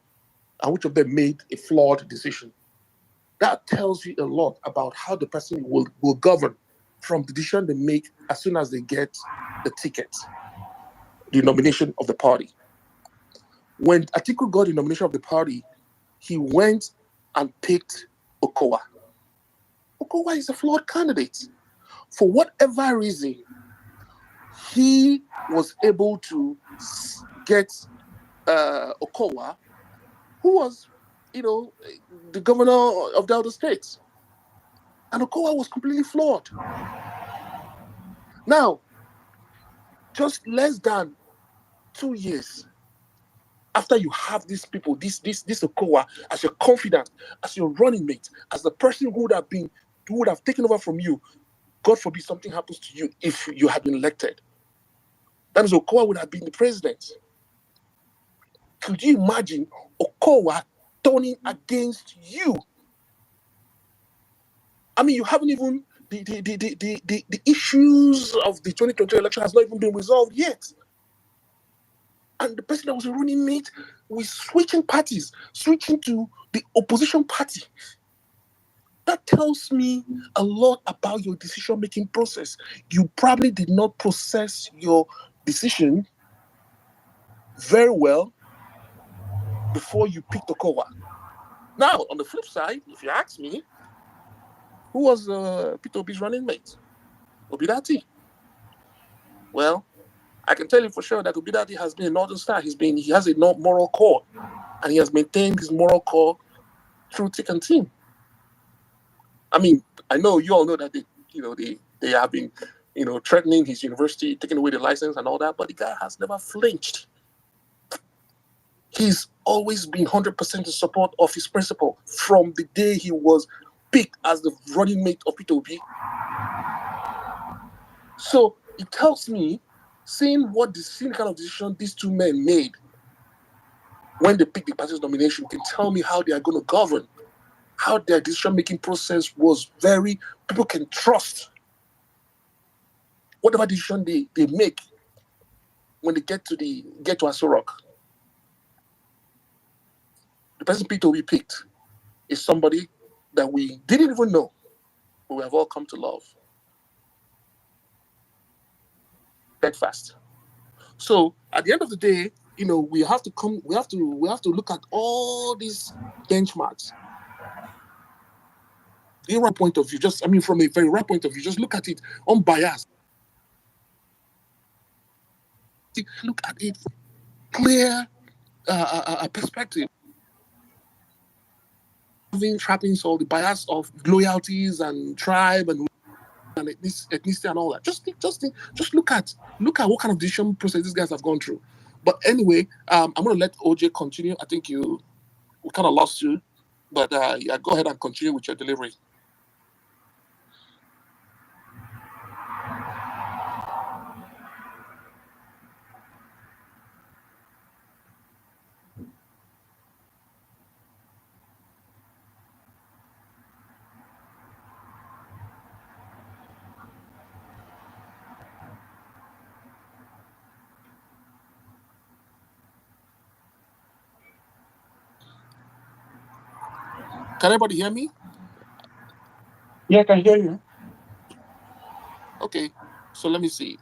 and which of them made a flawed decision. That tells you a lot about how the person will govern from the decision they make as soon as they get the ticket, the nomination of the party. When Atiku got the nomination of the party, he went and picked Okowa. Okowa is a flawed candidate. For whatever reason, he was able to get Okowa, who was, the governor of Delta State. And Okowa was completely flawed. Now, just less than 2 years after you have these people, this Okowa as your confidant, as your running mate, as the person who would have taken over from you, God forbid something happens to you if you had been elected. That means Okowa would have been the president. Could you imagine Okowa turning against you? I mean, you haven't even the issues of the 2020 election has not even been resolved yet. And the person that was a running mate was switching parties, switching to the opposition party. That tells me a lot about your decision-making process. You probably did not process your decision very well before you picked Okowa. Now, on the flip side, if you ask me, who was Peter Obi's running mate? Obidati. Well, I can tell you for sure that Obidati has been a Northern Star. He has a moral core, and he has maintained his moral core through thick and thin. I mean, I know you all know that they have been, threatening his university, taking away the license and all that, but the guy has never flinched. He's always been 100% in support of his principle from the day he was picked as the running mate of Peter Obi. So it tells me, seeing the kind of decision these two men made when they picked the party's nomination, can tell me how they are going to govern, how their decision-making process was people can trust whatever decision they make when they get to Aso Rock. The person Peter Obi picked is somebody that we didn't even know, but we have all come to love. Steadfast. So at the end of the day, we have to look at all these benchmarks. The right point of view, from a very right point of view, just look at it unbiased. Look at it clear perspective. having trappings or the bias of loyalties and tribe and ethnicity and all that. Just look at what kind of decision process these guys have gone through. But anyway, I'm going to let OJ continue. I think we kind of lost you, but yeah, go ahead and continue with your delivery. Can everybody hear me? Yeah, I can hear you. Okay, so let me see.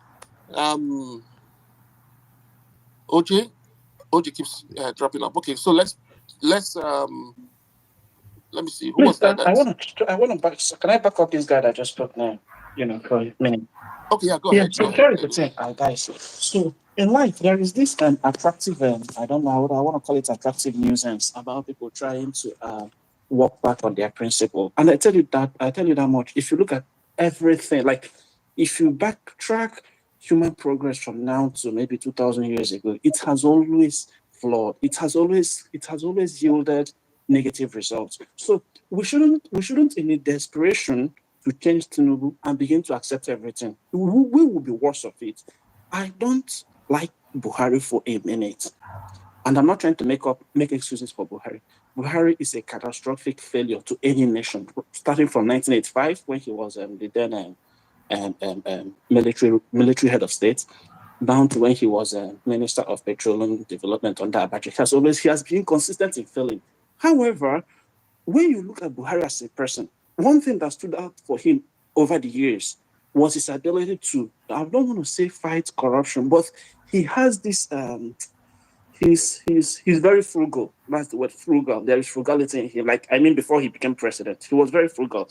OJ keeps dropping up. Okay, so let's let me see. Who was Please, that? I want to back. Can I back up this guy that just spoke now? For a minute. Okay, yeah, go Yeah, ahead. so here is the thing, guys. So in life, there is this attractive, I don't know what I want to call it, attractive nuisance about people trying to walk back on their principle. And I tell you that much. If you look at everything, like if you backtrack human progress from now to maybe 2,000 years ago, it has always flawed. It has always yielded negative results. So we shouldn't in a desperation to change Tinubu and begin to accept everything. We will be worse of it. I don't like Buhari for a minute. And I'm not trying to make excuses for Buhari. Buhari is a catastrophic failure to any nation, starting from 1985 when he was the then military head of state, down to when he was Minister of Petroleum Development under Abacha. He has been consistent in failing. However, when you look at Buhari as a person, one thing that stood out for him over the years was his ability to, I don't want to say fight corruption, but he has this, he's very frugal. That's the word, frugal. There is frugality in him. Like, I mean, before he became president, he was very frugal.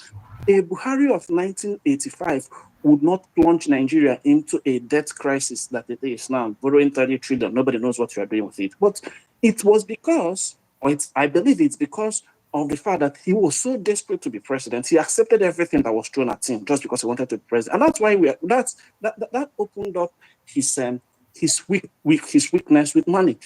A Buhari of 1985 would not plunge Nigeria into a debt crisis that it is now, borrowing 30 trillion. Nobody knows what you are doing with it. But it was because, I believe it's because of the fact that he was so desperate to be president, he accepted everything that was thrown at him just because he wanted to be president, and that's why that opened up his weakness with money.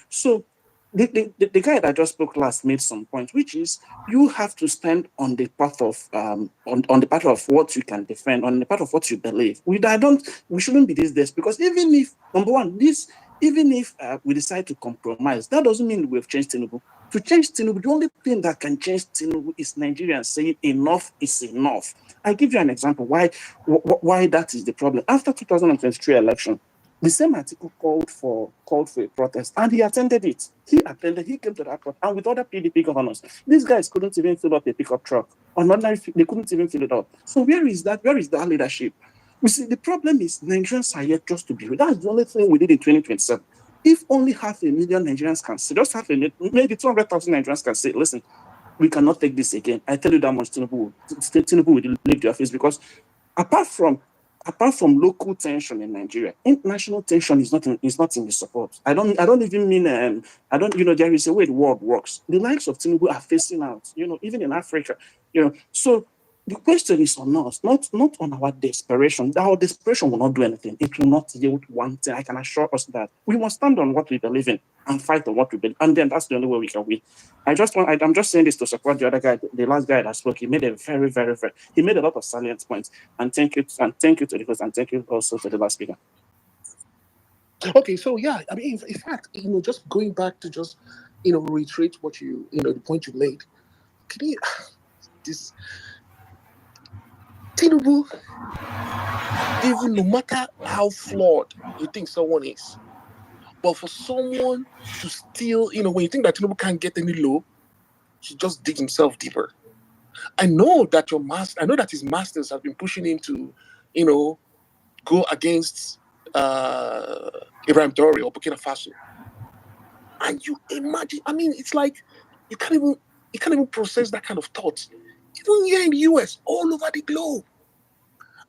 So the guy that just spoke last made some point, which is you have to stand on the path of on the path of what you can defend, on the path of what you believe. We shouldn't be this desperate, because even if we decide to compromise, that doesn't mean we've changed Tinubu. To change Tinubu, the only thing that can change Tinubu is Nigerians saying enough is enough. I'll give you an example why that is the problem. After 2023 election, the same Atiku called for a protest, and he attended it. He came to that protest, and with other PDP governors, these guys couldn't even fill up a pickup truck. On ordinary, they couldn't even fill it up. So where is that leadership? You see, the problem is Nigerians are yet just to be. That's the only thing we did in 2027. If only 500,000 Nigerians can say, just maybe 200,000 Nigerians can say, listen, we cannot take this again. I tell you that much, Tinubu will leave the office, because apart from local tension in Nigeria, international tension is not in the support. I don't even mean there is a way the world works. The likes of Tinubu are facing out, even in Africa, so the question is on us, not on our desperation. Our desperation will not do anything. It will not yield one thing. I can assure us that we must stand on what we believe in and fight on what we believe, and then that's the only way we can win. I'm just saying this to support the other guy, the last guy that spoke. He made a very, very, very, he made a lot of salient points. And thank you to the host, and thank you also to the last speaker. Okay, so yeah, I mean, in fact, just going back to just, reiterate what the point you made. Can you, this Tinubu, even no matter how flawed you think someone is, but for someone to still, when you think that Tinubu can't get any low, he just dig himself deeper. I know that his masters have been pushing him to, go against Ibrahim Traore or Burkina Faso. And you imagine, I mean, it's like you can't even process that kind of thought. Even here in the US, all over the globe,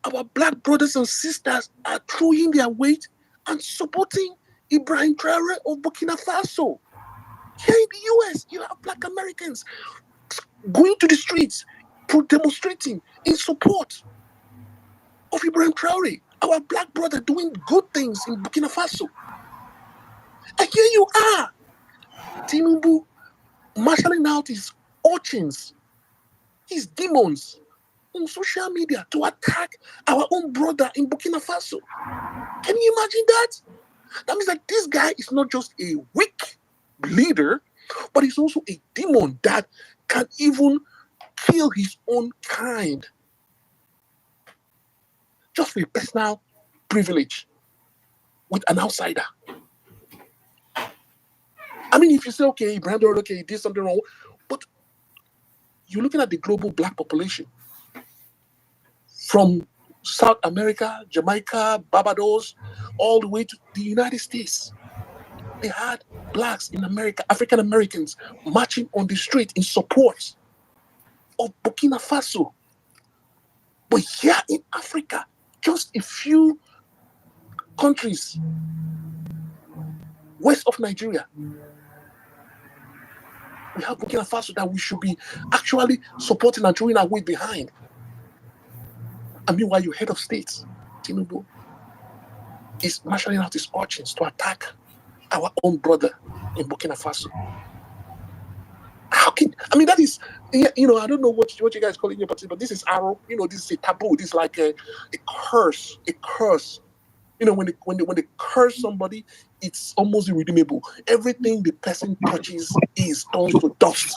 our black brothers and sisters are throwing their weight and supporting Ibrahim Traore of Burkina Faso. Here in the US, you have black Americans going to the streets, demonstrating in support of Ibrahim Traore, our black brother doing good things in Burkina Faso. And here you are, Tinubu, marshalling out his urchins, his demons on social media to attack our own brother in Burkina Faso. Can you imagine that? That means that this guy is not just a weak leader, but he's also a demon that can even kill his own kind just for a personal privilege with an outsider. I mean, if you say, okay, Brandon, okay, he did something wrong, but you're looking at the global black population from South America, Jamaica, Barbados, all the way to the United States. They had blacks in America, African Americans, marching on the street in support of Burkina Faso. But here in Africa, just a few countries west of Nigeria, we have Burkina Faso that we should be actually supporting and throwing our weight behind. And meanwhile, your head of state, Tinubu, is marshalling out his urchins to attack our own brother in Burkina Faso. How can, I mean, that is, you know, I don't know what you guys call it in your party, but this is arrow, you know, this is a taboo. This is like a curse, a curse. You know, when they curse somebody, it's almost irredeemable. Everything the person touches is turns to dust.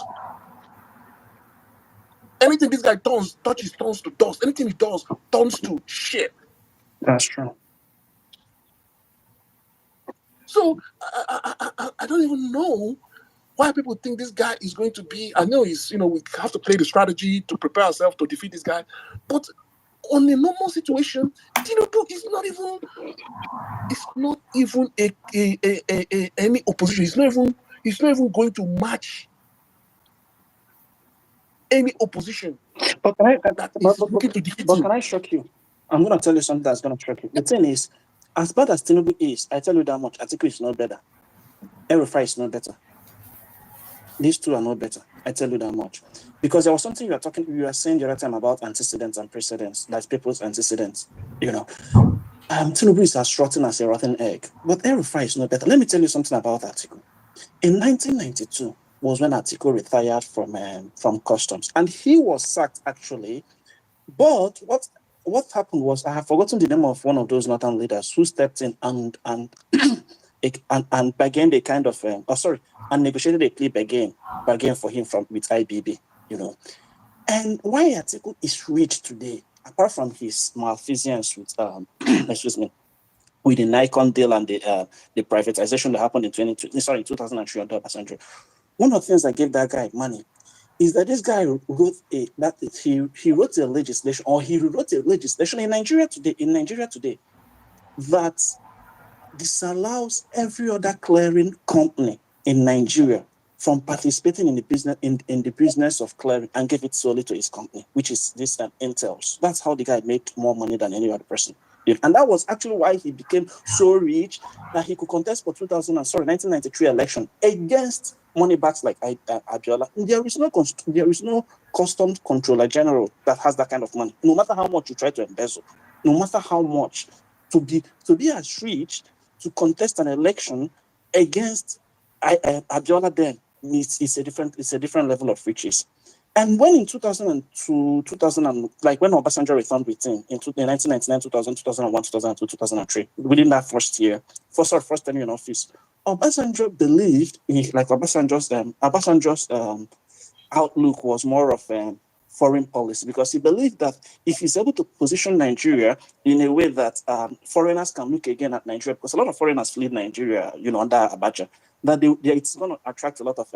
Anything this guy touches turns to dust. Anything he does turns to shit. That's true. So I don't even know why people think this guy is going to be. I know he's, you know, we have to play the strategy to prepare ourselves to defeat this guy, but on a normal situation, Tinubu is not even. It's not even any opposition. He's not even going to match any opposition But that is looking to defeat him. can I shock you? I'm going to tell you something that's going to shock you. The thing is, as bad as Tinubu is, I tell you that much, Atiku is not better. Erifai is not better. These two are not better. I tell you that much. Because there was something you were saying the other time about antecedents and precedents. That's people's antecedents. You know, Tinubu is as rotten as a rotten egg. But Erifai is not better. Let me tell you something about Atiku. In 1992 was when Atiku retired from customs. And he was sacked, actually. But what happened was, I have forgotten the name of one of those northern leaders who stepped in and began a kind of and negotiated a plea bargain for him with IBB, you know. And why Atiku is rich today, apart from his malfeasance with with the Nikon deal and the privatization that happened in 2003 under Obasanjo. One of the things that gave that guy money is that this guy wrote he wrote a legislation, or he wrote a legislation in Nigeria today that disallows every other clearing company in Nigeria from participating in the business of clearing, and give it solely to his company, which is this Intel's. That's how the guy made more money than any other person. And that was actually why he became so rich that he could contest for 1993 election against money bags like Abiola. There is no customs controller general that has that kind of money. No matter how much you try to embezzle, no matter how much, to be as rich to contest an election against Abiola, then it's a different level of riches. And when in 2002, when Obasanjo returned with him in 1999, 2000, 2001, 2002, 2003, within that first time in office, Obasanjo believed Obasanjo's outlook was more of foreign policy, because he believed that if he's able to position Nigeria in a way that foreigners can look again at Nigeria, because a lot of foreigners fled Nigeria, under Abacha, that it's going to attract a lot of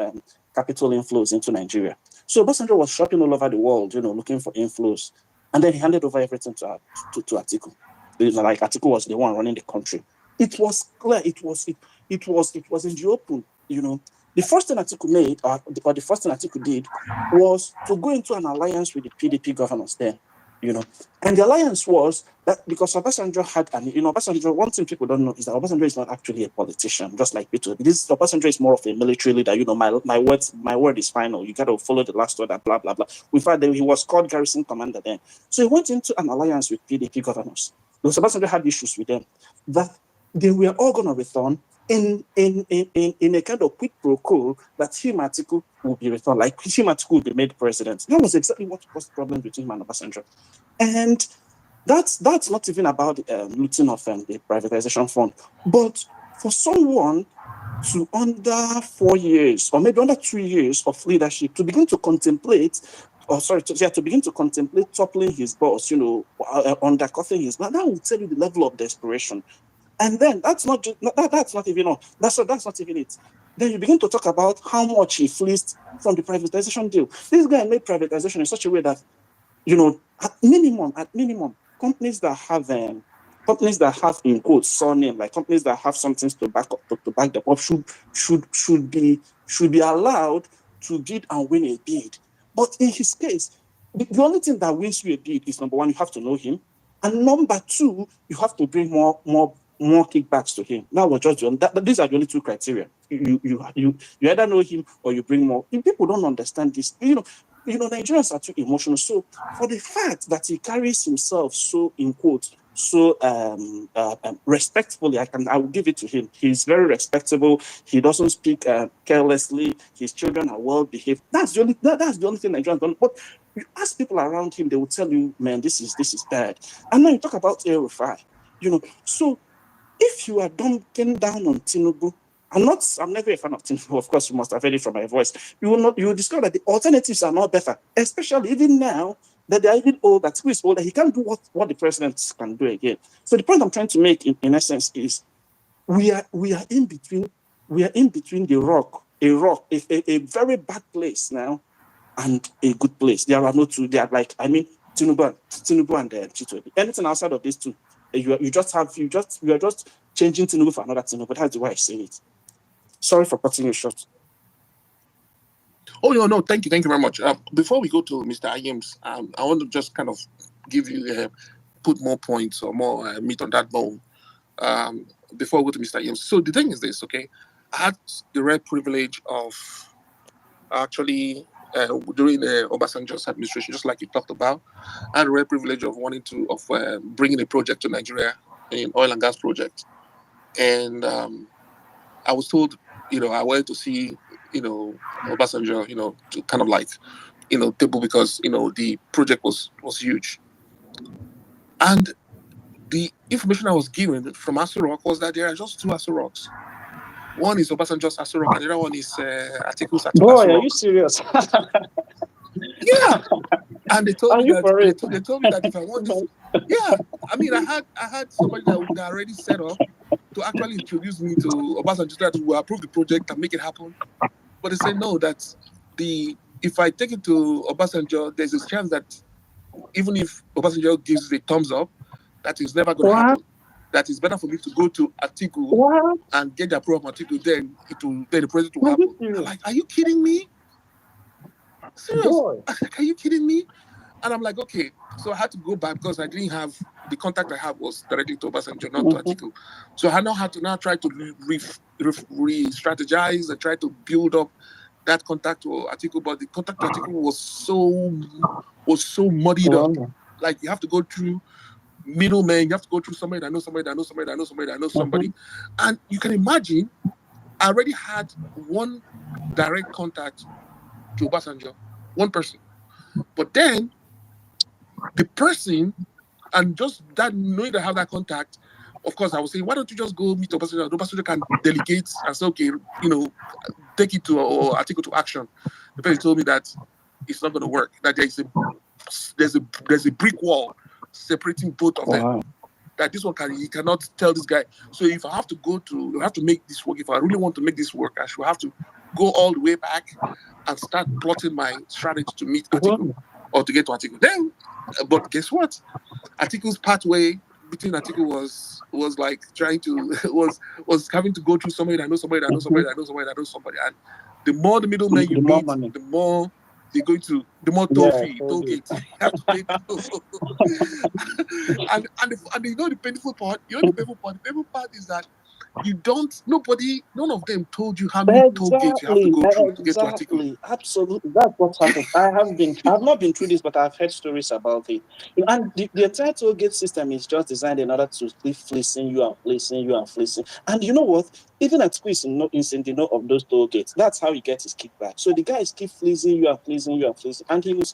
capital inflows into Nigeria. So Obasanjo was shopping all over the world, looking for inflows, and then he handed over everything to Atiku. Like Atiku was the one running the country. It was clear. It was in the open. The first thing Atiku made, or the first thing Atiku did, was to go into an alliance with the PDP governors then. And the alliance was that because Obasanjo had, and Obasanjo, one thing people don't know is that Obasanjo is not actually a politician, just like Peter. Obasanjo is more of a military leader. My word is final. You got to follow the last order, blah, blah, blah. In fact, he was called garrison commander then. So he went into an alliance with PDP governors. Because Obasanjo had issues with them, that they were all going to return in a kind of quid pro quo that him Atiku will be returned, like him Atiku will be made president. That was exactly what caused the problem between him and Obasanjo. And that's not even about looting of the privatization fund. But for someone to under 4 years or maybe under 2 years of leadership to begin to contemplate, to begin to contemplate toppling his boss, undercutting his man, that will tell you the level of desperation. And then that's not even it. Then you begin to talk about how much he fleeced from the privatization deal. This guy made privatization in such a way that, at minimum, companies that have in quotes surname, like companies that have something to back them up should be allowed to bid and win a bid. But in his case, the only thing that wins you a bid is, number one, you have to know him, and number two, you have to bring more kickbacks to him. That was just these are the only two criteria. You either know him or you bring more. If people don't understand this, Nigerians are too emotional. So for the fact that he carries himself so, in quotes, so respectfully, I will give it to him. He's very respectable. He doesn't speak carelessly. His children are well behaved. That's the only thing Nigerians don't. But you ask people around him, they will tell you, man, this is bad. And then you talk about El-Rufai, So if you are dumping down on Tinubu, I'm never a fan of Tinubu. Of course, you must have heard it from my voice. You will discover that the alternatives are not better, especially even now that they are even old, that is older. He can't do what the president can do again. So the point I'm trying to make in essence is we are in between a very bad place now and a good place. There are no two. They are like, Tinubu and Chito. Anything outside of these two, you are just changing Tinubu for another Tinubu. That's the way I say it. Sorry for cutting you short. Oh, no, thank you very much. Before we go to Mr. Ayim's, I want to just kind of give you put more points or more meat on that bone before we go to Mr. Ayim's. So the thing is this, okay? I had the rare privilege of actually during Obasanjo's administration, just like you talked about, I had a rare privilege of bringing a project to Nigeria, an oil and gas project, and I was told, I wanted to see, Obasanjo, to kind of like, table because the project was huge, and the information I was given from Aso Rock was that there are just two Aso Rocks. One is Obasanjo's Aso Rock, and the other one is Atiku's Aso Boy, Rock. are you serious? Yeah. And they told me that they told me that if I want this, yeah. I had somebody that would already set up to actually introduce me to Obasanjo that will approve the project and make it happen. But they said no, that if I take it to Obasanjo, there's a chance that even if Obasanjo gives a thumbs up, that is never going to happen. That it's better for me to go to Atiku and get the approval of Atiku, then the project will happen. I'm like, are you kidding me? Serious? Are you kidding me? And I'm like, okay. So I had to go back because I didn't have the contact I have was directly to Obasanjo, not to Atiku. So I had to try to re-strategize and try to build up that contact to Atiku. But the contact to Atiku was so muddied up. Like you have to go through middlemen. You have to go through somebody that knows somebody that knows somebody that knows somebody that knows somebody. And you can imagine, I already had one direct contact to Obasanjo, one person. But then the person, and just that knowing that I have that contact, of course, I was saying, why don't you just go meet Obasanjo? Obasanjo can delegate and say, okay, take it to or Atiku to action. The person told me that it's not going to work. That there's a brick wall separating both of them. That this one he cannot tell this guy. So if I have to make this work. If I really want to make this work, I should have to go all the way back and start plotting my strategy to meet Atiku or to get to Atiku. Then, but guess what? Atiku's pathway between Atiku was like trying to was having to go through somebody that knows somebody that knows somebody that knows somebody that knows somebody. And the more the middleman you meet, the more they're going to the more toll fee, toll gate. You have to pay toll. and you know the painful part. The painful part is that none of them told you how many toll gates you have to go through to get to Atiku. Exactly, absolutely. That's what happened. I've not been through this, but I've heard stories about it. And the entire toll gate system is just designed in order to keep fleecing you and fleecing you and fleecing. And you know what? Even Atiku is in the know of those toll gates. That's how he gets his kickback. So the guys keep fleecing you and fleecing you and fleecing. And he was,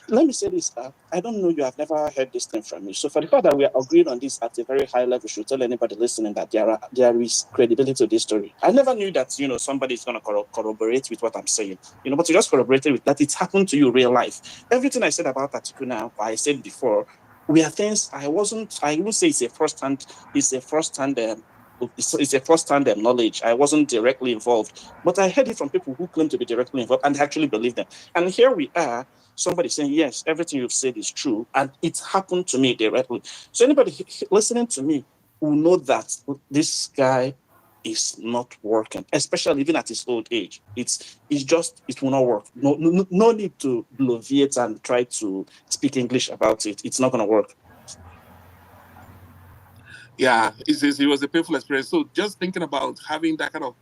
let me say this. I don't know, you have never heard this thing from me. So for the fact that we are agreeing on this at a very high level, should tell anybody listening that there is credibility to this story. I never knew that, somebody is going to corroborate with what I'm saying, but you just corroborated with that. It's happened to you real life. Everything I said about Atiku now, I said before, we are things I won't say it's a first-hand knowledge. I wasn't directly involved, but I heard it from people who claim to be directly involved and actually believe them. And here we are, somebody saying, yes, everything you've said is true, and it happened to me directly. So anybody listening to me will know that this guy is not working, especially even at his old age. It will not work. No need to bloviate and try to speak English about it. It's not going to work. Yeah, it was a painful experience. So just thinking about having that kind of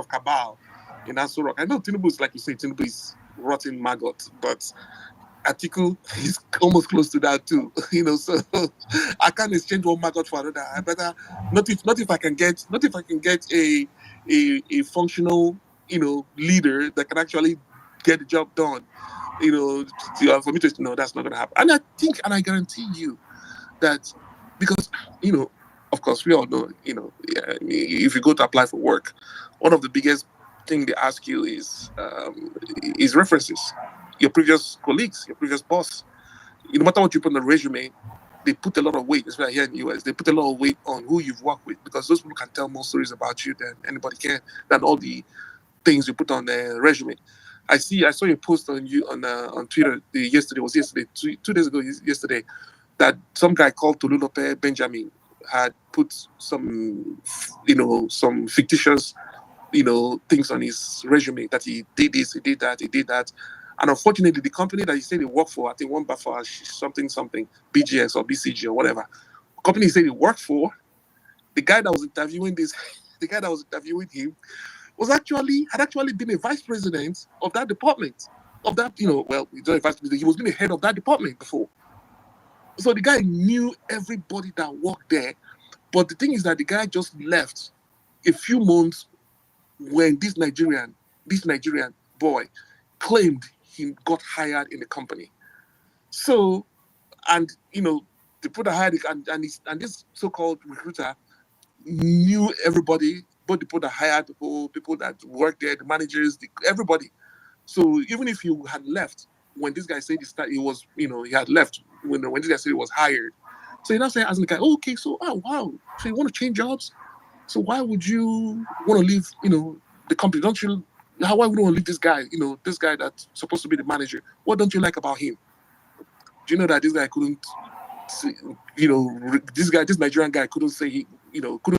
cabal in Aso Rock. I know Tinubu is, like you say, Tinubu is rotten maggot, but Atiku is almost close to that too. So I can't exchange one maggot for another. I better not if I can get a functional leader that can actually get the job done. For me to know that's not gonna happen. And I think, and I guarantee you that, because of course we all know, if you go to apply for work, one of the biggest thing they ask you is references, your previous colleagues, your previous boss. No matter what you put on the resume, they put a lot of weight, especially here in the US, they put a lot of weight on who you've worked with, because those people can tell more stories about you than anybody can, than all the things you put on the resume. I saw your post on Twitter yesterday, 2 days ago, yesterday, that some guy called Tolulope Benjamin had put some fictitious, things on his resume, that he did this, he did that. And unfortunately, the company that he said he worked for, I think one for something, BGS or BCG or whatever, company he said he worked for, the guy that was interviewing him had actually been a vice president of that department. Of that, he's not a vice president, he was been a head of that department before. So the guy knew everybody that worked there. But the thing is that the guy just left a few months when this Nigerian boy claimed he got hired in the company. So, and they put a hired, and this so-called recruiter knew everybody, both the people that hired people that worked there, the managers, everybody. So even if you had left when this guy said he had left when this guy said he was hired. So you're not saying, asking the guy, okay, so wow, so you want to change jobs? So why would you want to leave, the company? Why would you want to leave this guy, this guy that's supposed to be the manager? What don't you like about him? Do you know that this guy couldn't, this Nigerian guy couldn't say couldn't.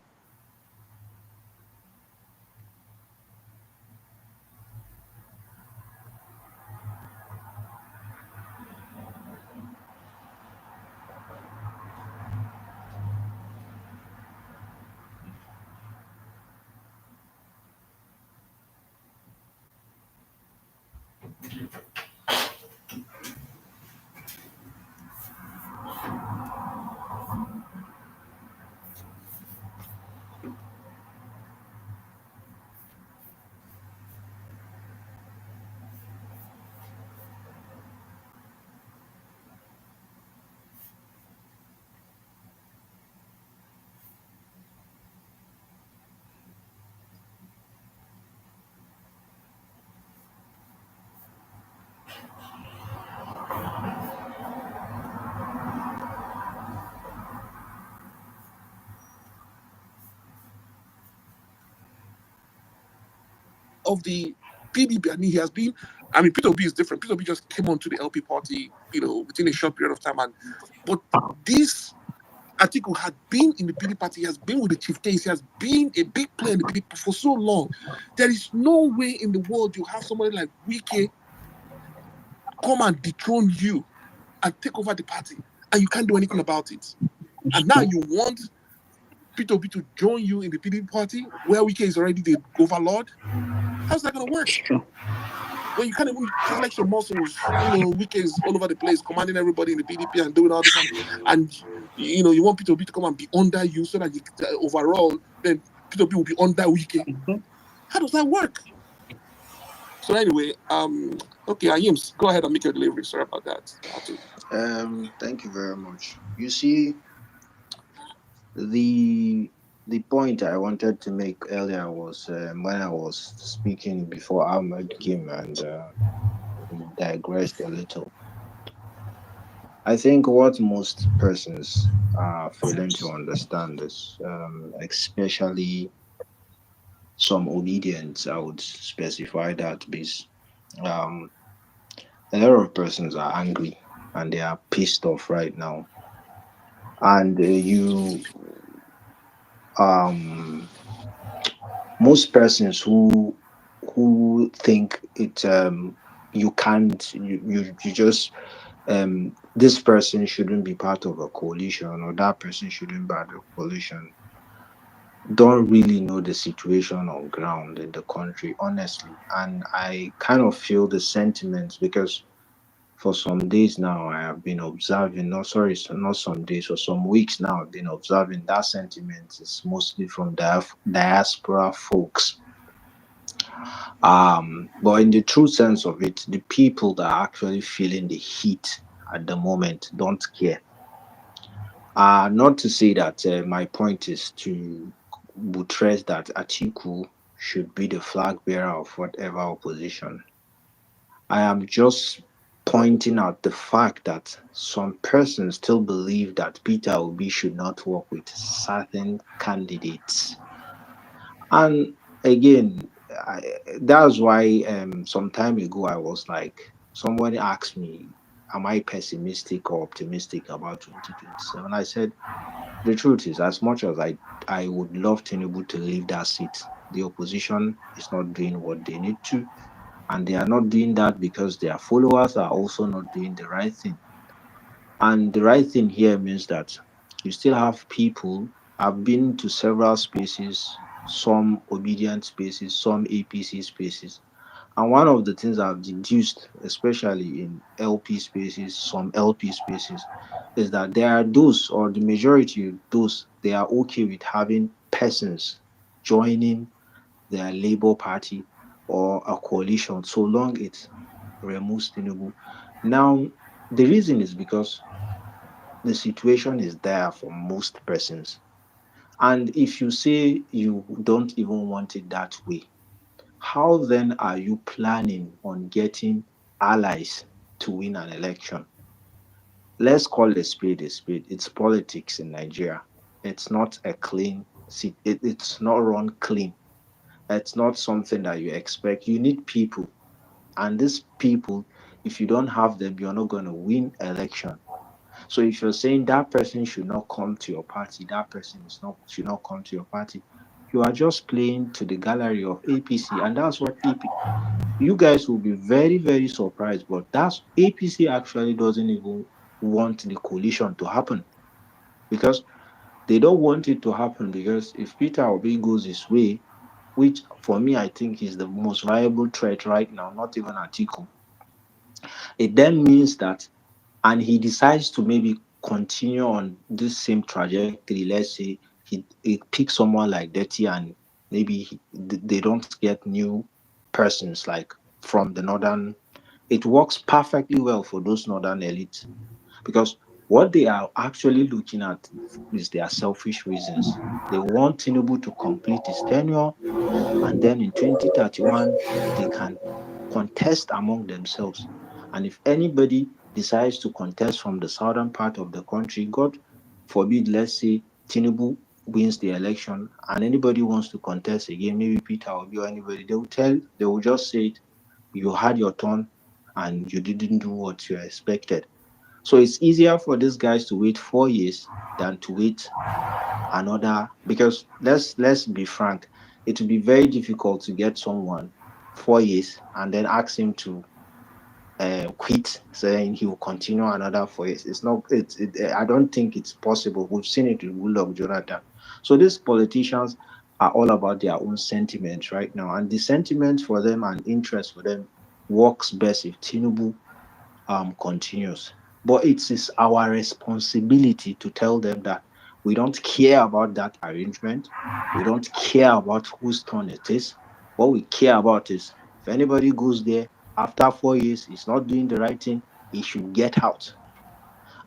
Of the PDP, Peter Obi is different. Peter Obi just came onto the LP party, within a short period of time. But this Atiku had been in the PDP party, he has been with the chieftains, he has been a big player in the PDP for so long. There is no way in the world you have somebody like Wike come and dethrone you and take over the party, and you can't do anything about it. And now you want P2P to join you in the PDP party where Wike is already the overlord? How's that going to work? When you can't even flex your muscles, Wike is all over the place, commanding everybody in the PDP and doing all this, and you want P2P to come and be under you so that overall, then P2P will be under Wike. How does that work? So anyway, okay, Ayims, go ahead and make your delivery. Sorry about that. Thank you very much. You see, the point I wanted to make earlier was when I was speaking before Ahmed came and we digressed a little. I think what most persons are failing to understand is, especially some obedience, I would specify that because um, a lot of persons are angry and they are pissed off right now. And um, most persons who think it you can't you just this person shouldn't be part of a coalition or that person shouldn't be part of a coalition don't really know the situation on ground in the country, honestly. And I kind of feel the sentiments because for some days now I have been observing, no, sorry, so not some days, for some weeks now I've been observing that sentiment is mostly from diaspora folks. But in the true sense of it, the people that are actually feeling the heat at the moment don't care. Not to say that my point is to buttress that Atiku should be the flag bearer of whatever opposition. I am just pointing out the fact that some persons still believe that Peter Obi should not work with certain candidates. And again, that's why some time ago I was like, somebody asked me, am I pessimistic or optimistic about 2027? I said, the truth is, as much as I would love Tinubu to leave that seat, the opposition is not doing what they need to. And they are not doing that because their followers are also not doing the right thing. And the right thing here means that you still have people. I've been to several spaces, some obedient spaces, some APC spaces. And one of the things I've deduced, especially in LP spaces, some LP spaces, is that there are those, or the majority of those, they are okay with having persons joining their Labour Party or a coalition so long it removes Tinubu. Now, the reason is because the situation is there for most persons. And if you say you don't even want it that way, how then are you planning on getting allies to win an election? Let's call a spade a spade. It's politics in Nigeria. It's not a clean seat. It's not run clean. It's not something that you expect. You need people. And these people, if you don't have them, you're not going to win election. So if you're saying that person should not come to your party, that person should not come to your party, you are just playing to the gallery of APC, and that's what you guys will be very, very surprised. But that's APC actually doesn't even want the coalition to happen because they don't want it to happen because if Peter Obi goes his way, which for me I think is the most viable threat right now, not even Atiku, it then means that, and he decides to maybe continue on this same trajectory. Let's say he picks someone like Dirty and maybe they don't get new persons like from the northern. It works perfectly well for those northern elites because what they are actually looking at is their selfish reasons. They want Tinubu to complete his tenure, and then in 2031 they can contest among themselves. And if anybody decides to contest from the southern part of the country, God forbid, let's say Tinubu wins the election and anybody wants to contest again, maybe Peter or anybody, they will just say it, you had your turn and you didn't do what you expected. So it's easier for these guys to wait 4 years than to wait another, because let's be frank, it will be very difficult to get someone 4 years and then ask him to quit, saying he will continue another 4 years. It's not. I don't think it's possible. We've seen it with Goodluck Jonathan. So these politicians are all about their own sentiments right now, and the sentiment for them and interest for them works best if Tinubu continues. But it is our responsibility to tell them that we don't care about that arrangement. We don't care about whose turn it is. What we care about is if anybody goes there after 4 years, is not doing the right thing, he should get out.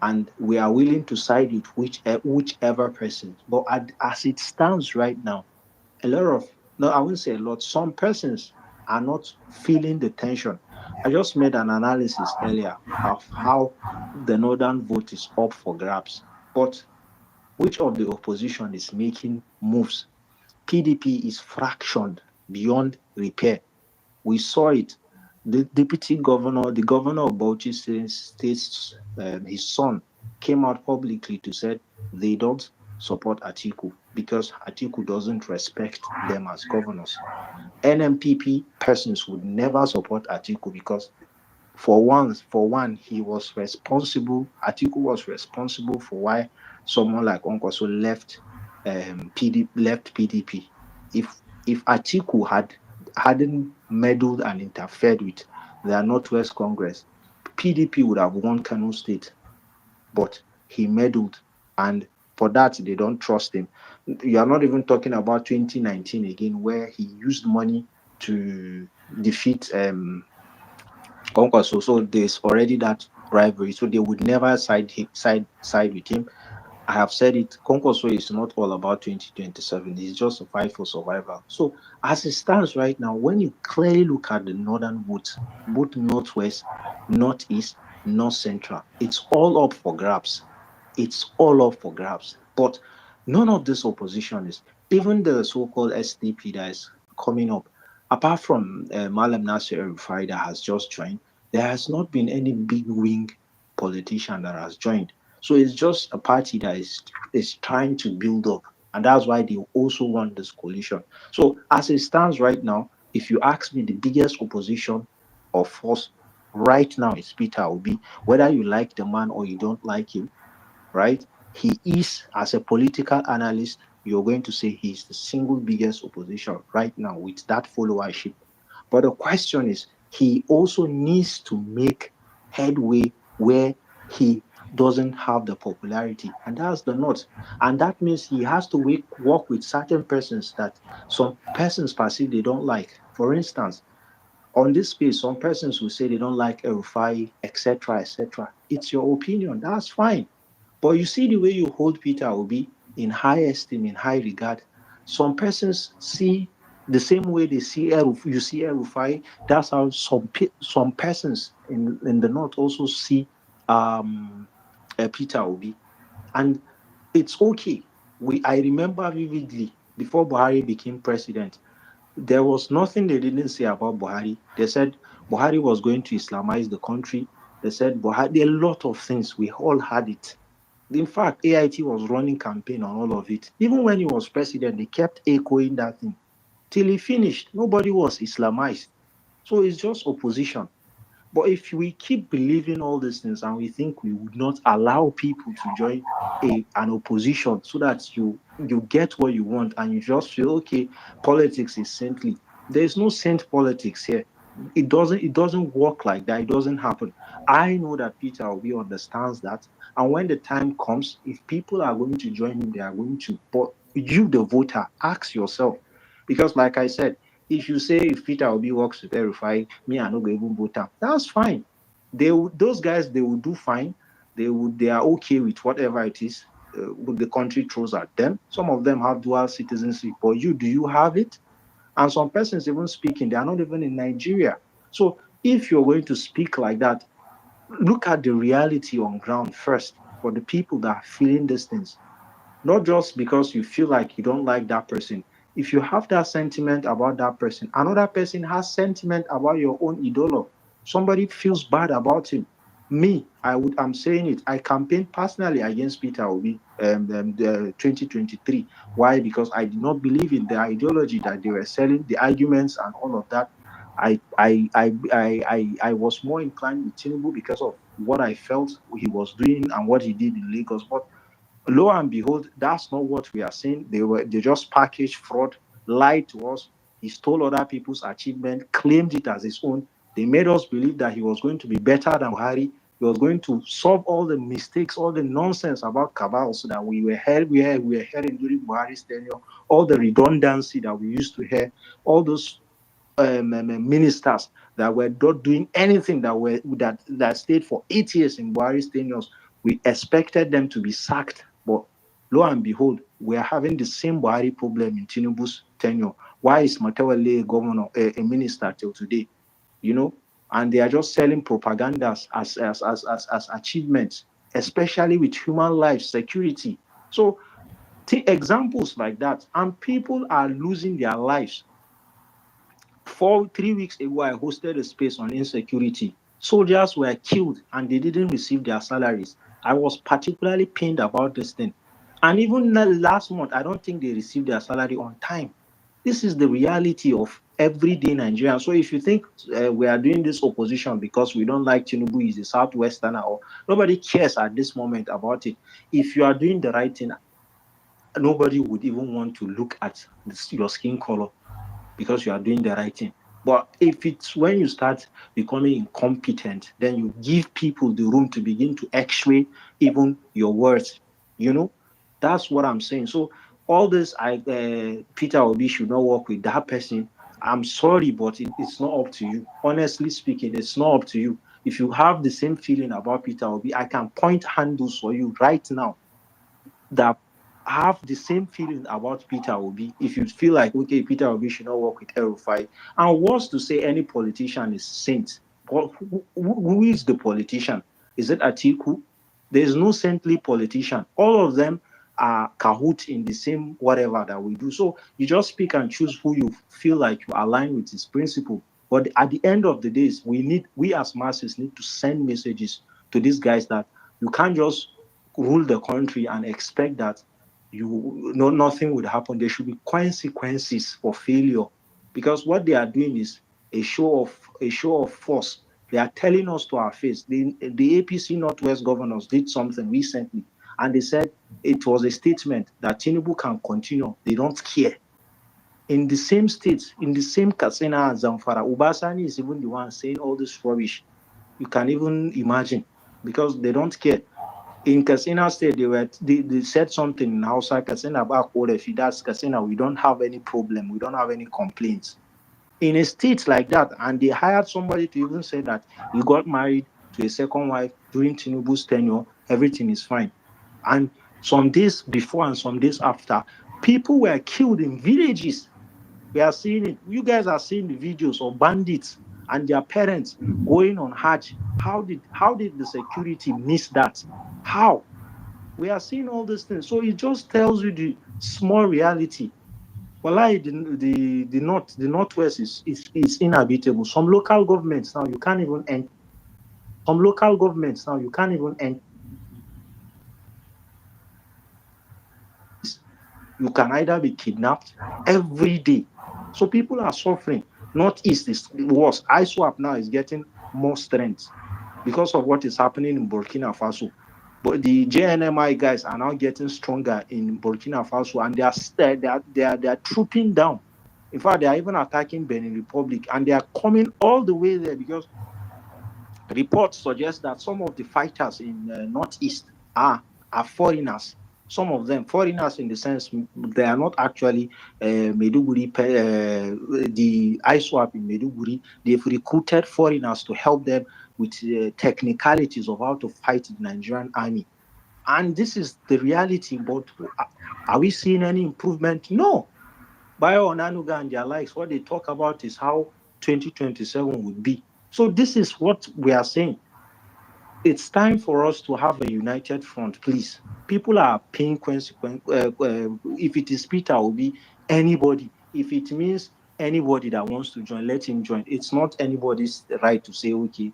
And we are willing to side with whichever person. But as it stands right now, a lot of, no, I wouldn't say a lot, some persons are not feeling the tension. I just made an analysis earlier of how the northern vote is up for grabs. But which of the opposition is making moves? PDP is fractioned beyond repair. We saw it. The deputy governor, the governor of Bauchi State, his son, came out publicly to say they don't support Atiku because Atiku doesn't respect them as governors. NMPP persons would never support Atiku because for one, he was responsible. Atiku was responsible for why someone like Onkoso left PDP. If Atiku hadn't meddled and interfered with the Northwest Congress, PDP would have won Kano State. But he meddled, and for that they don't trust him. You are not even talking about 2019 again, where he used money to defeat Konkoso. So there's already that rivalry. So they would never side with him. I have said it. Konkoso is not all about 2027. It's just a fight for survival. So as it stands right now, when you clearly look at the northern votes, both northwest, northeast, north central, it's all up for grabs. It's all up for grabs. But none of this opposition is, even the so-called SDP that is coming up, apart from Malam Nasir El-Rufai that has just joined, there has not been any big wing politician that has joined. So it's just a party that is trying to build up, and that's why they also want this coalition. So as it stands right now, if you ask me, the biggest opposition or force right now is Peter Obi. Whether you like the man or you don't like him, right? He is, as a political analyst, you're going to say he's the single biggest opposition right now with that followership. But the question is, he also needs to make headway where he doesn't have the popularity, and that's the north. And that means he has to work with certain persons that some persons perceive they don't like. For instance, on this space, some persons will say they don't like Erufai, etc., etc. It's your opinion. That's fine. But you see the way you hold Peter Obi in high esteem, in high regard. Some persons see the same way they see you see Erufai. That's how some persons in the north also see Peter Obi, and it's okay. I remember vividly before Buhari became president, there was nothing they didn't say about Buhari. They said Buhari was going to Islamize the country. They said Buhari, a lot of things. We all had it. In fact, AIT was running campaign on all of it. Even when he was president, they kept echoing that thing. Till he finished, nobody was Islamized. So it's just opposition. But if we keep believing all these things and we think we would not allow people to join an opposition so that you get what you want and you just feel okay, politics is saintly. There's no saint politics here. It doesn't work like that. It doesn't happen. I know that Peter Obi understands that. And when the time comes, if people are going to join him, they are going to. But you, the voter, ask yourself. Because like I said, if you say if Peter Obi works with Verify, me, I no go even vote am. That's fine. Those guys, they will do fine. They are okay with whatever it is the country throws at them. Some of them have dual citizenship, but do you have it? And some persons even speaking, they are not even in Nigeria. So if you're going to speak like that, look at the reality on ground first for the people that are feeling these things. Not just because you feel like you don't like that person. If you have that sentiment about that person, another person has sentiment about your own idol. Somebody feels bad about him. Me, I'm saying it. I campaigned personally against Peter Obi, the 2023. Why? Because I did not believe in the ideology that they were selling, the arguments and all of that. I was more inclined with Tinubu because of what I felt he was doing and what he did in Lagos. But lo and behold, that's not what we are saying. They just packaged fraud, lied to us. He stole other people's achievement, claimed it as his own. They made us believe that he was going to be better than Buhari. He was going to solve all the mistakes, all the nonsense about cabals that we were hearing during Buhari's tenure, all the redundancy that we used to hear, all those ministers that were not doing anything that stayed for 8 years in Buhari's tenures. We expected them to be sacked, but lo and behold, we are having the same Buhari problem in Tinubu's tenure. Why is Matawale a governor, a minister till today? You know, and they are just selling propagandas as achievements, especially with human life security. So examples like that, and people are losing their lives. 3 weeks ago, I hosted a space on insecurity. Soldiers were killed and they didn't receive their salaries. I was particularly pained about this thing. And even last month, I don't think they received their salary on time. This is the reality of everyday Nigerian. So if you think we are doing this opposition because we don't like Tinubu, he's a Southwesterner, or nobody cares at this moment about it. If you are doing the right thing, nobody would even want to look at your skin color because you are doing the right thing. But if it's when you start becoming incompetent, then you give people the room to begin to x-ray even your words. You know, that's what I'm saying. So all this, Peter Obi should not work with that person. I'm sorry, but it's not up to you. Honestly speaking, it's not up to you. If you have the same feeling about Peter Obi, I can point handles for you right now that have the same feeling about Peter Obi. If you feel like, okay, Peter Obi should not work with El-Rufai, and wants to say any politician is saint, but who is the politician? Is it Atiku? There is no saintly politician. All of them are cahoot in the same whatever that we do. So you just pick and choose who you feel like you align with his principle. But at the end of the days, we as masses need to send messages to these guys that you can't just rule the country and expect that nothing would happen. There should be consequences for failure, because what they are doing is a show of force. They are telling us to our face. The APC Northwest governors did something recently, and they said it was a statement that Tinubu can continue. They don't care. In the same states, in the same Katsina and Zamfara, Ubasani is even the one saying all this rubbish. You can even imagine, because they don't care. In Katsina State, they said something in Hausa, Katsina about if that's Katsina, we don't have any problem, we don't have any complaints. In a state like that, and they hired somebody to even say that he got married to a second wife during Tinubu's tenure, everything is fine. And some days before and some days after, people were killed in villages. We are seeing it. You guys are seeing the videos of bandits and their parents going on Hajj. How did the security miss that? How? We are seeing all these things. So it just tells you the small reality. Well, the northwest is inhabitable. Some local governments now you can't even enter. Some local governments now you can't even enter. You can either be kidnapped every day. So people are suffering. Northeast is worse. ISWAP now is getting more strength because of what is happening in Burkina Faso. But the JNMI guys are now getting stronger in Burkina Faso, and they are trooping down. In fact, they are even attacking Benin Republic, and they are coming all the way there because reports suggest that some of the fighters in Northeast are foreigners. Some of them foreigners in the sense they are not actually Meduguri, the ISWAP in Meduguri. They've recruited foreigners to help them with technicalities of how to fight the Nigerian army. And this is the reality. But are we seeing any improvement? No. Bayo Onanuga and their likes, what they talk about is how 2027 would be. So this is what we are saying. It's time for us to have a united front, please. People are paying consequence. If it is Peter Obi, anybody. If it means anybody that wants to join, let him join. It's not anybody's right to say, okay,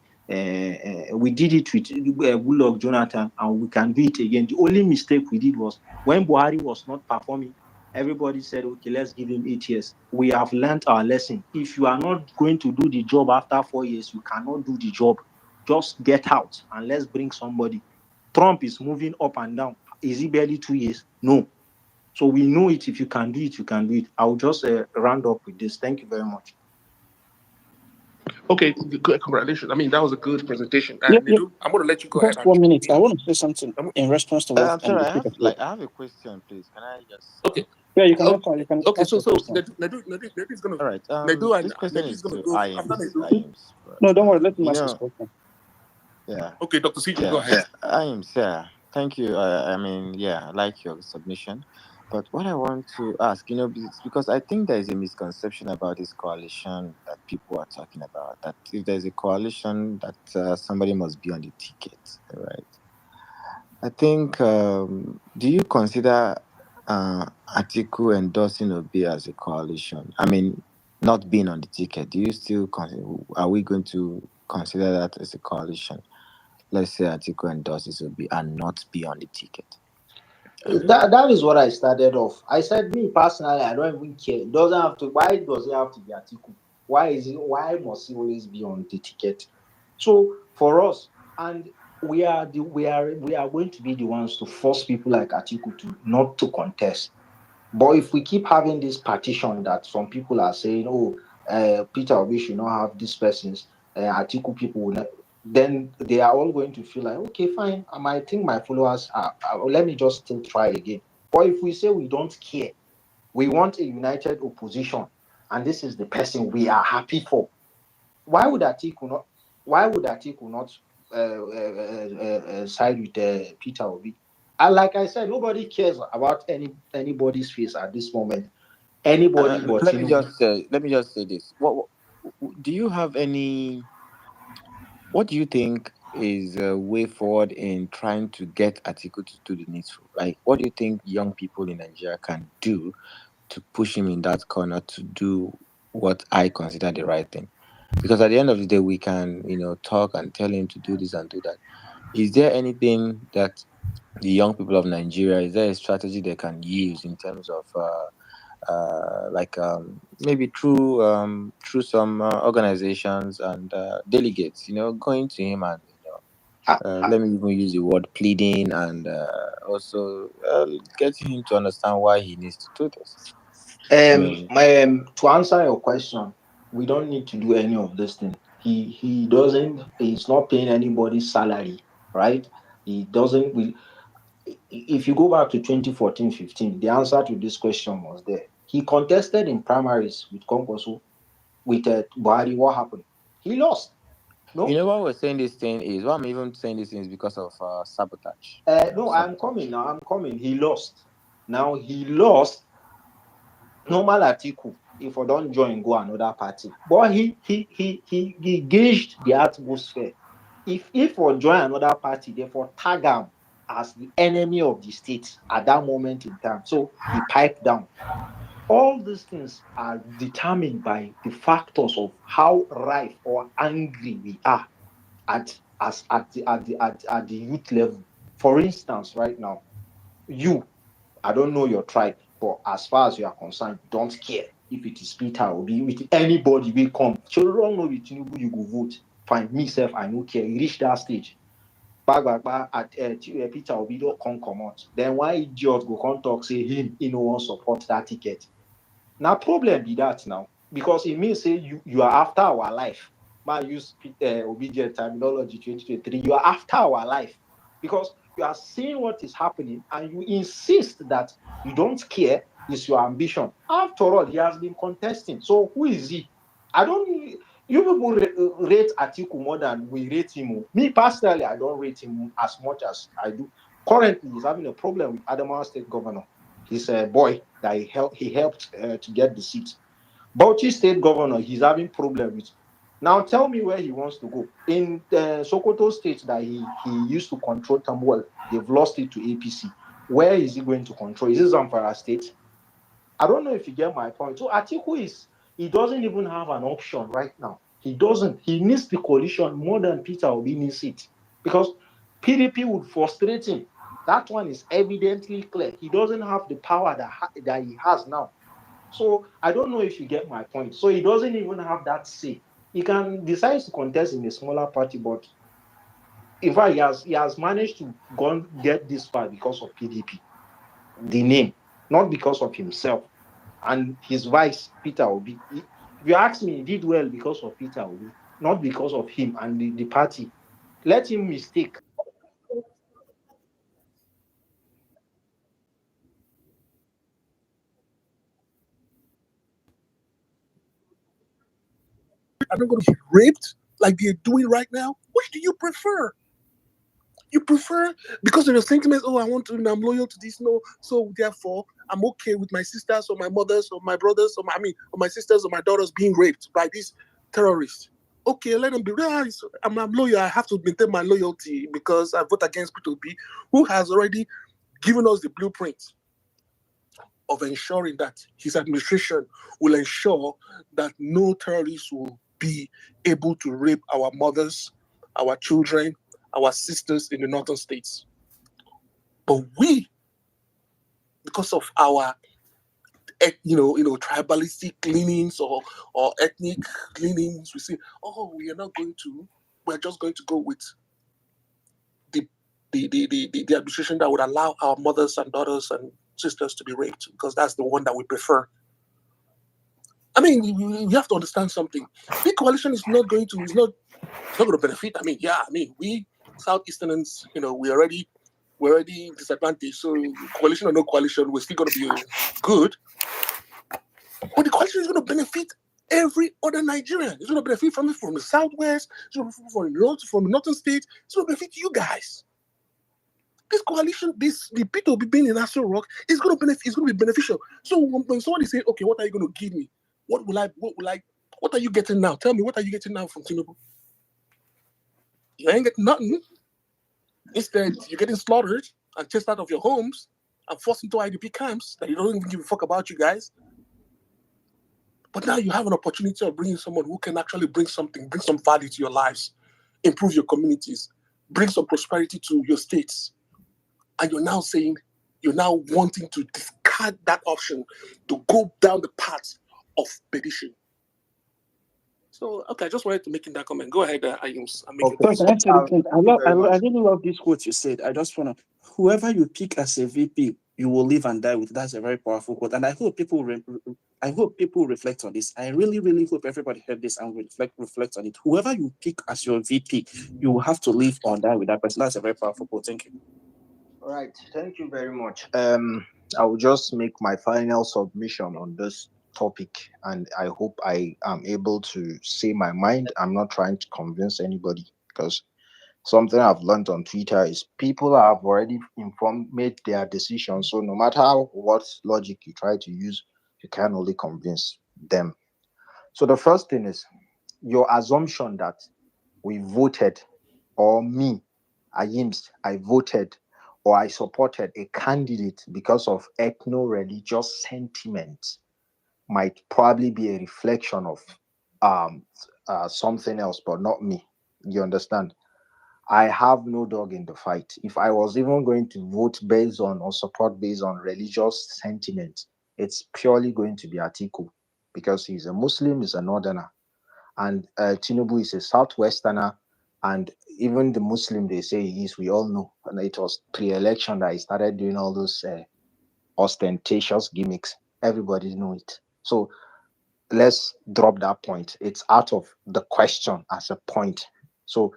we did it with Goodluck Jonathan, and we can do it again. The only mistake we did was when Buhari was not performing, Everybody said, okay, let's give him 8 years. We have learned our lesson. If you are not going to do the job after 4 years, you cannot do the job. Just get out and let's bring somebody. Trump is moving up and down. Is he barely 2 years? No. So we know it. If you can do it, you can do it. I'll just round up with this. Thank you very much. Okay, good. Congratulations. I mean, that was a good presentation. Yeah, yeah. Nidu, I'm going to let you go ahead. Just 1 minute. I want to say something in response to what I'm sorry, the speaker said. I have a question, please. Can I just? Okay. Yeah, you can Okay. you can Okay. ask So your question. Nedu is going to. All right. Nedu and This question Nedu is is going to to go after IAMS. Nedu. No, don't worry. Let him ask his question. Yeah. Okay, Dr. CJ, Yeah. go ahead. IAMS. Yeah. Thank you. I mean, yeah, I like your submission. But what I want to ask, because I think there is a misconception about this coalition that people are talking about. That if there's a coalition, that somebody must be on the ticket, right? I think. Do you consider Atiku endorsing Obi as a coalition? I mean, not being on the ticket. Do you still are we going to consider that as a coalition? Let's say Atiku endorses Obi and not be on the ticket. That is what I started off. I said, me personally, I don't even care. It doesn't have to. Why does it have to be Atiku? Why must he always be on the ticket? So for us, and we are going to be the ones to force people like Atiku to not to contest. But if we keep having this partition that some people are saying, oh, Peter Obi should not have these persons, Atiku people will not, then they are all going to feel like, okay, fine. I might think my followers let me just still try again. But if we say we don't care, we want a united opposition, and this is the person we are happy for, why would Atiku not? Why would Atiku not side with Peter Obi? And like I said, nobody cares about anybody's face at this moment. Anybody but let me just say this. What do you have any? What do you think is a way forward in trying to get Atiku to do the needful? Like, what do you think young people in Nigeria can do to push him in that corner to do what I consider the right thing? Because at the end of the day, we can, talk and tell him to do this and do that. Is there anything that the young people of Nigeria, is there a strategy they can use in terms of maybe through some organizations and delegates, going to him and let me even use the word pleading and also getting him to understand why he needs to do this. To answer your question, we don't need to do any of this thing. He's not paying anybody's salary, right? He doesn't. If you go back to 2014-15, the answer to this question was there. He contested in primaries with Kongoso, with Buhari. What happened? He lost. No. Why we're saying this thing is, why I'm even saying this thing is because of sabotage. No, I'm coming now. I'm coming. He lost. Now he lost. Normal Atiku, if I don't join, go another party. But he gauged the atmosphere. If we join another party, therefore tag him as the enemy of the state at that moment in time. So he piped down. All these things are determined by the factors of how rife or angry we are at the youth level. For instance, right now, I don't know your tribe, but as far as you are concerned, don't care if it is Peter or be with anybody will come. So don't know with Tinubu you go vote. Fine, myself, I don't care. You reach that stage. Back at Peter Obi don't come out. Then why idiot go come talk say him he no want support that ticket? Now problem be that now because it means say you are after our life. I use obedient terminology 2023. You are after our life because you are seeing what is happening and you insist that you don't care is your ambition. After all, he has been contesting. So who is he? I don't. You people rate Atiku more than we rate him. Me personally, I don't rate him as much as I do. Currently, he's having a problem with Adamawa State Governor. He's a boy that he helped to get the seat. Bauchi State Governor, he's having problem with. Now tell me where he wants to go. In the Sokoto State that he used to control Tambuwal, they've lost it to APC. Where is he going to control? Is it Zamfara State? I don't know if you get my point. So Atiku he doesn't even have an option right now. He doesn't. He needs the coalition more than Peter Obi needs it. Because PDP would frustrate him. That one is evidently clear. He doesn't have the power that he has now. So I don't know if you get my point. So he doesn't even have that say. He can decide to contest in a smaller party, but in fact, he has managed to go and get this far because of PDP, the name, not because of himself. And his vice, Peter Obi, if you ask me, he did well because of Peter Obi, not because of him and the party. Let him mistake. Are not going to be raped like they're doing right now? Which do you prefer? You prefer because of your sentiments. Oh, I'm loyal to this. No, so therefore, I'm okay with my sisters or my mothers or my brothers or my sisters or my daughters being raped by these terrorists. Okay, let them be. I'm loyal. I have to maintain my loyalty because I vote against P2B, who has already given us the blueprint of ensuring that his administration will ensure that no terrorists will be able to rape our mothers, our children, our sisters in the northern states. But we, because of our tribalistic leanings or ethnic leanings, we say, oh, we're just going to go with the the administration that would allow our mothers and daughters and sisters to be raped because that's the one that we prefer. I mean, we have to understand something. Big coalition is not going to benefit. I mean, we Southeasterners, we're already disadvantaged. So coalition or no coalition, we're still going to be good. But the coalition is going to benefit every other Nigerian. It's going to benefit from the Southwest. It's going to benefit from the northern states. It's going to benefit you guys. This coalition, the people being in Aso Rock is going to benefit. It's going to be beneficial. So when somebody say, "Okay, what are you going to give me? What are you getting now? Tell me, what are you getting now from Tinubu? You ain't getting nothing. Instead, you're getting slaughtered and chased out of your homes and forced into IDP camps that you don't even give a fuck about you guys. But now you have an opportunity of bringing someone who can actually bring some value to your lives, improve your communities, bring some prosperity to your states. And you're now wanting to discard that option to go down the path of perdition. So, okay, I just wanted to make that comment. Go ahead, Ayums. I really love this quote you said. I just want to, whoever you pick as a VP, you will live and die with. That's a very powerful quote. And I hope people reflect on this. I really, really hope everybody heard this and reflect on it. Whoever you pick as your VP, you will have to live or die with that person. That's a very powerful quote. Thank you. All right. Thank you very much. I will just make my final submission on this topic, and I hope I am able to say my mind. I'm not trying to convince anybody because something I've learned on Twitter is people have already made their decisions. So no matter what logic you try to use, you can only convince them. So the first thing is your assumption that we voted, or me, Ayims, I voted or I supported a candidate because of ethno-religious sentiments might probably be a reflection of something else, but not me. You understand? I have no dog in the fight. If I was even going to vote based on or support based on religious sentiment, it's purely going to be Atiku because he's a Muslim, he's a northerner, and Tinubu is a southwesterner, and even the Muslim they say he is, we all know, and it was pre-election that he started doing all those ostentatious gimmicks. Everybody know it. So let's drop that point. It's out of the question as a point. So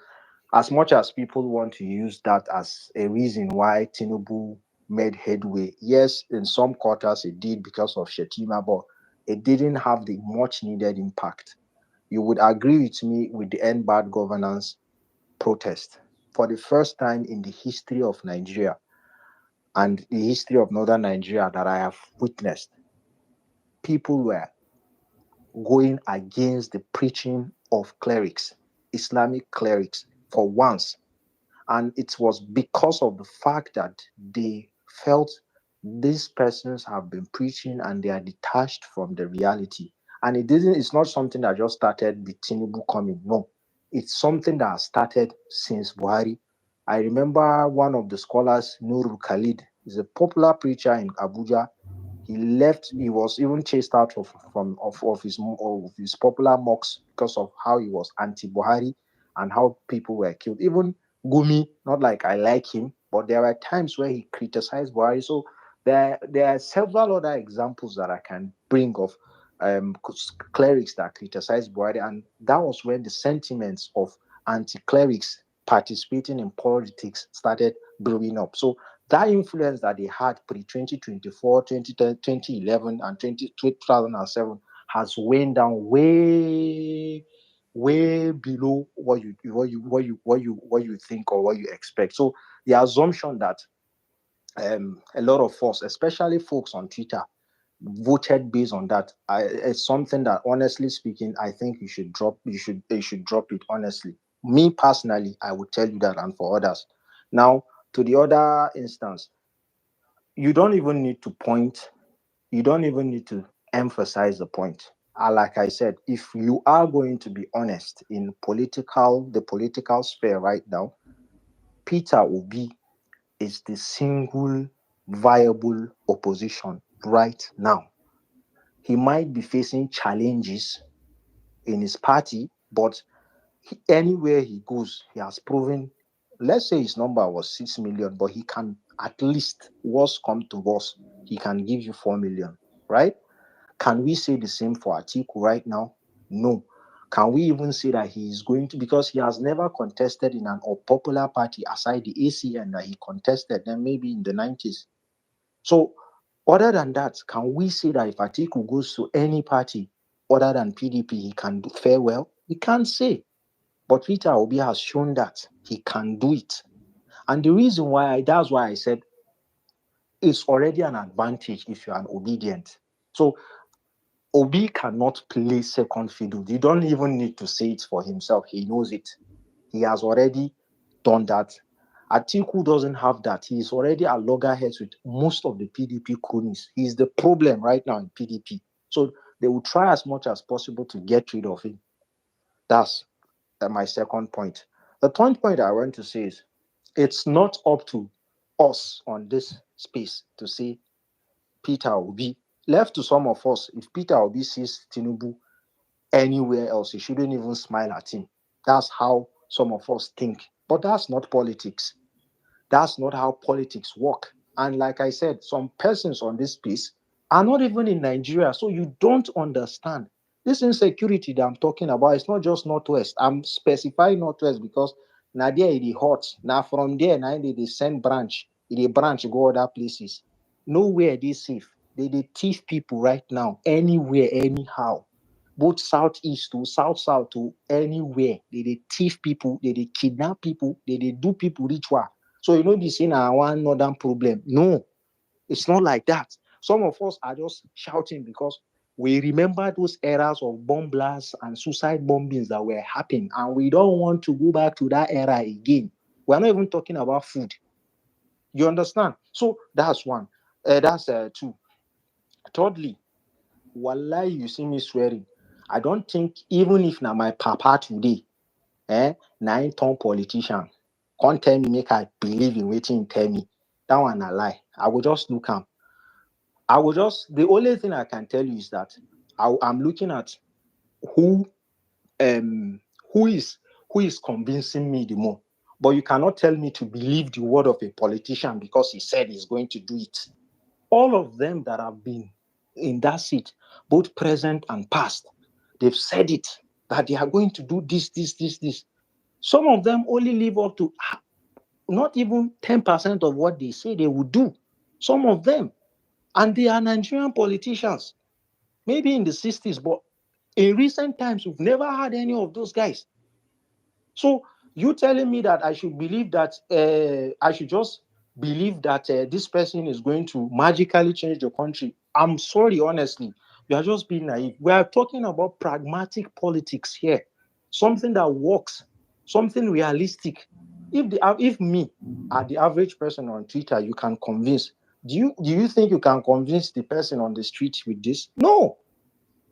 as much as people want to use that as a reason why Tinubu made headway, yes, in some quarters it did because of Shetima, but it didn't have the much needed impact. You would agree with me with the End Bad Governance protest. For the first time in the history of Nigeria and the history of northern Nigeria that I have witnessed, people were going against the preaching of clerics, Islamic clerics, for once. And it was because of the fact that they felt these persons have been preaching and they are detached from the reality. And it's not something that just started with Tinubu coming. No, it's something that has started since Buhari. I remember one of the scholars, Nurul Khalid, is a popular preacher in Abuja. He left. He was even chased out of his popular mosques because of how he was anti-Buhari and how people were killed. Even Gumi, not like I like him, but there were times where he criticized Buhari. So there are several other examples that I can bring of clerics that criticized Buhari, and that was when the sentiments of anti-clerics participating in politics started blowing up. So that influence that they had pre 2024, 2011, and 2007 has waned down way below what you think or what you expect. So the assumption that a lot of us, especially folks on Twitter, voted based on that is something that, honestly speaking, I think you should drop. You should drop it. Honestly, me personally, I would tell you that, and for others. Now, to the other instance, you don't even need to point. You don't even need to emphasize the point. Like I said, if you are going to be honest in the political sphere right now, Peter Obi is the single viable opposition right now. He might be facing challenges in his party, but anywhere he goes, he has proven. Let's say his number was 6 million, but he can, at least, worst come to worst, he can give you 4 million, right? Can we say the same for Atiku right now? No. Can we even say that he is going to, because he has never contested in an unpopular party aside the ACN that he contested then maybe in the 90s? So, other than that, can we say that if Atiku goes to any party other than PDP, he can fare well? We can't say. But Peter Obi has shown that he can do it. And the reason why, that's why I said it's already an advantage if you are obedient. So Obi cannot play second fiddle. You don't even need to say it for himself. He knows it. He has already done that. Atiku doesn't have that. He is already at loggerheads with most of the PDP cronies. He's the problem right now in PDP. So they will try as much as possible to get rid of him. That's my second point. The third point I want to say is it's not up to us on this space to say Peter Obi. Left to some of us, if Peter Obi sees Tinubu anywhere else, he shouldn't even smile at him. That's how some of us think. But that's not politics. That's not how politics work. And like I said, some persons on this space are not even in Nigeria, so you don't understand. This insecurity that I'm talking about is not just Northwest. I'm specifying Northwest because now there it is hot. Now from there, now they send branch. They branch go other places. Nowhere they safe. They thief people right now, anywhere, anyhow. Both southeast to south to anywhere. They thief people, they kidnap people, they do people ritual. So you know this in our one northern problem. No, it's not like that. Some of us are just shouting because we remember those eras of bomb blasts and suicide bombings that were happening, and we don't want to go back to that era again. We're not even talking about food. You understand? So that's one. That's two. Thirdly, wallahi, you see me swearing. I don't think even if now my papa today, na him turn politician, can't tell me make I believe in waiting tell me. That one a lie. I will just look am. The only thing I can tell you is that I'm looking at who um who is who is convincing me the more. But you cannot tell me to believe the word of a politician because he said he's going to do it. All of them that have been in that seat, both present and past, they've said it that they are going to do this. Some of them only live up to not even 10% of what they say they would do. Some of them. And they are Nigerian politicians. Maybe in the 60s, but in recent times, we've never had any of those guys. So you telling me that I should believe that I should just believe that this person is going to magically change the country? I'm sorry, honestly. You are just being naive. We are talking about pragmatic politics here. Something that works, something realistic. If me, the average person on Twitter, you can convince. Do you think you can convince the person on the street with this? No.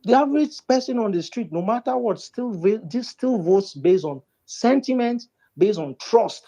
The average person on the street, no matter what, still votes based on sentiment, based on trust.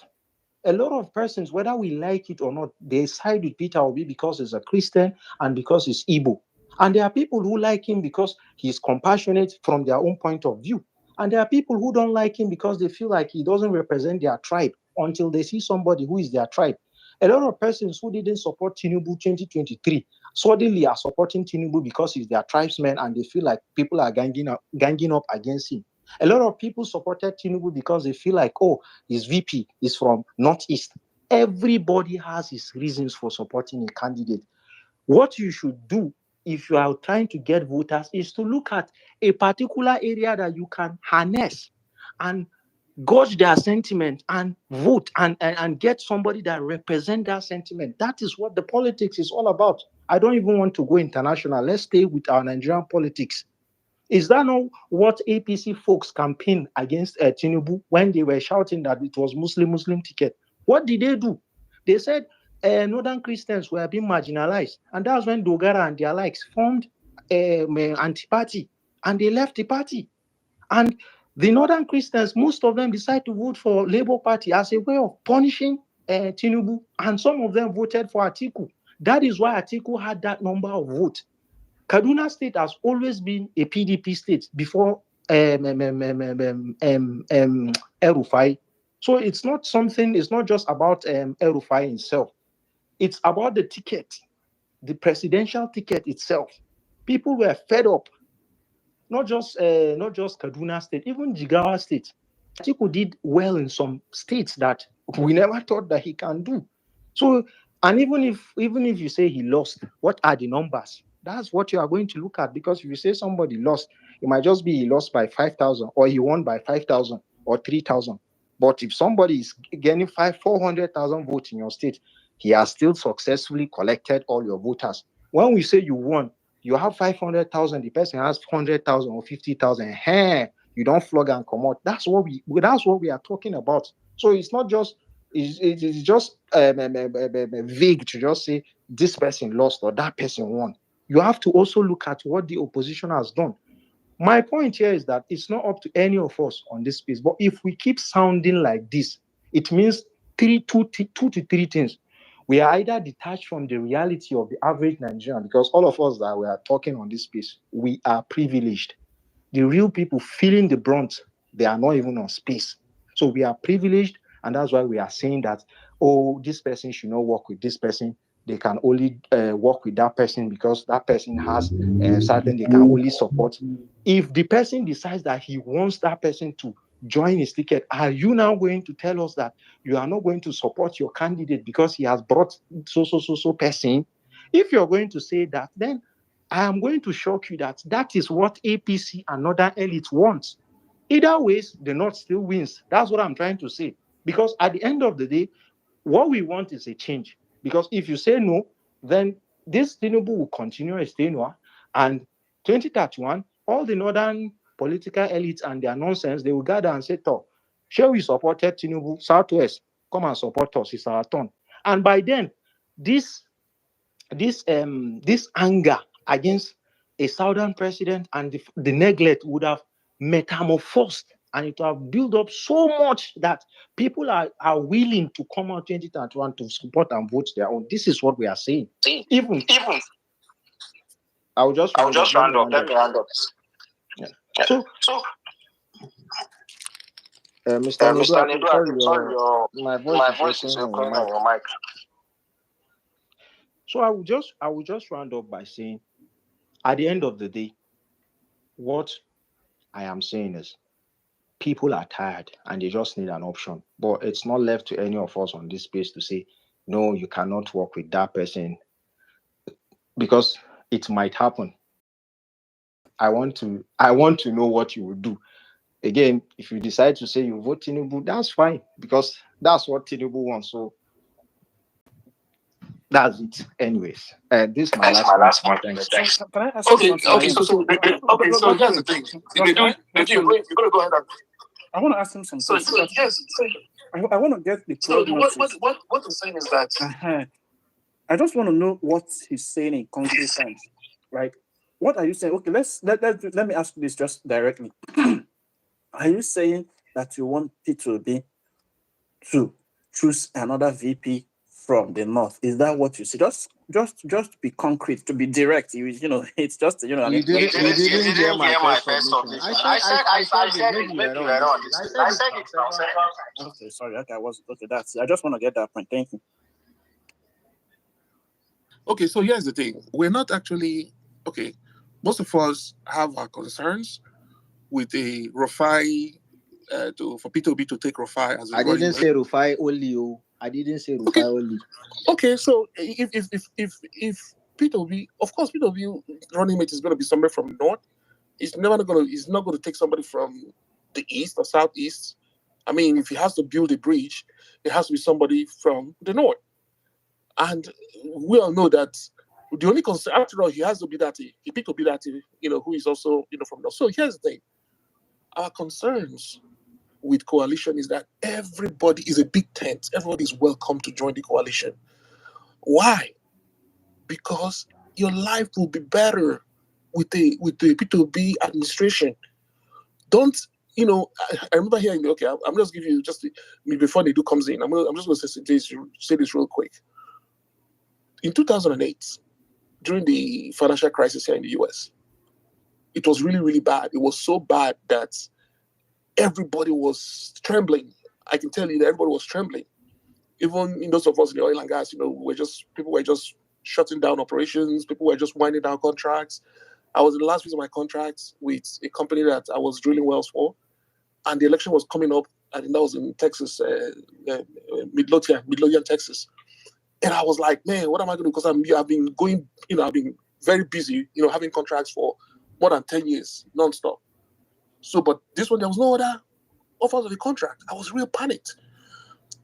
A lot of persons, whether we like it or not, they side with Peter Obi because he's a Christian and because he's Igbo. And there are people who like him because he's compassionate from their own point of view. And there are people who don't like him because they feel like he doesn't represent their tribe until they see somebody who is their tribe. A lot of persons who didn't support Tinubu 2023 suddenly are supporting Tinubu because he's their tribesman and they feel like people are ganging up against him. A lot of people supported Tinubu because they feel like, oh, his VP is from Northeast. Everybody has his reasons for supporting a candidate. What you should do if you are trying to get voters is to look at a particular area that you can harness and gauge their sentiment and vote and get somebody that represents that sentiment. That is what the politics is all about. I don't even want to go international. Let's stay with our Nigerian politics. Is that not what APC folks campaigned against Tinubu when they were shouting that it was Muslim ticket? What did they do? They said Northern Christians were being marginalized. And that's when Dogara and their likes formed anti-party. And they left the party. And the Northern Christians, most of them decided to vote for Labour Party as a way of punishing Tinubu. And some of them voted for Atiku. That is why Atiku had that number of votes. Kaduna State has always been a PDP state before El-Rufai. So it's not just about El-Rufai himself. It's about the ticket, the presidential ticket itself. People were fed up. Not just Kaduna State, even Jigawa State. Atiku did well in some states that we never thought that he can do. So, and even if you say he lost, what are the numbers? That's what you are going to look at, because if you say somebody lost, it might just be he lost by 5,000 or he won by 5,000 or 3,000. But if somebody is getting 400,000 votes in your state, he has still successfully collected all your voters. When we say you won, you have 500,000, the person has 100,000 or 50,000. Hey, you don't flog and come out. That's what we are talking about. So it's not just it's just vague to just say this person lost or that person won. You have to also look at what the opposition has done. My point here is that it's not up to any of us on this space. But if we keep sounding like this, it means two to three things. We are either detached from the reality of the average Nigerian, because all of us that we are talking on this space, we are privileged. The real people feeling the brunt, they are not even on space. So we are privileged, and that's why we are saying that, oh, this person should not work with this person. They can only work with that person because that person has something they can only support. If the person decides that he wants that person to join his ticket, are you now going to tell us that you are not going to support your candidate because he has brought so person? If you're going to say that, then I am going to shock you that is what APC and other elites want. Either ways, the North still wins. That's what I'm trying to say. Because at the end of the day, what we want is a change. Because if you say no, then this Tinubu will continue as tenure. And 2031, all the northern political elites and their nonsense, they will gather and say, shall we supported Tinubu, Southwest, come and support us, it's our turn. And by then, this anger against a southern president and the neglect would have metamorphosed, and it would have built up so much that people are willing to come out 2021 to support and vote their own. This is what we are saying. Even I'll just round up. Let me round up. Yeah. So Mr. Nedu, sorry, my voice is echoing on your mic. So I will just round up by saying, at the end of the day, what I am saying is, people are tired and they just need an option. But it's not left to any of us on this space to say, no, you cannot work with that person, because it might happen. I want to know what you will do. Again, if you decide to say you vote Tinubu, that's fine, because that's what Tinubu wants. So that's it. Anyways, this is my last one. Thanks. So, can I ask you something? So here's the thing. You're gonna go ahead and. I want to ask him something. So yes. I want to get the So what I'm saying is that. I just want to know what he's saying in concrete terms. Like, what are you saying? Okay, let me ask you this just directly. Are you saying that you want P2B to choose another VP from the north. Is that what you see? Just be concrete, to be direct. You know, it's just You didn't hear my first submission. I said it. Maybe you were not listening. I said it now several times. Okay, sorry. Okay, that's it. I just want to get that point. Thank you. Okay, so here's the thing. We're not actually okay. Most of us have our concerns with the Rufai for P2B to take Rufai as a I running didn't mate. say Rufai only. I didn't say Rufai only. Okay, so if P2B, of course, P2B running mate is going to be somewhere from north. He's not going to take somebody from the east or southeast. I mean, if he has to build a bridge, it has to be somebody from the north. And we all know that the only concern, after all, he has to be that he picked to be that who is also from north. So here's the thing: our concerns with coalition is that everybody is a big tent. Everybody is welcome to join the coalition. Why? Because your life will be better with the P2B administration. Don't I remember hearing. Okay, I'm just giving you before the do comes in. I'm just going to say this real quick. In 2008, during the financial crisis here in the US, it was really, really bad. It was so bad that everybody was trembling. I can tell you that everybody was trembling. Even in those of us in the oil and gas, people were just shutting down operations. People were just winding down contracts. I was in the last phase of my contract with a company that I was drilling wells for, and the election was coming up. I think that was in Texas, Midlothian, Texas. And I was like, man, what am I going to do? Because I've been going, I've been very busy, having contracts for more than 10 years, nonstop. So, but this one, there was no other offers of the contract. I was real panicked.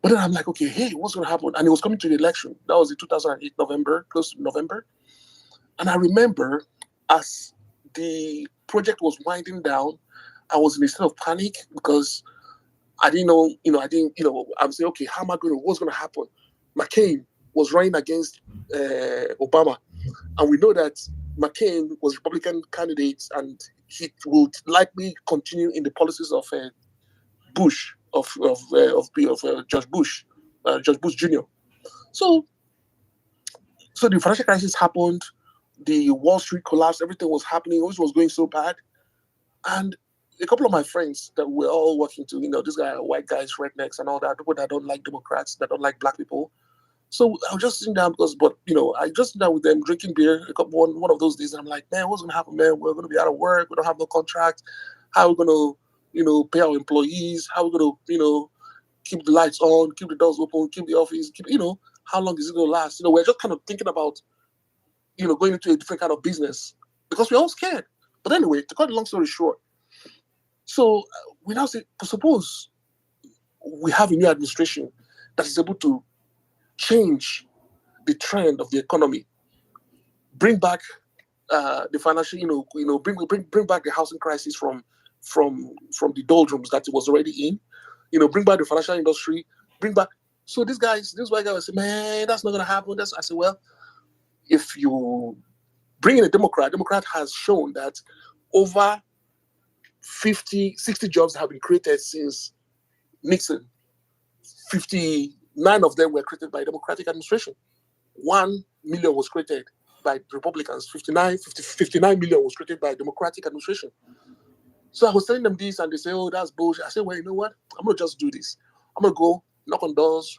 But then I'm like, okay, hey, what's going to happen? And it was coming to the election. That was in 2008, November, close to November. And I remember as the project was winding down, I was in a state of panic because I didn't know, I'm saying, okay, what's going to happen? McCain was running against Obama. And we know that McCain was Republican candidate and he would likely continue in the policies of Bush, of George Bush, George Bush Jr. So the financial crisis happened, the Wall Street collapsed, everything was happening, always was going so bad. And a couple of my friends that we're all working to, this guy, white guys, rednecks and all that, people that don't like Democrats, that don't like black people. So I was just sitting down I just sit down with them drinking beer one of those days, and I'm like, man, what's gonna happen, man? We're gonna be out of work. We don't have no contract. How are we gonna, pay our employees? How are we gonna, keep the lights on, keep the doors open, keep the office, how long is it gonna last? We're just kind of thinking about, going into a different kind of business because we're all scared. But anyway, to cut the long story short, so we now say, suppose we have a new administration that is able to change the trend of the economy, bring back the financial, bring back the housing crisis from the doldrums that it was already in, bring back the financial industry, bring back. So this white guy was saying, man, that's not gonna happen. I said, well, if you bring in a Democrat has shown that over 60 jobs have been created since Nixon. 59 of them were created by Democratic administration. 1 million was created by Republicans. 59 million was created by Democratic administration. So I was telling them this, and they say, oh, that's bullshit. I said, well, you know what? I'm going to just do this. I'm going to go knock on doors.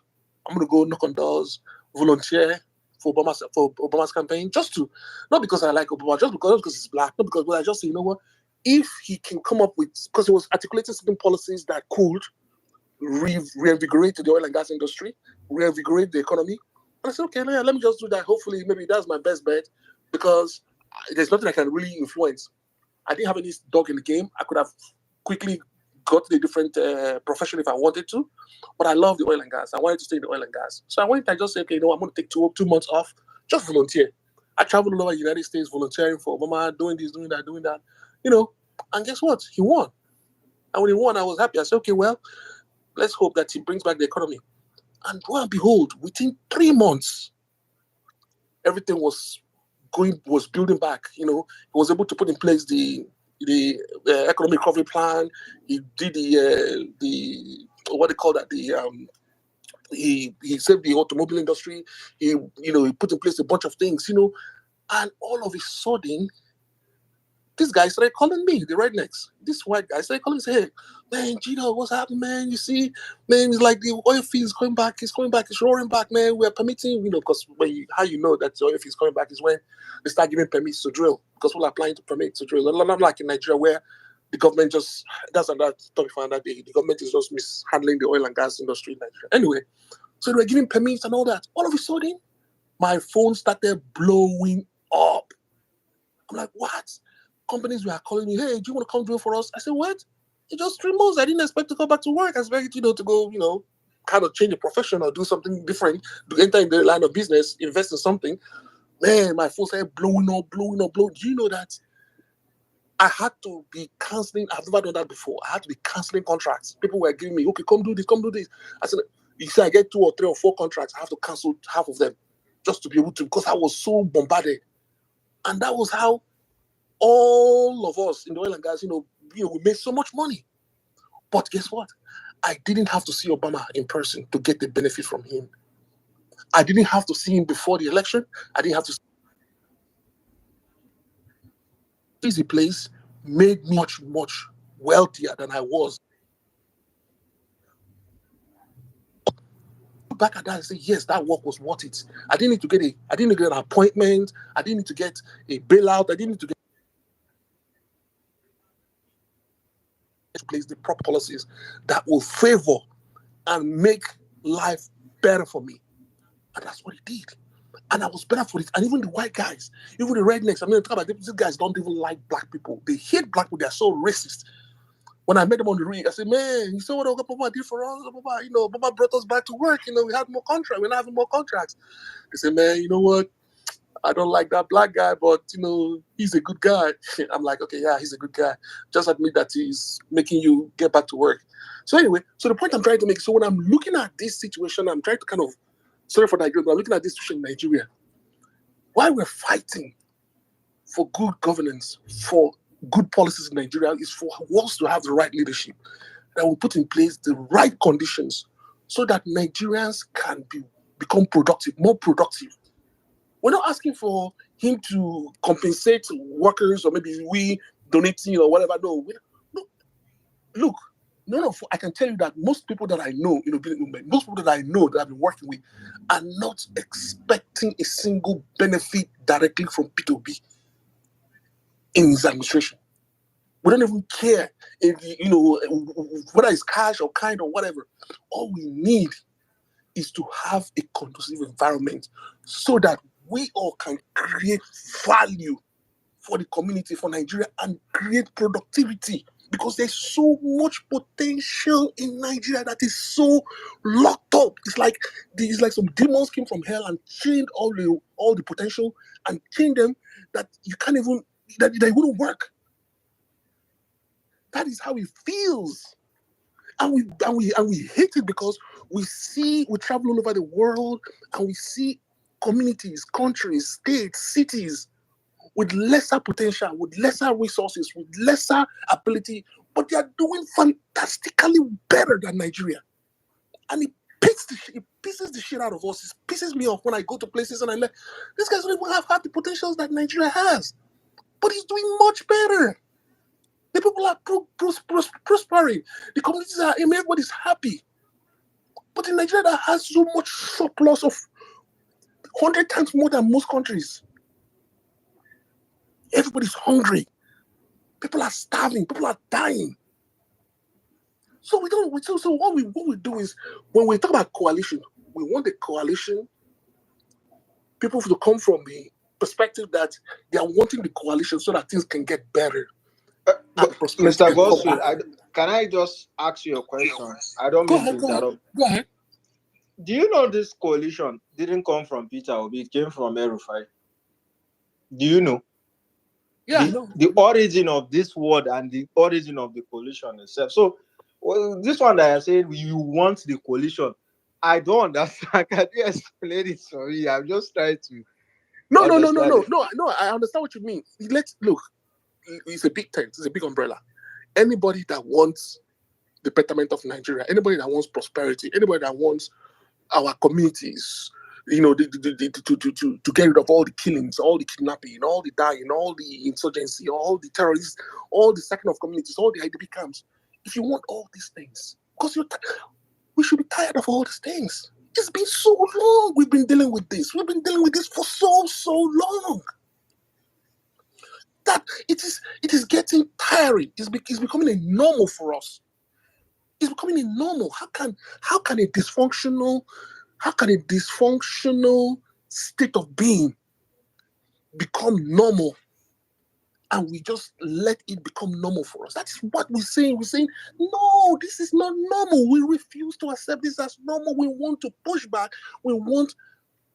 Volunteer for Obama's campaign, not because I like Obama, just because he's black, not because, I just say, you know what? If he can come up with, because he was articulating certain policies that could reinvigorate the oil and gas industry, reinvigorate the economy. And I said, okay, let me just do that. Hopefully, maybe that's my best bet because there's nothing I can really influence. I didn't have any dog in the game. I could have quickly got to a different profession if I wanted to, but I love the oil and gas. I wanted to stay in the oil and gas. So I just said, okay, I'm going to take 2 months off, just volunteer. I traveled all over the United States volunteering for Obama, doing this, doing that, and guess what? He won. And when he won, I was happy. I said, okay, well, let's hope that he brings back the economy. And lo and behold, within 3 months, everything was building back. He was able to put in place the economic recovery plan. He did the what they call that, the He saved the automobile industry. He put in place a bunch of things, and all of a sudden, this guy started calling me, the rednecks. This white guy started calling me, say, hey, man, Gino, what's happening, man? You see, man, it's like the oil field is coming back. It's coming back. It's roaring back, man. We're permitting, because how you know that the oil field is coming back is when they start giving permits to drill, because people are applying to permits to drill. Not like in Nigeria where the government just, that's another topic for another day. The government is just mishandling the oil and gas industry in Nigeria. Anyway, so they were giving permits and all that. All of a sudden, my phone started blowing up. I'm like, what? Companies were calling me, hey, do you want to come drill for us? I said, what? It's just 3 months. I didn't expect to come back to work. I expected, to go, kind of change the profession or do something different, to enter in the line of business, invest in something. Man, my phone started blowing up. Do you know that I had to be canceling? I've never done that before. I had to be canceling contracts. People were giving me, okay, come do this. I said, you say I get 2 or 3 or 4 contracts, I have to cancel half of them just to be able to, because I was so bombarded. And that was how all of us in the oil and gas, we made so much money. But guess what? I didn't have to see Obama in person to get the benefit from him. I didn't have to see him before the election. I didn't have to see easy place made me much, much wealthier than I was. Back at that and say, yes, that work was worth it. I didn't need to get an appointment. I didn't need to get a bailout. I didn't need to get to place the proper policies that will favor and make life better for me. And that's what he did. And I was better for it. And even the white guys, even the rednecks, talk about these guys don't even like black people. They hate black people. They're so racist. When I met them on the rig, I said, man, you saw what Papa did for us? Papa brought us back to work. We had more contracts. We're not having more contracts. They said, man, you know what? I don't like that black guy, but, he's a good guy. I'm like, okay, yeah, he's a good guy. Just admit that he's making you get back to work. So anyway, so the point I'm trying to make, so when I'm looking at this situation, I'm trying to kind of, sorry for Nigeria, but I'm looking at this situation in Nigeria. Why we're fighting for good governance, for good policies in Nigeria, is for us to have the right leadership that will put in place the right conditions so that Nigerians can become productive, more productive. We're not asking for him to compensate workers or maybe we donating or whatever. No. Look, I can tell you that most people that I know, most people that I know that I've been working with are not expecting a single benefit directly from P2B in his administration. We don't even care if, whether it's cash or kind or whatever. All we need is to have a conducive environment so that we all can create value for the community, for Nigeria, and create productivity. Because there's so much potential in Nigeria that is so locked up. It's like some demons came from hell and chained all the potential and chained them that you can't even, that they wouldn't work. That is how it feels. And we hate it because we travel all over the world and we see communities, countries, states, cities with lesser potential, with lesser resources, with lesser ability, but they are doing fantastically better than Nigeria. And it pisses the shit out of us. It pisses me off when I go to places and these guys don't even have the potentials that Nigeria has. But he's doing much better. The people are prospering. The communities are, everybody's happy. But in Nigeria, that has so much surplus of 100 times more than most countries. Everybody's hungry. People are starving. People are dying. So what we do is, when we talk about coalition, we want the coalition, people to come from the perspective that they are wanting the coalition so that things can get better. Mr. Gossip, can I just ask you a question? I don't mean to interrupt. Go ahead. Do you know this coalition didn't come from Peter Obi, it came from El-Rufai? Do you know? Yeah, I know. The origin of this word and the origin of the coalition itself. So, this one that I said, you want the coalition, I don't understand. Can you explain it for me? I'm just trying to. No. I understand what you mean. Look. It's a big tent. It's a big umbrella. Anybody that wants the betterment of Nigeria, anybody that wants prosperity, anybody that wants our communities, to get rid of all the killings, all the kidnapping, all the dying, all the insurgency, all the terrorists, all the sacking of communities, all the IDP camps. If you want all these things, because we should be tired of all these things. It's been so long we've been dealing with this. We've been dealing with this for so long that it is getting tiring. It's becoming a normal for us. It's becoming a normal. How can a dysfunctional state of being become normal, and we just let it become normal for us? That is what we're saying. We're saying, no, this is not normal. We refuse to accept this as normal. We want to push back. We want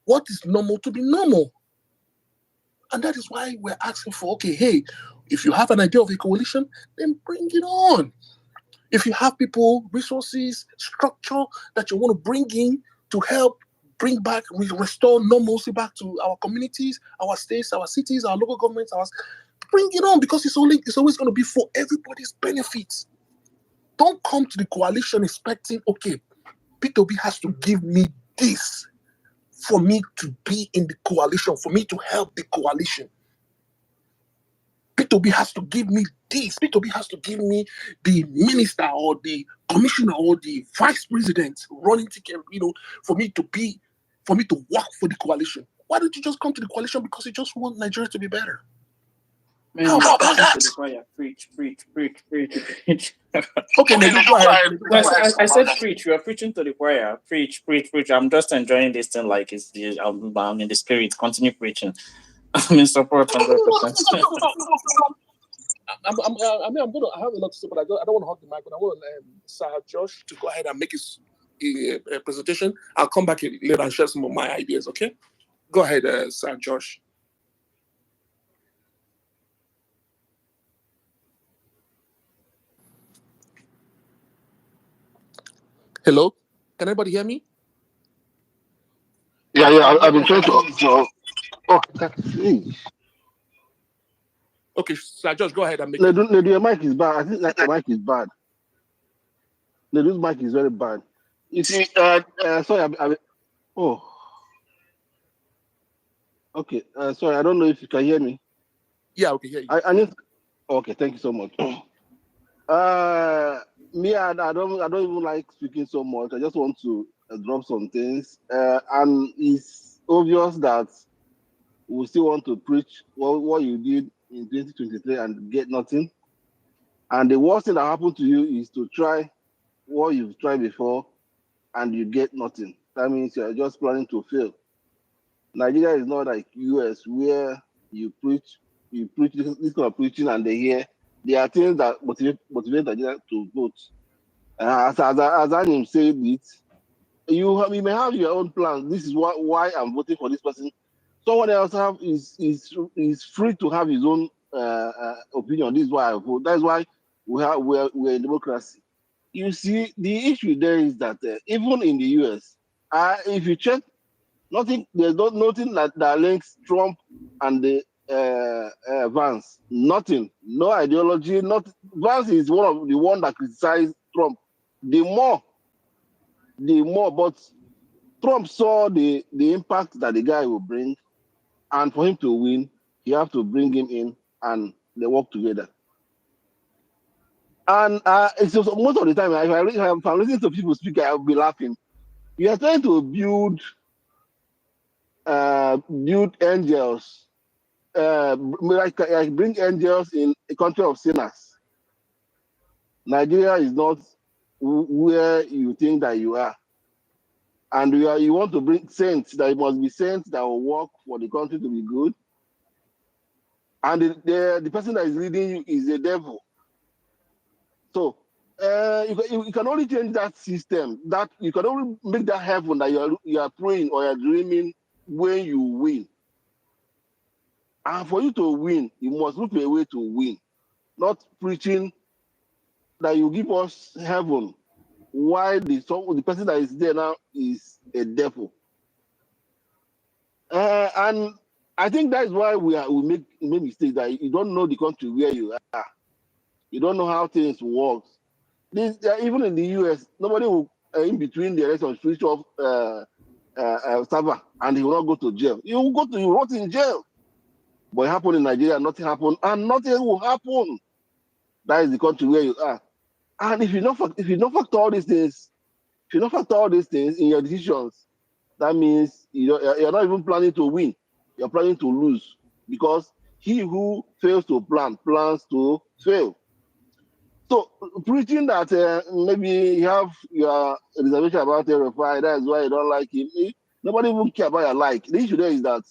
what is normal to be normal. And that is why we're asking for, okay, hey, if you have an idea of a coalition, then bring it on. If you have people, resources, structure that you want to bring in to help bring back, restore normalcy back to our communities, our states, our cities, our local governments, bring it on, because it's always going to be for everybody's benefit. Don't come to the coalition expecting, okay, P2B has to give me this for me to be in the coalition, for me to help the coalition. P2B has to give me this. P2B has to give me the minister or the commissioner or the vice president running ticket, for me to work for the coalition. Why don't you just come to the coalition because you just want Nigeria to be better? Man, How about that? Preach. Okay, Nedu, go ahead. I said preach. You are preaching to the choir. Preach. I'm just enjoying this thing like I'm in the spirit. Continue preaching. I'm in support 100%. I have a lot to say, but I don't want to hog the mic. But I want Sir Josh to go ahead and make his presentation. I'll come back later and share some of my ideas. Okay, go ahead, Sir Josh. Hello, can anybody hear me? Yeah, I've been trying to. Oh, that's me. Okay, Sir Josh, go ahead and make Ledu, your mic is bad. I think that the mic is bad. Ledu's mic is very bad. You see, sorry, oh, okay. Sorry, I don't know if you can hear me. Yeah, okay, hear you. I need. Okay, thank you so much. Me, I don't even like speaking so much. I just want to drop some things, and it's obvious that we still want to preach what you did in 2023 and get nothing. And the worst thing that happened to you is to try what you've tried before and you get nothing. That means you're just planning to fail. Nigeria is not like US where you preach this kind of preaching and they hear. There are things that motivate Nigeria to vote. As Anim said it, you may have your own plans. This is why I'm voting for this person. Someone else is free to have his own opinion. This is why I vote. That's why we're in democracy. You see, the issue there is that even in the US, if you check, there's nothing that links Trump and the Vance. Nothing, no ideology. Vance is the one that criticized Trump. The more, but Trump saw the impact that the guy will bring, and for him to win, you have to bring him in, and they work together. And it's just, most of the time, if I'm listening to people speak, I'll be laughing. We are trying to build angels, bring angels in a country of sinners. Nigeria is not where you think that you are. And you want to bring saints, that it must be saints that will work for the country to be good. And the person that is leading you is the devil. So you can only change that system. That you can only make that heaven that you are praying or you're dreaming when you win. And for you to win, you must look for a way to win, not preaching that you give us heaven while the person that is there now is a devil. And I think that is why we make mistakes, that you don't know the country where you are. You don't know how things work. Even in the US, nobody will in between the election switch off server and he will not go to jail. He will rot in jail. But it happened in Nigeria, nothing happened, and nothing will happen. That is the country where you are. And if you not factor all these things, in your decisions, that means you're not even planning to win. You're planning to lose, because he who fails to plan plans to fail. So preaching that maybe you have your reservation about RFI, that's why you don't like him. Nobody even care about your like. The issue there is that,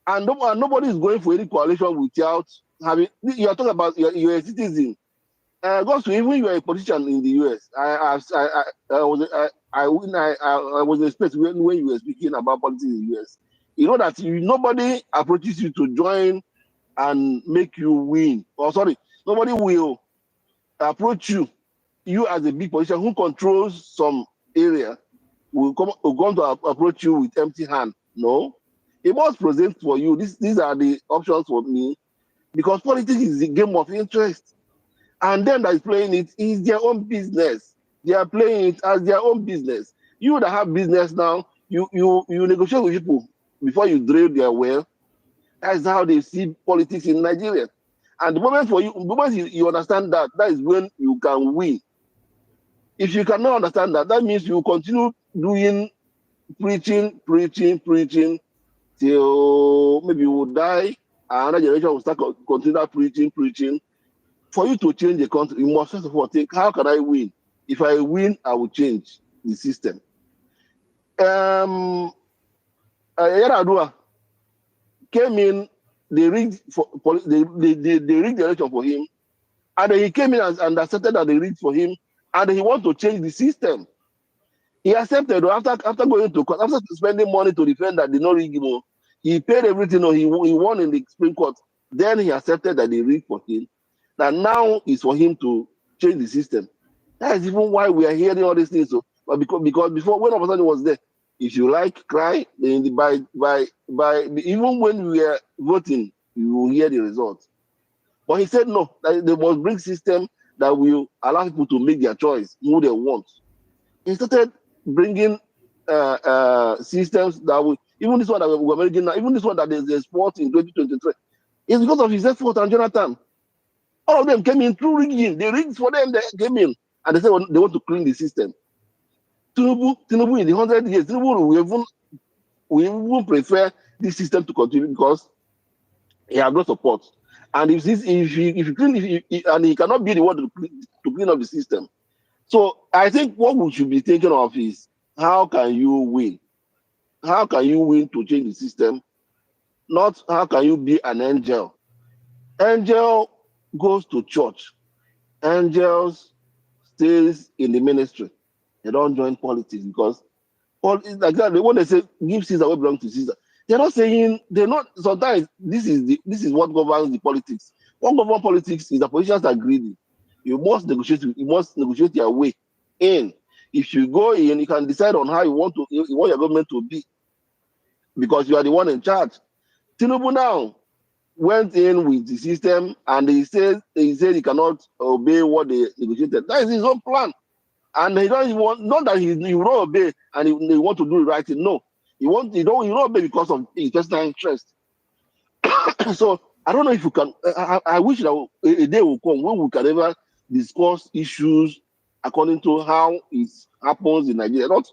and nobody is going for any coalition without having. You're talking about you're a citizen. Goes even you are a politician in the US. I was in a space when you were speaking about politics in the US. You know that nobody approaches you to join and make you win. Or sorry, nobody will approach you. You as a big politician who controls some area will come to approach you with empty hand. No, he must present for you. These are the options for me, because politics is a game of interest. And them that is playing it is their own business. They are playing it as their own business. You that have business now, you negotiate with people before you drill their well. That's how they see politics in Nigeria. And the moment you understand that, that is when you can win. If you cannot understand that, that means you continue doing preaching till maybe you will die. Another generation will start continue preaching. For you to change the country, you must first of all think, how can I win? If I win, I will change the system. Yaradua came in, they rigged the election for him, and then he came in and accepted that they rigged for him, and he want to change the system. He accepted after going to court, after spending money to defend that they not rig him. He paid everything, he won in the Supreme Court. Then he accepted that they rigged for him. That now is for him to change the system. That is even why we are hearing all these things. So, but because before, when Obasanjo was there, if you like, cry. Then by even when we are voting, you will hear the results. But he said no. That they must bring system that will allow people to make their choice who they want. He started bringing systems that will, even this one that we're making now, even this one that is export in 2023, it's because of his effort and Jonathan. All of them came in through rigging. They rigged for them, they came in, and they said they want to clean the system. Tinubu in the 100 years, Tinubu we even prefer this system to continue because he has no support. And if you clean, and he cannot be the one to clean up the system. So I think what we should be thinking of is, how can you win? How can you win to change the system? Not how can you be an angel. Angel goes to church. Angels stays in the ministry. They don't join politics because like that. When they say give Caesar what belongs to Caesar, they're not saying sometimes this is what governs the politics. What governs politics is the politicians are greedy. You must negotiate your way in. If you go in, you can decide on how you want your government to be, because you are the one in charge. Tinubu now went in with the system, and he said he cannot obey what they negotiated. That is his own plan, and he don't want, not that he will not obey and he want to do the right thing. No, he don't obey because of his personal interest. So I don't know if you can. I wish that a day will come when we can ever discuss issues according to how it happens in Nigeria, not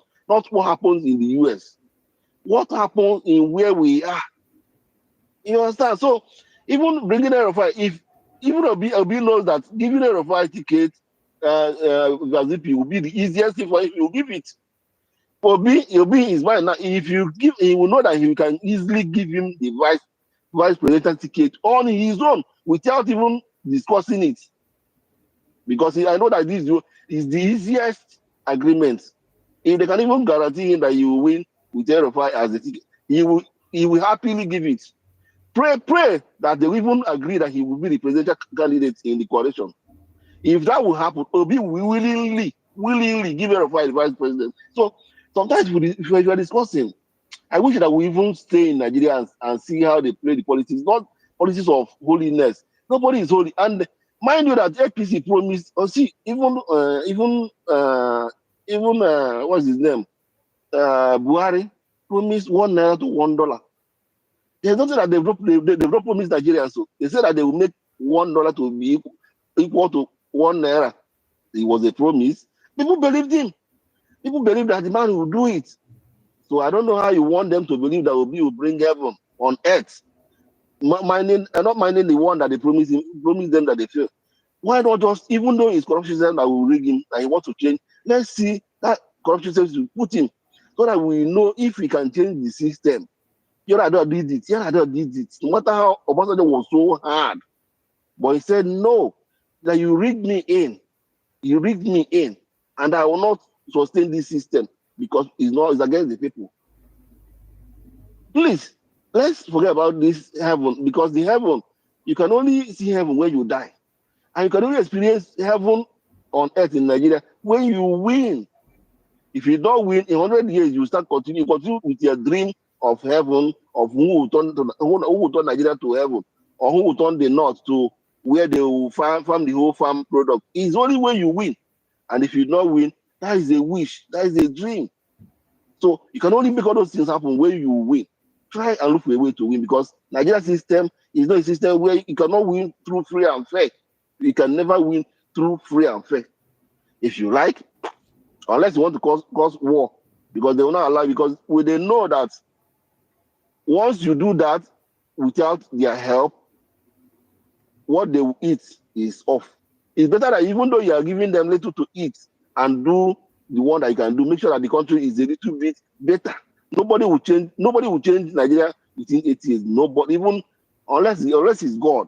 what happens in the US. What happens in where we are. You understand? So even bringing RFI, if even Obi knows that giving RFI ticket, Gazipi will be the easiest thing for him, he will give it. Obi is mine now. If you give, he will know that he can easily give him the vice president ticket on his own without even discussing it. Because I know that this is the easiest agreement. If they can even guarantee him that he will win with RFI as the ticket, he will happily give it. Pray that they will even agree that he will be the presidential candidate in the coalition. If that will happen, Obi will willingly give RFI the vice president. So sometimes if we are discussing, I wish that we even stay in Nigeria and see how they play the politics, not politics of holiness. Nobody is holy. And mind you that APC promised, even even what's his name? Buhari promised $1 to $1. There's nothing that they've not promised Nigerians. So they said that they will make $1 to be equal to $1. It was a promise. People believed him. People believe that the man will do it. So I don't know how you want them to believe that Obi will bring heaven on earth, not minding the one that they promise them that they fail. Why not just, even though it's corruption system that will rig him, that he wants to change, let's see that corruption system to put him, so that we know if we can change the system. Yar'Adua did it. Yar'Adua did it. No matter how Obasanjo was so hard, but he said no, that you rigged me in. You rigged me in, and I will not sustain this system because it's against the people. Please, let's forget about this heaven, because the heaven, you can only see heaven when you die. And you can only experience heaven on earth in Nigeria when you win. If you don't win, in 100 years, you continue with your dream of heaven, of who will turn Nigeria to heaven, or who will turn the north to where they will farm the whole farm product. It's only when you win. And if you don't win, that is a wish, that is a dream. So you can only make all those things happen when you win. Try and look for a way to win, because Nigeria system is not a system where you cannot win through free and fair. You can never win through free and fair. If you like, unless you want to cause war, because they will not allow, because they know that once you do that without their help, what they will eat is off. It's better that even though you are giving them little to eat and do the one that you can do, make sure that the country is a little bit better. Nobody will change Nigeria within 8 years. Nobody, even unless it's God.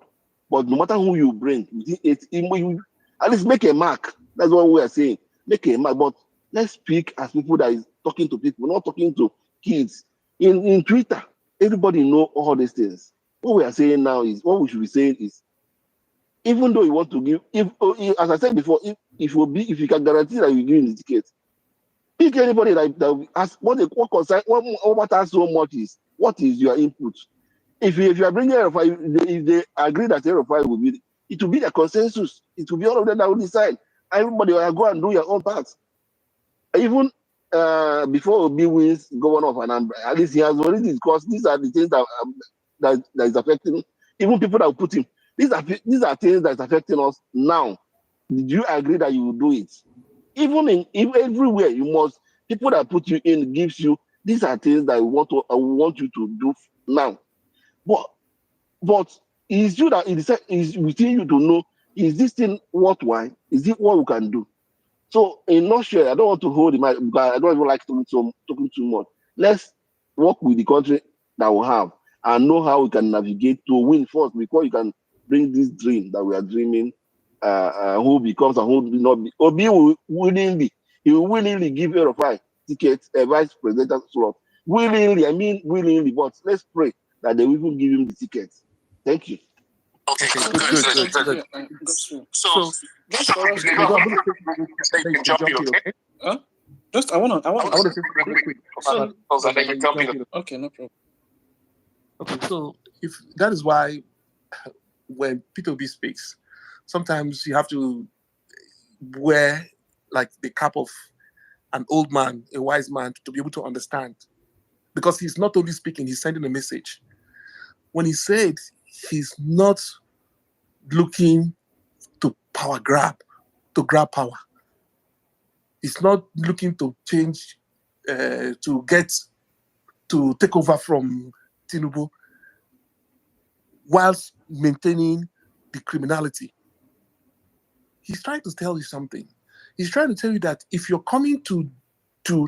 But no matter who you bring, within 8 years, at least make a mark. That's what we are saying. Make a mark. But let's speak as people that is talking to people, not talking to kids. In Twitter, everybody know all these things. What we are saying now is, what we should be saying is, even though you want to give, if as I said before, if you can guarantee that you give the ticket, pick anybody that will ask what matters so much is what is your input. If you are bringing Erufai, if they agree that Erufai will be, it will be the consensus. It will be all of them that will decide. Everybody will go and do your own part. Even before Obi wins governor of Anambra, at least he has already discussed. These are the things that is affecting even people that will put him. These are things that is affecting us now. Did you agree that you will do it? Even everywhere, you must, people that put you in gives you, these are things that I want you to do now. But it's you that is within you to know, is this thing worthwhile? Is it what we can do? So in nutshell, I don't want to hold the mic, but I don't even like talking too much. Let's work with the country that we have and know how we can navigate to win first, before you can bring this dream that we are dreaming. Who becomes and who will not be. Obi will willingly give Erufai tickets, a vice presidential slot. Willingly, I mean willingly, but let's pray that they will even give him the tickets. Thank you. Okay, good. So, just for us to huh? Just I want to say something quick. So, okay, no problem. Okay, so if that is why when P2B speaks, sometimes you have to wear like the cap of an old man, a wise man, to be able to understand. Because he's not only speaking, he's sending a message. When he said he's not looking to grab power. He's not looking to change, to take over from Tinubu whilst maintaining the criminality. He's trying to tell you something. He's trying to tell you that if you're coming to do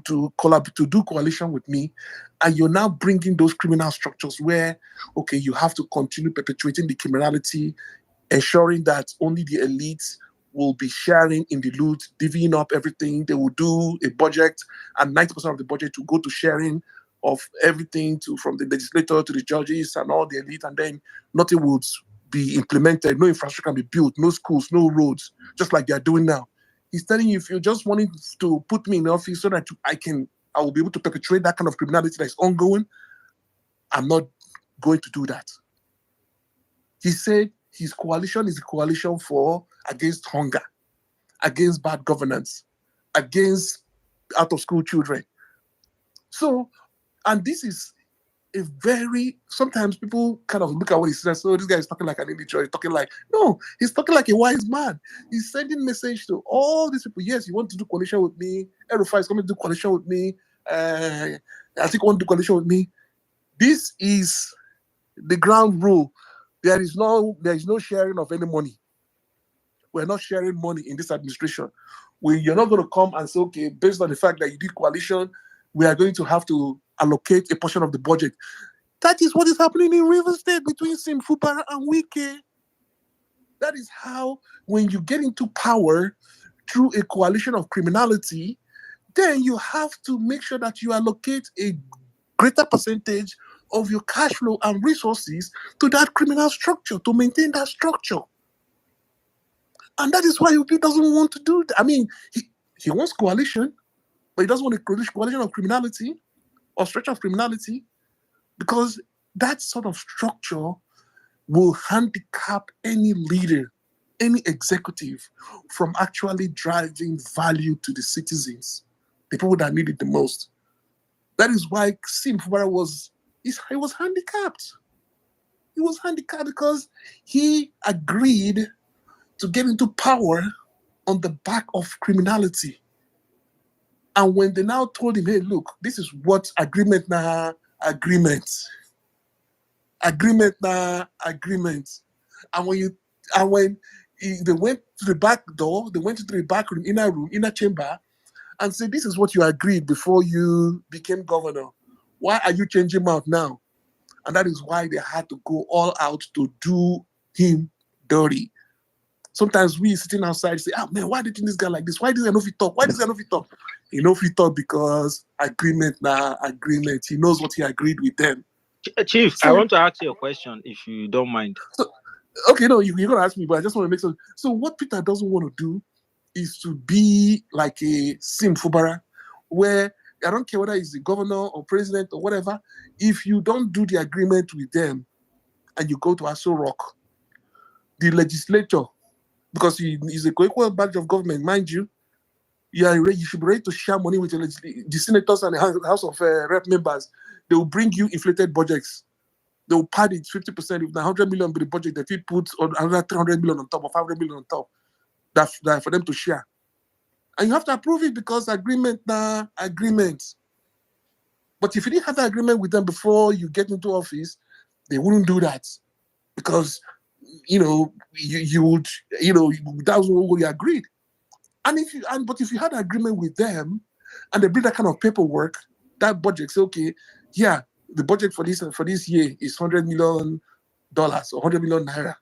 coalition with me, and you're now bringing those criminal structures where, okay, you have to continue perpetuating the criminality, ensuring that only the elites will be sharing in the loot, divvying up everything. They will do a budget, and 90% of the budget will go to sharing of everything, from the legislator to the judges and all the elite, and then nothing would be implemented, no infrastructure can be built, no schools, no roads, just like they're doing now. He's telling you, if you're just wanting to put me in the office so that I will be able to perpetrate that kind of criminality that is ongoing, I'm not going to do that. He said his coalition is a coalition against hunger, against bad governance, against out of school children. So, and this is a very, sometimes people kind of look at what he says. So this guy is talking like an illiterate. He's talking like, no, he's talking like a wise man. He's sending message to all these people. Yes, you want to do coalition with me. Erufai is coming to do coalition with me. I think want to do coalition with me. This is the ground rule. There is no sharing of any money. We're not sharing money in this administration. You're not going to come and say, okay, based on the fact that you did coalition, we are going to have to allocate a portion of the budget. That is what is happening in Rivers State between Sim Fubara and Wike. That is how, when you get into power through a coalition of criminality, then you have to make sure that you allocate a greater percentage of your cash flow and resources to that criminal structure, to maintain that structure. And that is why he doesn't want to do that. I mean, he wants coalition, but he doesn't want a coalition of criminality or structure of criminality, because that sort of structure will handicap any leader, any executive from actually driving value to the citizens, the people that need it the most. That is why Sim Fubara was handicapped. He was handicapped because he agreed to get into power on the back of criminality. And when they now told him, hey, look, this is what agreement. And when they went to the back door, they went to the back room, inner chamber, and said, this is what you agreed before you became governor. Why are you changing mouth now? And that is why they had to go all out to do him dirty. Sometimes we sitting outside say, oh man, why did this guy like this? Why does he know if he talk? Why does he know if he talk? He know if he talk because agreement. He knows what he agreed with them. Chief, I want to ask you a question, if you don't mind. So, okay, no, you're going to ask me, but I just want to make sense. So what Peter doesn't want to do is to be like a Sim Fubara, where I don't care whether he's the governor or president or whatever, if you don't do the agreement with them and you go to Aso Rock, the legislature, because he is a co-equal badge of government, mind you, you should be ready to share money with the senators and the House of Rep members. They will bring you inflated budgets. They will pad it 50%. If the 100 million be the budget, they will put another 300 million on top or 500 million on top. That for them to share. And you have to approve it because agreement. But if you didn't have that agreement with them before you get into office, they wouldn't do that. Because, you would, that was what you agreed. But if you had an agreement with them and they bring that kind of paperwork, that budget, say, okay, yeah, the budget for this year is $100 million or 100 million naira.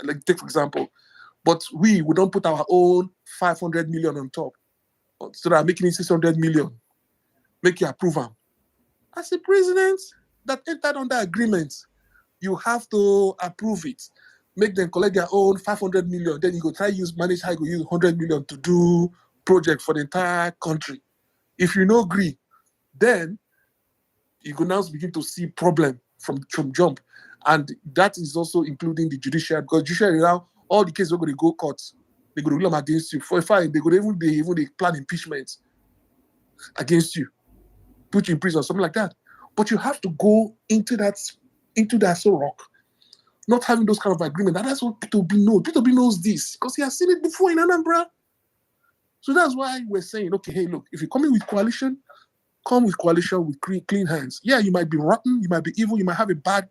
Like, take for example. But we don't put our own 500 million on top. So that making it 600 million. Make you approve them. As a president that entered on that agreement, you have to approve it. Make them collect their own 500 million. Then you go manage how you go use 100 million to do project for the entire country. If you no agree, then you go now begin to see problem from jump. And that is also including the judiciary, because judiciary now, all the cases are going to go court. They're going to rule them against you. For a fact, they're going to even plan impeachment against you, put you in prison, something like that. But you have to go into that so rock, not having those kind of agreement. And that's what Peter B knows. Peter B knows this because he has seen it before in Anambra. So that's why we're saying, okay, hey, look, if you're coming with coalition, come with coalition with clean hands. Yeah, you might be rotten, you might be evil, you might have a bad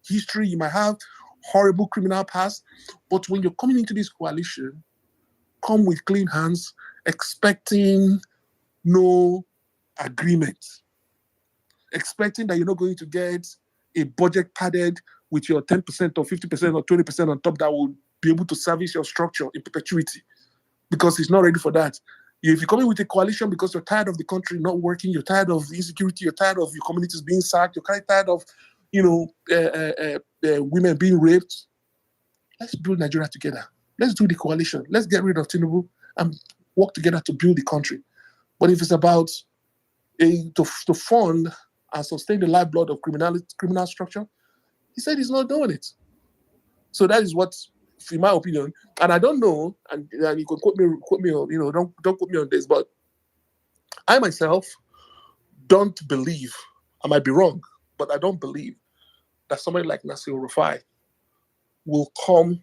history, you might have horrible criminal past, but when you're coming into this coalition, come with clean hands, expecting no agreement, expecting that you're not going to get a budget padded with your 10% or 50% or 20% on top that will be able to service your structure in perpetuity, because it's not ready for that. If you're coming with a coalition because you're tired of the country not working, you're tired of insecurity, you're tired of your communities being sacked, you're kind of tired of, women being raped, let's build Nigeria together. Let's do the coalition. Let's get rid of Tinubu and work together to build the country. But if it's about to fund and sustain the lifeblood of criminal structure, he said he's not doing it. So that is what, in my opinion, and I don't know, and you can quote me on, don't quote me on this, but I myself don't believe, I might be wrong, but I don't believe that somebody like Nasir Rufai will come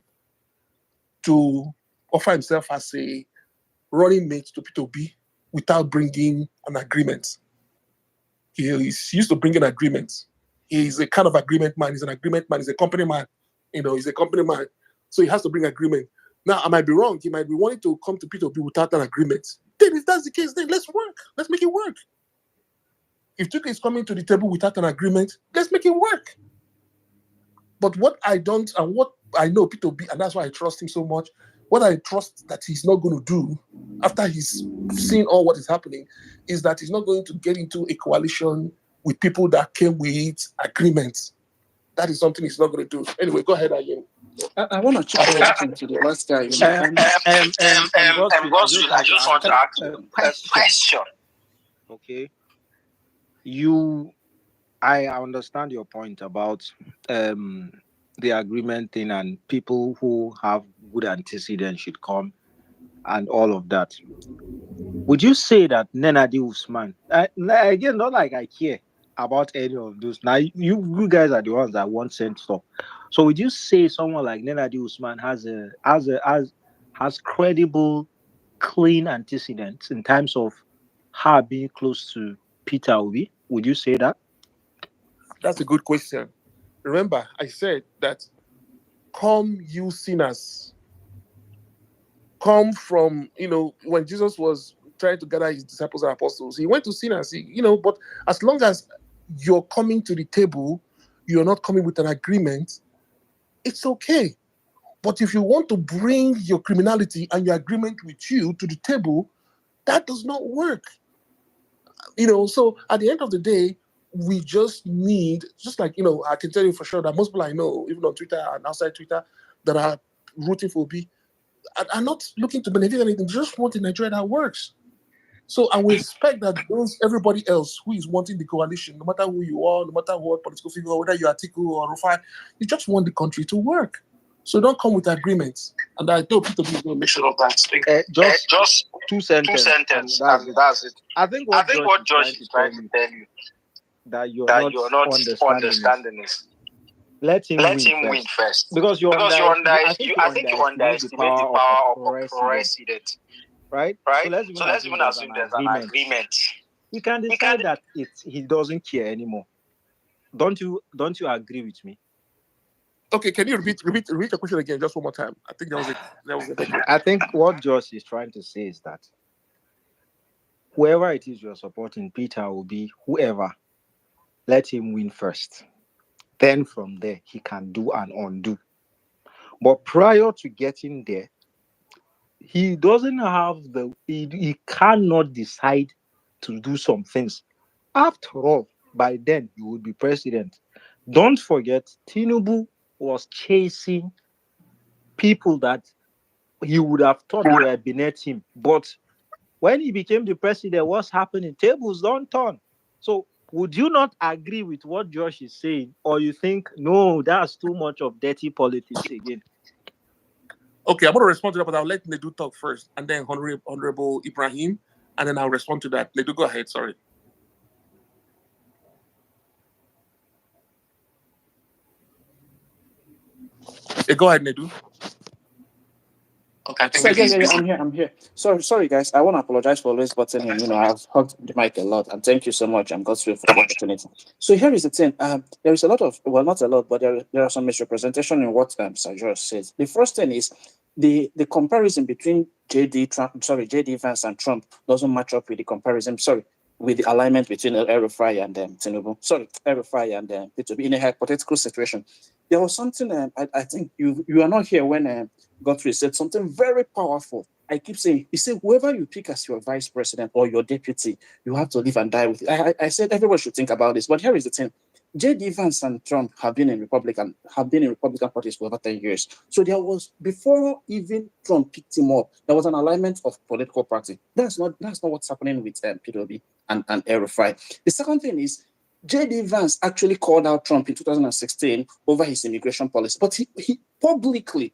to offer himself as a running mate to P2B without bringing an agreement. He's used to bringing agreements. He's a kind of agreement man. He's an agreement man. He's a company man. He's a company man. So he has to bring agreement. Now, I might be wrong. He might be wanting to come to P2B without an agreement. Then if that's the case, then let's work. Let's make it work. If Tuka is coming to the table without an agreement, let's make it work. But what I don't, and what I know P2B, and that's why I trust him so much, what I trust that he's not going to do after he's seen all what is happening is that he's not going to get into a coalition with people that came with agreements. That is something he's not going to do. Anyway, go ahead, Ayem. I want to chip in to the last guy. Godswill, I just want to ask you a question. Okay. I understand your point about the agreement thing and people who have good antecedents should come and all of that. Would you say that Nenadi Usman, again, not like I care about any of those. Now, you guys are the ones that want sent stuff. So would you say someone like Nenadi Usman has credible, clean antecedents in terms of her being close to Peter Obi? Would you say that? That's a good question. Remember, I said that come you sinners. Come from, when Jesus was trying to gather his disciples and apostles, he went to sinners, but as long as you're coming to the table, you're not coming with an agreement, it's okay. But if you want to bring your criminality and your agreement with you to the table, that does not work. So at the end of the day, we just need, just like, I can tell you for sure that most people I know, even on Twitter and outside Twitter, that are rooting for Obi, are not looking to benefit anything. They just want a Nigeria that works. So, and we expect that everybody else who is wanting the coalition, no matter who you are, no matter what political figure, whether you're Atiku or Rufai, you just want the country to work. So don't come with agreements. And I know people will going to make sure of that. Just two sentences. And that's it. I think what Josh is trying to tell you that you're not understanding is let him win first. Because I think you underestimate the power of president. Right? So let's even assume there's an agreement. He can decide that he doesn't care anymore. Don't you agree with me? Okay, can you repeat the question again just one more time? I think that was it. I think what Josh is trying to say is that whoever it is you're supporting, Peter will be whoever, let him win first. Then from there, he can do and undo. But prior to getting there, he doesn't have he cannot decide to do some things. After all, by then, he would be president. Don't forget, Tinubu was chasing people that he would have thought were beneath him. But when he became the president, what's happening? Tables don't turn. So would you not agree with what Josh is saying? Or you think, no, that's too much of dirty politics again? Okay, I'm going to respond to that, but I'll let Nedu talk first, and then Honorable Ibrahim, and then I'll respond to that. Nedu, go ahead, sorry. Go ahead, Nedu. Okay, I'm here. Sorry, guys. I want to apologize for always butting in. I've hugged the mic a lot, and thank you so much. I'm Godswill for the opportunity. So here is the thing. There is a lot of, well, not a lot, but there are some misrepresentation in what Sir George says. The first thing is the comparison between JD Vance and Trump doesn't match up with the comparison. With the alignment between El-Rufai and Tinubu. El-Rufai and P2B in a hypothetical situation. There was something, I think you are not here when Godfrey said something very powerful. I keep saying, he said, whoever you pick as your vice president or your deputy, you have to live and die with it. I said everyone should think about this, but here is the thing. J.D. Vance and Trump have been in Republican parties for over 10 years. So there was, before even Trump picked him up, there was an alignment of political party. That's not what's happening with P2B and El-Rufai. The second thing is, J.D. Vance actually called out Trump in 2016 over his immigration policy, but he publicly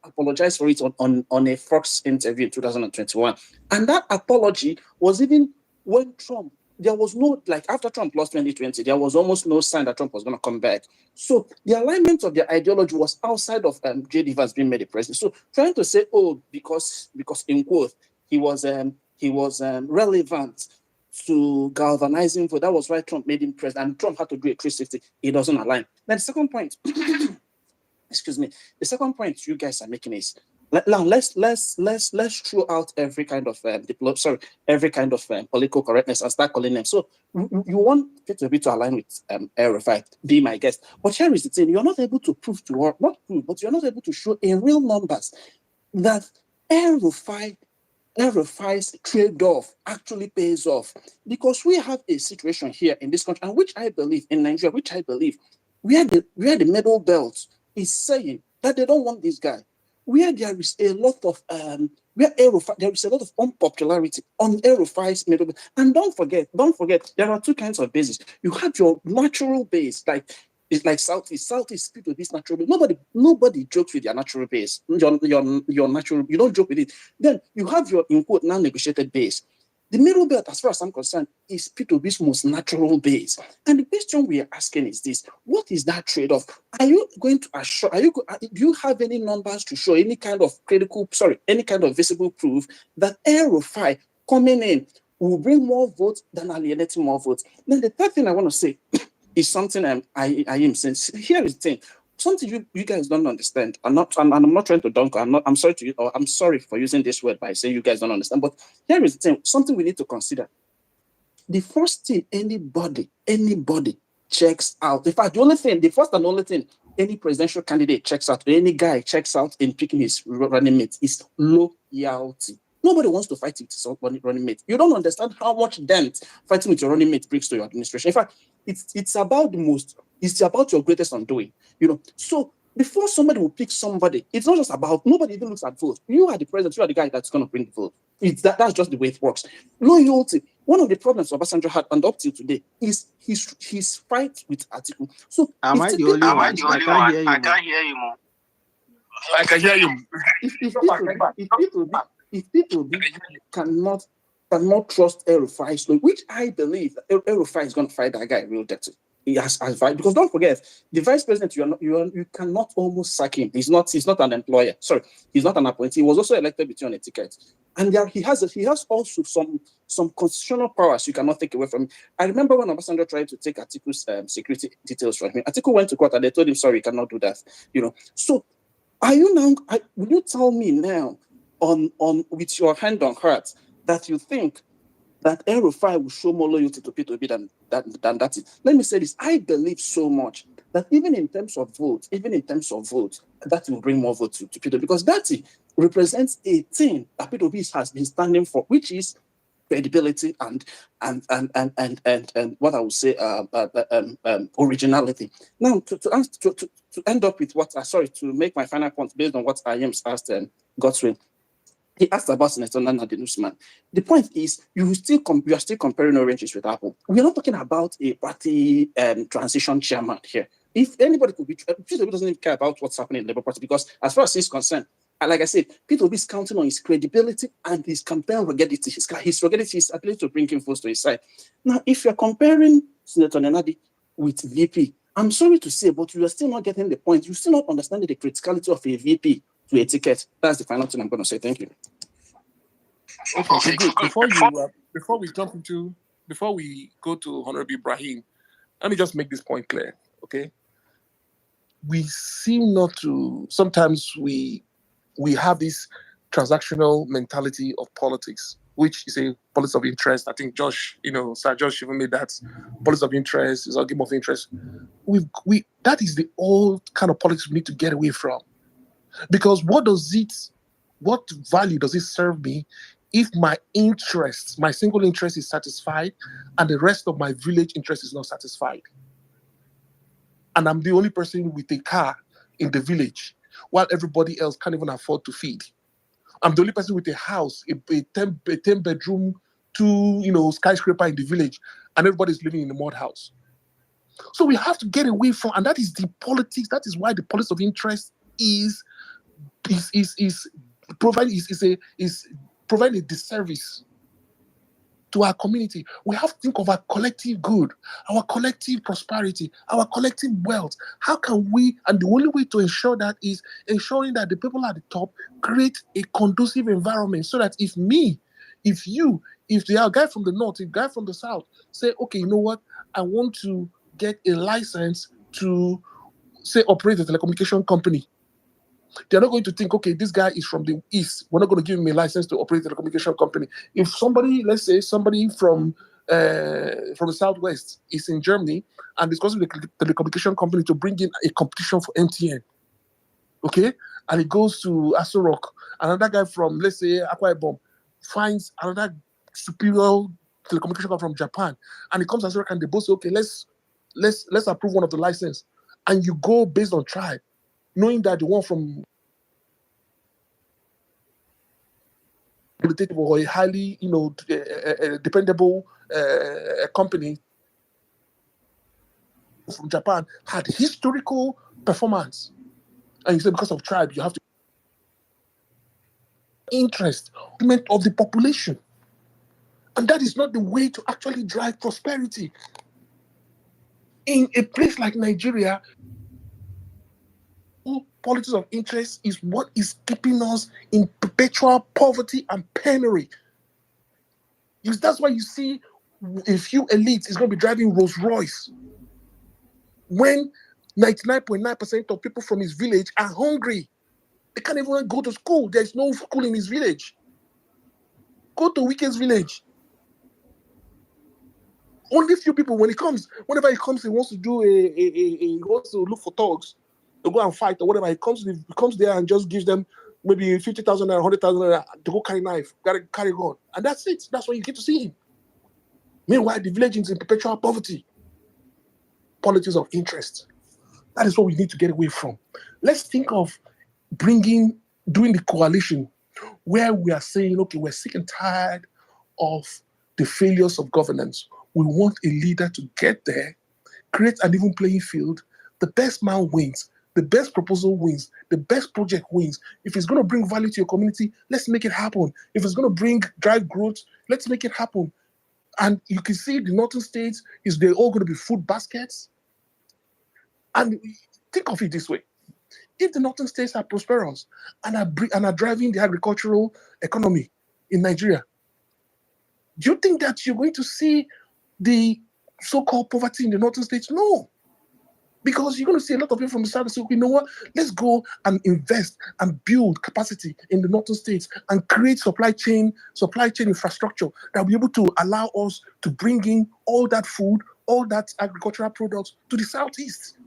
apologized for it on a Fox interview in 2021. And that apology was even when Trump, there was no, like after Trump lost 2020, there was almost no sign that Trump was going to come back. So the alignment of their ideology was outside of J.D. Vance being made the president. So trying to say, oh, because in quote, he was relevant to galvanizing vote. That was why Trump made him president, and Trump had to do a 360. It doesn't align. Then the second point, excuse me, the second point you guys are making is, let's throw out every kind of every kind of political correctness and start calling them. So you want Peter to align with El-Rufai, be my guest. But here is the thing: you're not able to prove not prove, but you're not able to show in real numbers that El-Rufai's trade-off actually pays off, because we have a situation here in this country, and which I believe in Nigeria, which I believe where the middle belt is saying that they don't want this guy, where there is a lot of there is a lot of unpopularity on El-Rufai's middle belt. And don't forget, there are two kinds of bases. You have your natural base, like it's like Southeast people with this natural base. Nobody jokes with their natural base. Your natural, you don't joke with it. Then you have your in quote non-negotiated base. The middle belt, as far as I'm concerned, is P2B's most natural base. And the question we are asking is this: what is that trade-off? Are you going to assure, do you have any numbers to show any kind of any kind of visible proof that El-Rufai coming in will bring more votes than alienating more votes? Then the third thing I want to say is something I am saying. Here is the thing. Something you guys don't understand. I'm not trying to dunk. I'm sorry for using this word by saying you guys don't understand. But here is the thing. Something we need to consider. The first thing anybody checks out. In fact, the first and only thing any presidential candidate checks out, or any guy checks out in picking his running mate, is loyalty. Nobody wants to fight with his running mate. You don't understand how much dent fighting with your running mate brings to your administration. In fact, it's about your greatest undoing. So before somebody will pick somebody, it's not just about, nobody even looks at votes. You are the president, you are the guy that's going to bring the vote. That's just the way it works. Loyalty. One of the problems Obasanjo had, and up till today, is his fight with Atiku. So Am I the only one? I can't hear you. I can't hear you more. I can hear you. If people cannot trust El-Rufai, which I believe El-Rufai is going to fight that guy real dirty. He has fight, because don't forget, the vice president, you cannot almost sack him. He's not an employer. Sorry, he's not an appointee. He was also elected with you on a ticket, and he has also some constitutional powers you cannot take away from him. I remember when Obasanjo tried to take Atiku's security details from him. Atiku went to court and they told him, sorry, you cannot do that. So will you tell me now, on with your hand on heart, that you think that El-Rufai will show more loyalty to P2B than that? Let me say this: I believe so much that even in terms of vote, that will bring more votes to P2B, because that represents a thing that P2B has been standing for, which is credibility and what I would say originality. Now to end up with to make my final point based on what I am asked Godwin. He asked about Senator Nana the newsman. The point is, you are still comparing oranges with apple. We're not talking about a party transition chairman here. If anybody could be, P2B doesn't even care about what's happening in the Labour Party, because as far as he's concerned, like I said, P2B is counting on his credibility and his campaign ruggedity, his ability to bring him votes to his side. Now, if you're comparing Senator Nenadi with VP, I'm sorry to say, but you are still not getting the point. You're still not understanding the criticality of a VP to a ticket. That's the final thing I'm going to say. Thank you. Okay, good. Before we go to Honorable Ibrahim, let me just make this point clear. Okay, we seem not to. Sometimes we have this transactional mentality of politics, which is a politics of interest. I think Josh, Sir Josh even made that politics of interest is a game of interest. That is the old kind of politics we need to get away from. Because what value does it serve me if my single interest is satisfied and the rest of my village interest is not satisfied? And I'm the only person with a car in the village while everybody else can't even afford to feed. I'm the only person with a house, a 10-bedroom, 2 skyscraper in the village, and everybody's living in a mud house. So we have to get away from, and that is the politics. That is why the politics of interest is providing a disservice to our community. We have to think of our collective good, our collective prosperity, our collective wealth. How can we, and the only way to ensure that is ensuring that the people at the top create a conducive environment so that if the guy from the north, if guy from the south say, okay, you know what, I want to get a license to, say, operate a telecommunication company. They're not going to think, okay, this guy is from the east. We're not going to give him a license to operate a telecommunication company. If somebody, let's say somebody from the southwest is in Germany and discussing with the telecommunication company to bring in a competition for MTN, okay, and he goes to Aso Rock, another guy from, let's say, Akwa Ibom finds another superior telecommunication company from Japan, and he comes to Aso Rock and they both say, okay, let's approve one of the license, and you go based on tribe, knowing that the one from or a highly, dependable company from Japan had historical performance, and you say because of tribe, you have to interest of the population, and that is not the way to actually drive prosperity. In a place like Nigeria, politics of interest is what is keeping us in perpetual poverty and penury. That's why you see a few elites is going to be driving Rolls Royce when 99.9% of people from his village are hungry. They can't even go to school. There's no school in his village. Go to Wike's village. Only few people, whenever he comes, he wants to do he wants to look for thugs to go and fight or whatever. He comes there and just gives them maybe 50,000 or 100,000 to go carry knife, carry gun, and that's it. That's when you get to see him. Meanwhile, the village is in perpetual poverty. Politics of interest. That is what we need to get away from. Let's think of doing the coalition where we are saying, okay, we're sick and tired of the failures of governance. We want a leader to get there, create an even playing field. The best man wins. The best proposal wins. The best project wins. If it's going to bring value to your community, let's make it happen. If it's going to drive growth, let's make it happen. And you can see the northern states, they're all going to be food baskets. And think of it this way. If the northern states are prosperous and are driving the agricultural economy in Nigeria, do you think that you're going to see the so-called poverty in the northern states? No. Because you're going to see a lot of people from the south say, you know what, let's go and invest and build capacity in the northern states and create supply chain infrastructure that will be able to allow us to bring in all that food, all that agricultural products to the southeast.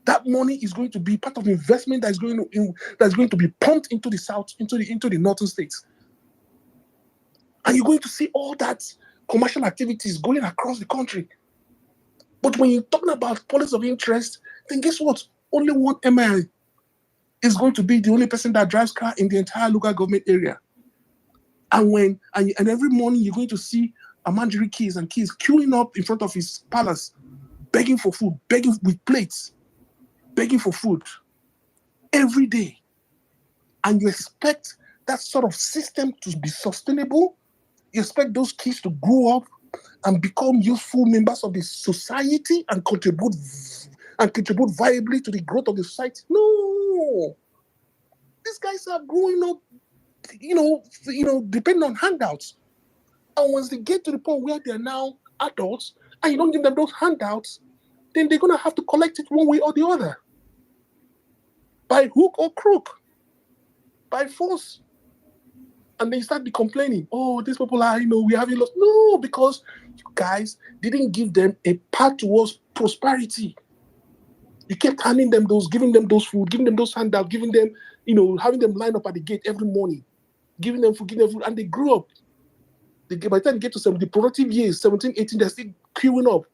That money is going to be part of investment that's going to be pumped into the south, into the northern states. And you're going to see all that commercial activities going across the country. But when you're talking about policies of interest, then guess what? Only one MI is going to be the only person that drives car in the entire local government area. And every morning you're going to see Amanjiri kids queuing up in front of his palace, begging for food, begging with plates, begging for food every day. And you expect that sort of system to be sustainable? You expect those kids to grow up and become useful members of the society and contribute viably to the growth of the society? No. These guys are growing up, depending on handouts. And once they get to the point where they are now adults and you don't give them those handouts, then they're going to have to collect it one way or the other. By hook or crook. By force. And they start complaining, oh, these people are, we haven't lost. No, because you guys didn't give them a path towards prosperity. You kept giving them those food, giving them those handouts, giving them, having them line up at the gate every morning, giving them food, and they grew up. By the time they get to the productive years, 17, 18, they're still queuing up.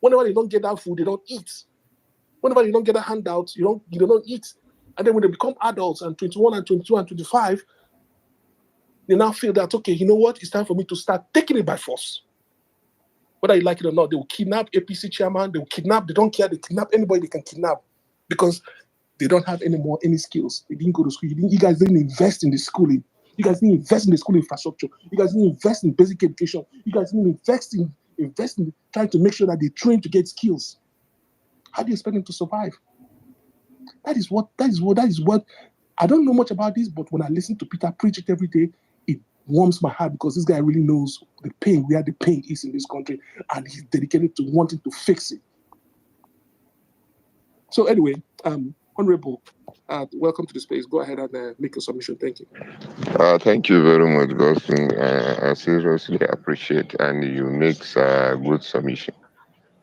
Whenever they don't get that food, they don't eat. Whenever they don't get a handout, you don't eat. And then when they become adults and 21 and 22 and 25, they now feel that, okay, you know what? It's time for me to start taking it by force. Whether you like it or not, they will kidnap APC chairman. They don't care. They kidnap anybody they can kidnap because they don't have any skills. They didn't go to school. You guys didn't invest in the schooling. You guys didn't invest in the school infrastructure. You guys didn't invest in basic education. You guys didn't invest in trying to make sure that they train to get skills. How do you expect them to survive? That is what I don't know much about this, but when I listen to Peter preach it every day, it warms my heart because this guy really knows the pain, where the pain is in this country, and he's dedicated to wanting to fix it. So anyway, Honorable, welcome to the space. Go ahead and make a submission. Thank you. Thank you very much, Gosling. I seriously appreciate, and you make a good submission.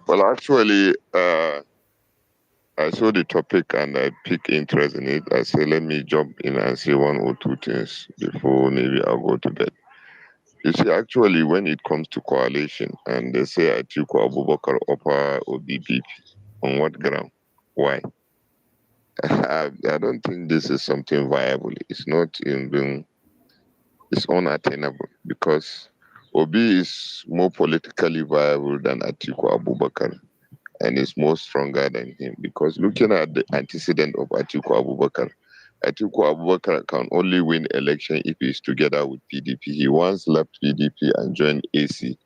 Well, actually, I saw the topic and I pick interest in it. I say, let me jump in and say one or two things before maybe I'll go to bed. You see, actually, when it comes to coalition, and they say Atiku Abubakar Opa or BBP, on what ground? Why? I don't think this is something viable. It's not even, it's unattainable because Obi is more politically viable than Atiku Abubakar and is more stronger than him because looking at the antecedent of Atiku Abubakar can only win election if he's together with PDP. He once left PDP and joined AC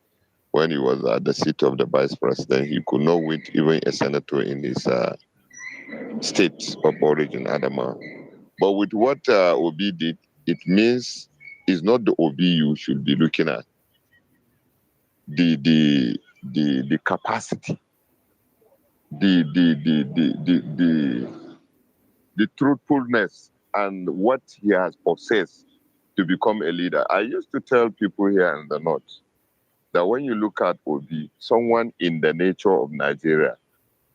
when he was at the seat of the vice president. He could not win even a senator in his state of origin, Adama. But with what Obi did, it means it's not the Obi you should be looking at. The capacity, the truthfulness, and what he has possessed to become a leader. I used to tell people here in the north that when you look at Obi, someone in the nature of Nigeria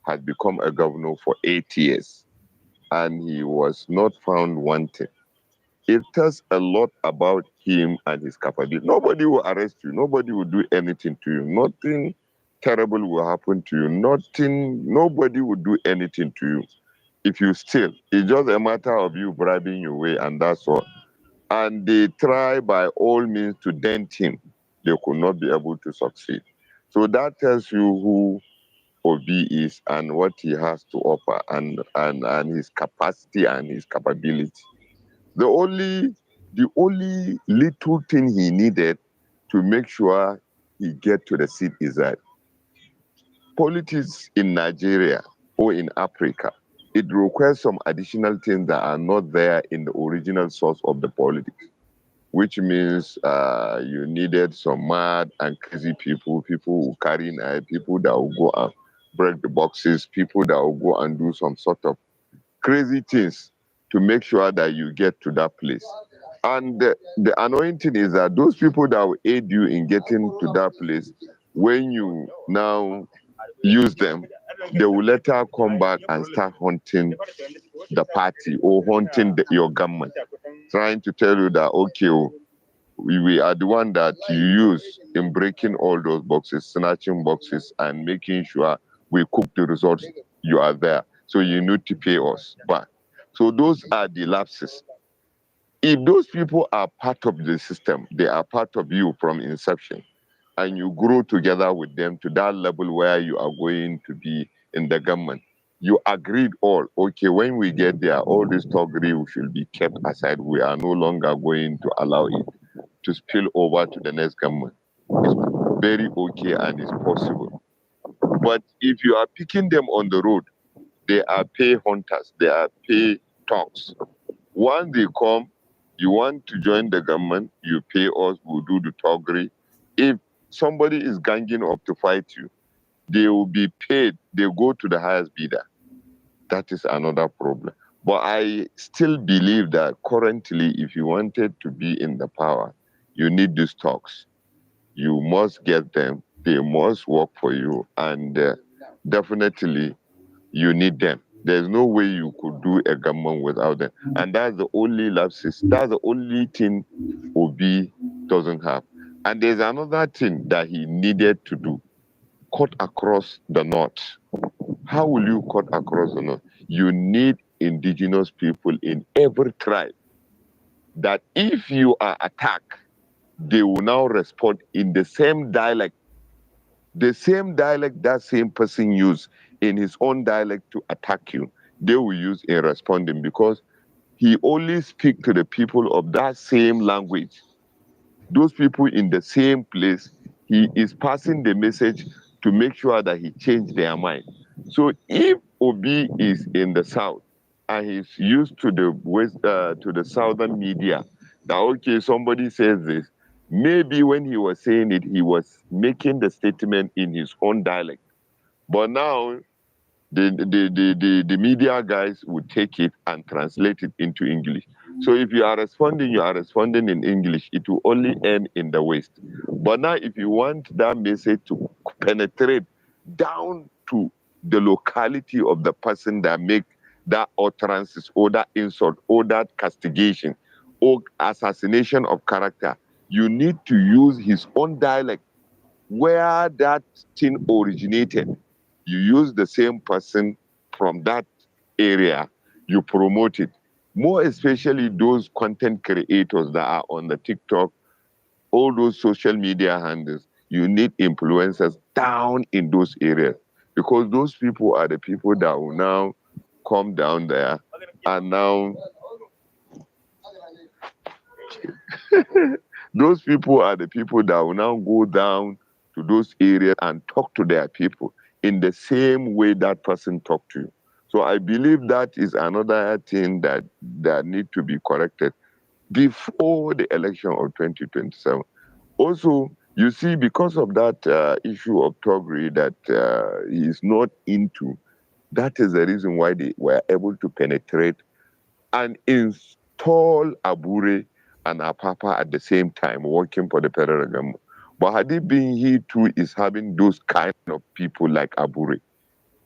has become a governor for 8 years, and he was not found wanting. It tells a lot about him and his capability. Nobody will arrest you. Nobody will do anything to you. Nothing terrible will happen to you. Nobody will do anything to you if you steal. It's just a matter of you bribing your way, and that's all. And they try by all means to dent him. They could not be able to succeed. So that tells you who Obi is and what he has to offer and his capacity and his capability. The only little thing he needed to make sure he get to the seat is that politics in Nigeria or in Africa, it requires some additional things that are not there in the original source of the politics, which means you needed some mad and crazy people who carry knife, people that will go and break the boxes, people that will go and do some sort of crazy things to make sure that you get to that place. And the annoying thing is that those people that will aid you in getting to that place, when you now use them, they will later come back and start haunting the party or haunting your government, trying to tell you that, okay, we are the one that you use in breaking all those boxes, snatching boxes, and making sure we cook the results. You are there. So you need to pay us back. So those are the lapses. If those people are part of the system, they are part of you from inception, and you grow together with them to that level where you are going to be in the government. You agreed all, okay, when we get there, all this thuggery should be kept aside. We are no longer going to allow it to spill over to the next government. It's very okay and it's possible. But if you are picking them on the road, they are pay hunters, they are pay talks. Once they come, you want to join the government, you pay us, we'll do the thuggery. If somebody is ganging up to fight you, they will be paid, they go to the highest bidder. That is another problem. But I still believe that currently, if you wanted to be in the power, you need these talks. You must get them. They must work for you. And definitely, you need them. There's no way you could do a government without them. And that's the only lapses. That's the only thing Obi doesn't have. And there's another thing that he needed to do. Cut across the north. How will you cut across the north? You need indigenous people in every tribe that if you are attacked, they will now respond in the same dialect. The same dialect that same person used in his own dialect to attack you, they will use in responding because he only speak to the people of that same language, those people in the same place. He is passing the message to make sure that he change their mind. So if Obi is in the south and he's used to the west, to the southern media, that okay, somebody says this, maybe when he was saying it, he was making the statement in his own dialect. But now the media guys would take it and translate it into English. So if you are responding in English, it will only end in the West. But now if you want that message to penetrate down to the locality of the person that make that utterances or that insult or that castigation or assassination of character, you need to use his own dialect where that thing originated. You use the same person from that area, you promote it. More especially those content creators that are on the TikTok, all those social media handles, you need influencers down in those areas because those people are the people that will now come down there and now those people are the people that will now go down to those areas and talk to their people in the same way that person talked to you. So I believe that is another thing that need to be corrected before the election of 2027. Also, you see, because of that issue of Togri that he is not into, that is the reason why they were able to penetrate and install Abure and Apapa at the same time, working for the federal government. But had it been he too is having those kind of people like Abure,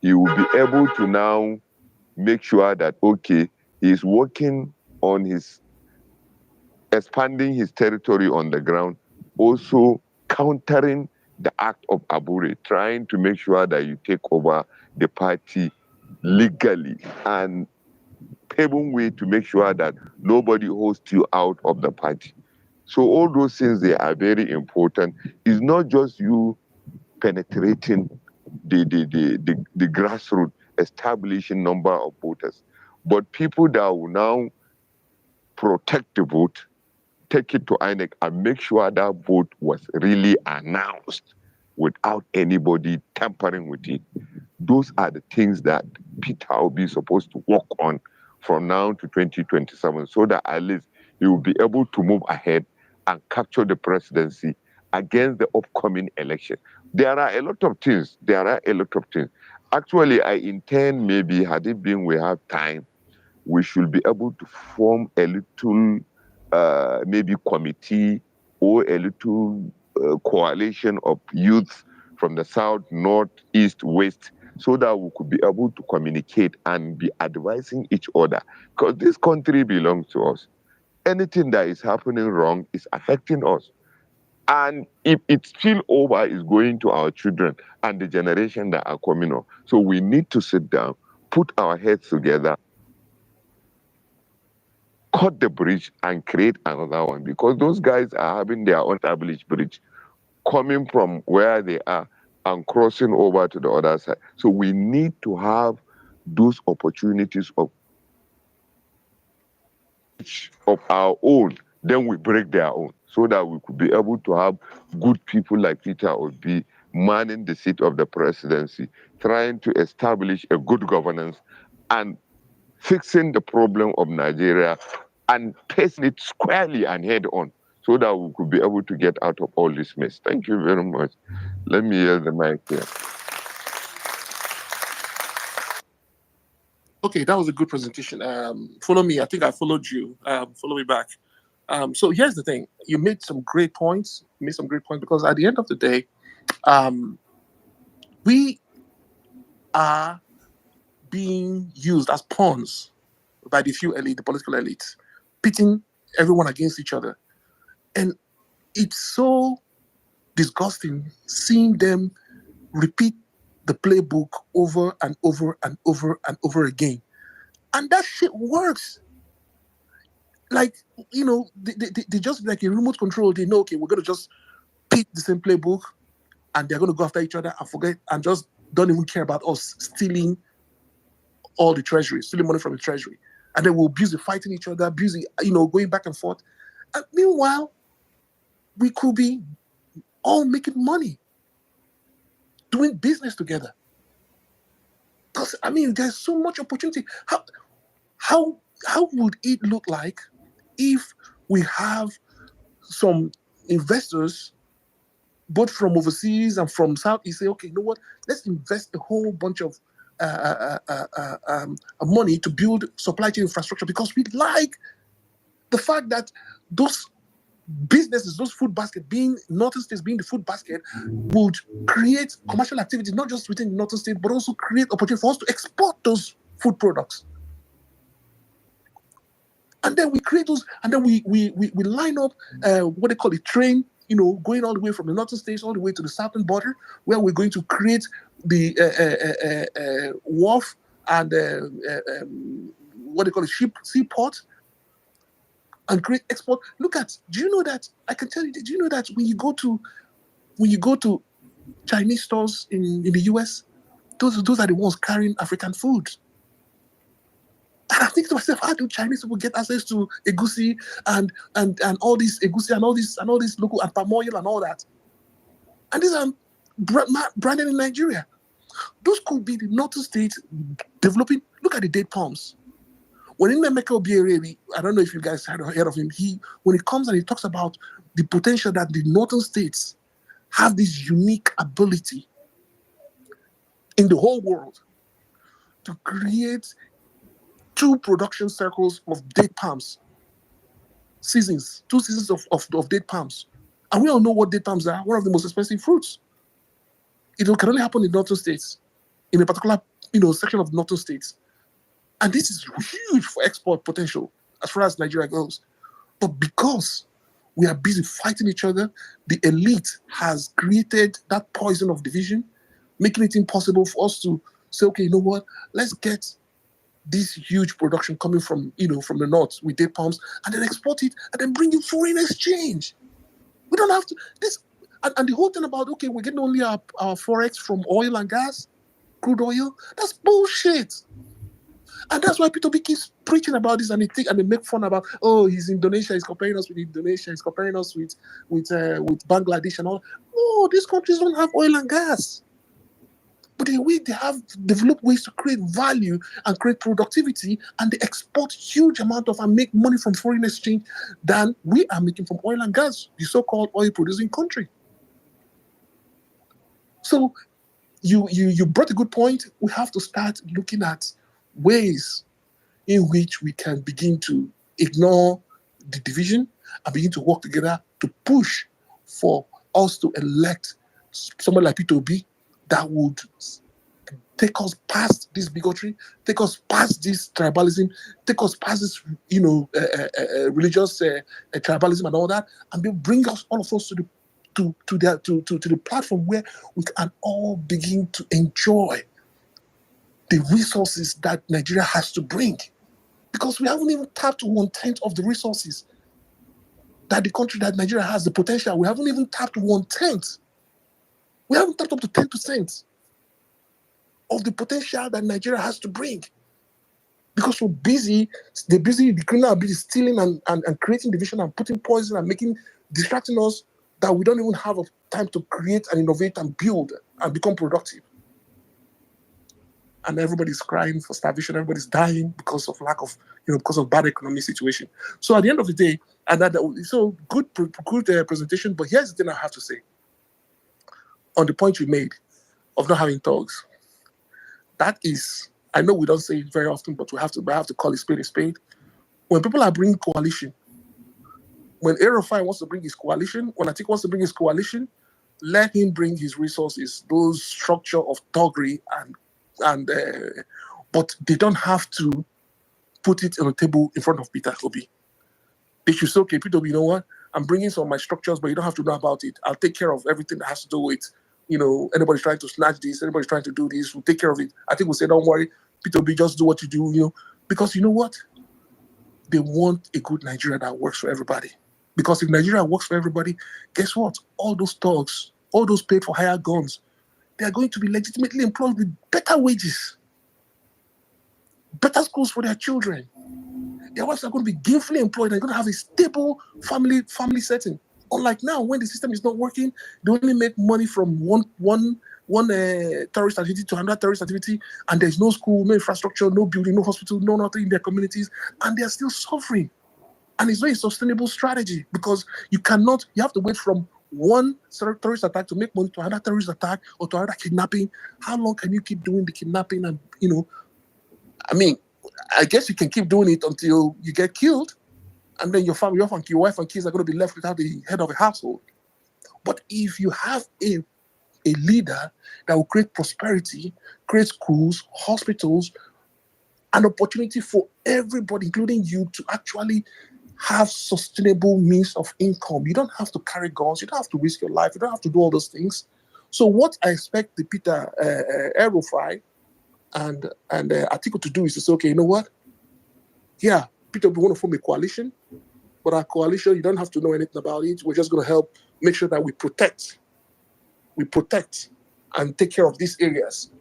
he will be able to now make sure that, okay, he's working on his expanding his territory on the ground, also countering the act of Abure, trying to make sure that you take over the party legally and paving way to make sure that nobody hosts you out of the party. So all those things, they are very important. It's not just you penetrating the grassroots, establishing number of voters, but people that will now protect the vote, take it to INEC and make sure that vote was really announced without anybody tampering with it. Those are the things that Peter will be supposed to work on from now to 2027 so that at least he will be able to move ahead and capture the presidency against the upcoming election. There are a lot of things. Actually, I intend maybe, had it been we have time, we should be able to form a little maybe committee or a little coalition of youth from the south, north, east, west, so that we could be able to communicate and be advising each other. Because this country belongs to us. Anything that is happening wrong is affecting us. And if it's still over, it's going to our children and the generation that are coming up. So we need to sit down, put our heads together, cut the bridge and create another one because those guys are having their own established bridge coming from where they are and crossing over to the other side. So we need to have those opportunities of our own, then we break their own so that we could be able to have good people like Peter Obi manning the seat of the presidency, trying to establish a good governance and fixing the problem of Nigeria and facing it squarely and head on so that we could be able to get out of all this mess. Thank you very much. Let me yield the mic here. Okay, that was a good presentation. Follow me. I think I followed you. Follow me back. So here's the thing. You made some great points. Because at the end of the day, we are being used as pawns by the few elite, the political elites, pitting everyone against each other. And it's so disgusting seeing them repeat the playbook over and over and over and over again. And that shit works. Like, they just like a remote control. They know, okay, we're going to just pick the same playbook and they're going to go after each other and forget and just don't even care about us stealing all the treasury, stealing money from the treasury. And then we'll busy fighting each other, busy, going back and forth. And meanwhile, we could be all making money, doing business together. Because there's so much opportunity. How would it look like if we have some investors, both from overseas and from Southeast, say, okay, you know what? Let's invest a whole bunch of money to build supply chain infrastructure, because we like the fact that those businesses, those food basket, being Northern States being the food basket, would create commercial activity not just within the Northern State, but also create opportunity for us to export those food products. And then we create those, and then we line up what they call a train, going all the way from the Northern States all the way to the southern border, where we're going to create the wharf and what they call a seaport, and create export. Do you know that? I can tell you. Do you know that when you go to Chinese stores in the US, those are the ones carrying African food. And I think to myself, how do Chinese people get access to egusi and all this egusi and all this local and palm oil and all that? And these are branded in Nigeria. Those could be the Northern States developing. Look at the date palms. When in Emeka Obiere, I don't know if you guys had heard of him. When he comes and he talks about the potential that the Northern States have this unique ability in the whole world to create 2 production circles of date palms, two seasons of date palms. And we all know what date palms are, one of the most expensive fruits. It can only happen in Northern States, in a particular section of Northern States. And this is huge for export potential as far as Nigeria goes. But because we are busy fighting each other, the elite has created that poison of division, making it impossible for us to say, okay, you know what, let's get this huge production coming from the north with date palms, and then export it and then bring in foreign exchange. We don't have to and the whole thing about, okay, we're getting only our forex from oil and gas, crude oil, that's bullshit. And that's why P2B keeps preaching about this, and they make fun about, oh, he's Indonesia, he's comparing us with Indonesia, he's comparing us with Bangladesh and all. No, these countries don't have oil and gas. But they have developed ways to create value and create productivity, and they export huge amount of and make money from foreign exchange than we are making from oil and gas, the so-called oil-producing country. So you brought a good point. We have to start looking at ways in which we can begin to ignore the division and begin to work together to push for us to elect someone like P2B that would take us past this bigotry, take us past this tribalism, take us past this, religious tribalism and all that, and bring us, all of us, to the platform where we can all begin to enjoy the resources that Nigeria has to bring. Because we haven't even tapped 1/10 of the resources that the country that Nigeria has, the potential. We haven't even tapped 1/10. We haven't tapped up to 10% of the potential that Nigeria has to bring. Because the criminal are busy stealing and creating division and putting poison and distracting us, that we don't even have time to create and innovate and build and become productive. And everybody's crying for starvation, everybody's dying because of because of bad economic situation. So at the end of the day, so good presentation, but here's the thing I have to say. On the point you made of not having thugs, that is, I know we don't say it very often, but I have to call it spade a spade. When people are bringing coalition, when Erofai wants to bring his coalition, when Atiku wants to bring his coalition, let him bring his resources, those structure of thuggery, but they don't have to put it on the table in front of Peter Obi. They should say, okay, Peter Obi, you know what? I'm bringing some of my structures, but you don't have to know about it. I'll take care of everything that has to do with, anybody's trying to snatch this, anybody's trying to do this, we'll take care of it. I think we'll say, don't worry, Peter Obi, just do what you do, because you know what? They want a good Nigeria that works for everybody. Because if Nigeria works for everybody, guess what? All those thugs, all those paid for hire guns, they are going to be legitimately employed with better wages, better schools for their children, Their wives are going to be gainfully employed. They're going to have a stable family setting. Unlike now, when the system is not working, they only make money from one terrorist activity to another terrorist activity, and there's no school, no infrastructure, no building, no hospital, no nothing in their communities, and they're still suffering. And it's not a sustainable strategy because you have to wait from one terrorist attack to make money to another terrorist attack or to another kidnapping. How long can you keep doing the kidnapping? And, I mean, I guess you can keep doing it until you get killed, and then your family, your wife and kids are going to be left without the head of a household. But if you have a leader that will create prosperity, create schools, hospitals, an opportunity for everybody, including you, to actually have sustainable means of income. You don't have to carry guns. You don't have to risk your life. You don't have to do all those things. So what I expect the Peter El-Rufai and Atiku to do is to say, okay, you know what? Yeah, Peter, we want to form a coalition, but our coalition, you don't have to know anything about it. We're just going to help make sure that we protect and take care of these areas.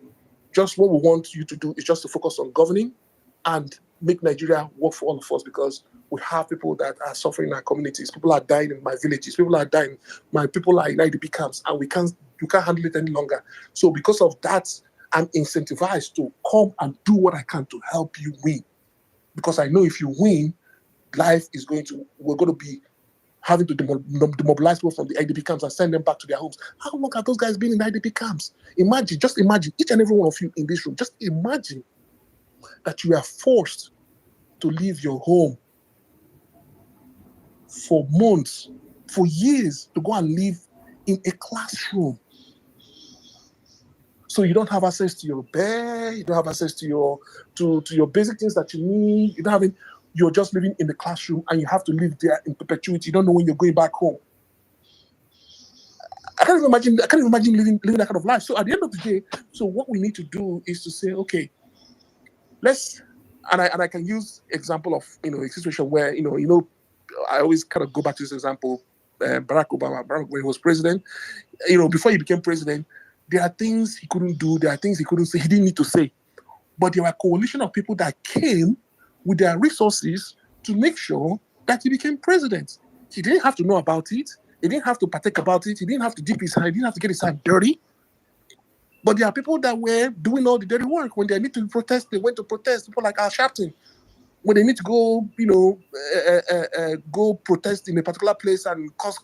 Just what we want you to do is just to focus on governing and make Nigeria work for all of us, because we have people that are suffering in our communities. People are dying in my villages. People are dying. My people are in IDP camps, and you can't handle it any longer. So because of that, I'm incentivized to come and do what I can to help you win. Because I know if you win, we're going to be having to demobilize people from the IDP camps and send them back to their homes. How long have those guys been in IDP camps? Just imagine, each and every one of you in this room, just imagine that you are forced to leave your home for months, for years, to go and live in a classroom. So you don't have access to your bed, you don't have access to your basic things that you need. You're just living in the classroom, and you have to live there in perpetuity. You don't know when you're going back home. I can't even imagine living that kind of life. So at the end of the day, so what we need to do is to say, okay, I can use example of a situation where I always kind of go back to this example. Barack Obama, when he was president, before he became president, there are things he couldn't do, there are things he couldn't say, he didn't need to say. But there were a coalition of people that came with their resources to make sure that he became president. He didn't have to know about it. He didn't have to partake about it. He didn't have to dip his hand. He didn't have to get his hand dirty. But there are people that were doing all the dirty work. When they need to protest, they went to protest. People like Al Sharpton, when they need to go, go protest in a particular place and cause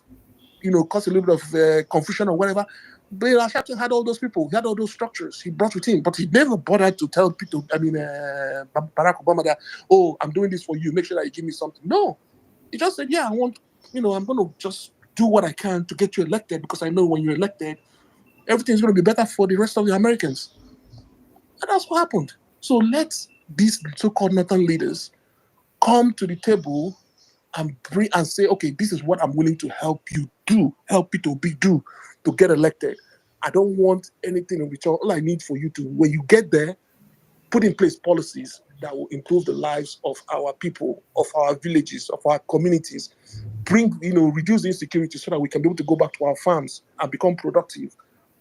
a little bit of confusion or whatever. But Al Sharpton had all those people. He had all those structures. He brought with him, but he never bothered to tell people. Barack Obama that, oh, I'm doing this for you. Make sure that you give me something. No, he just said, yeah, I'm going to just do what I can to get you elected, because I know when you're elected, everything's going to be better for the rest of the Americans. And that's what happened. So let these so-called northern leaders come to the table and say, okay, this is what I'm willing to help you do, help Peter Obi do to get elected. I don't want anything in return. All I need for you to, when you get there, put in place policies that will improve the lives of our people, of our villages, of our communities, reduce the insecurity so that we can be able to go back to our farms and become productive.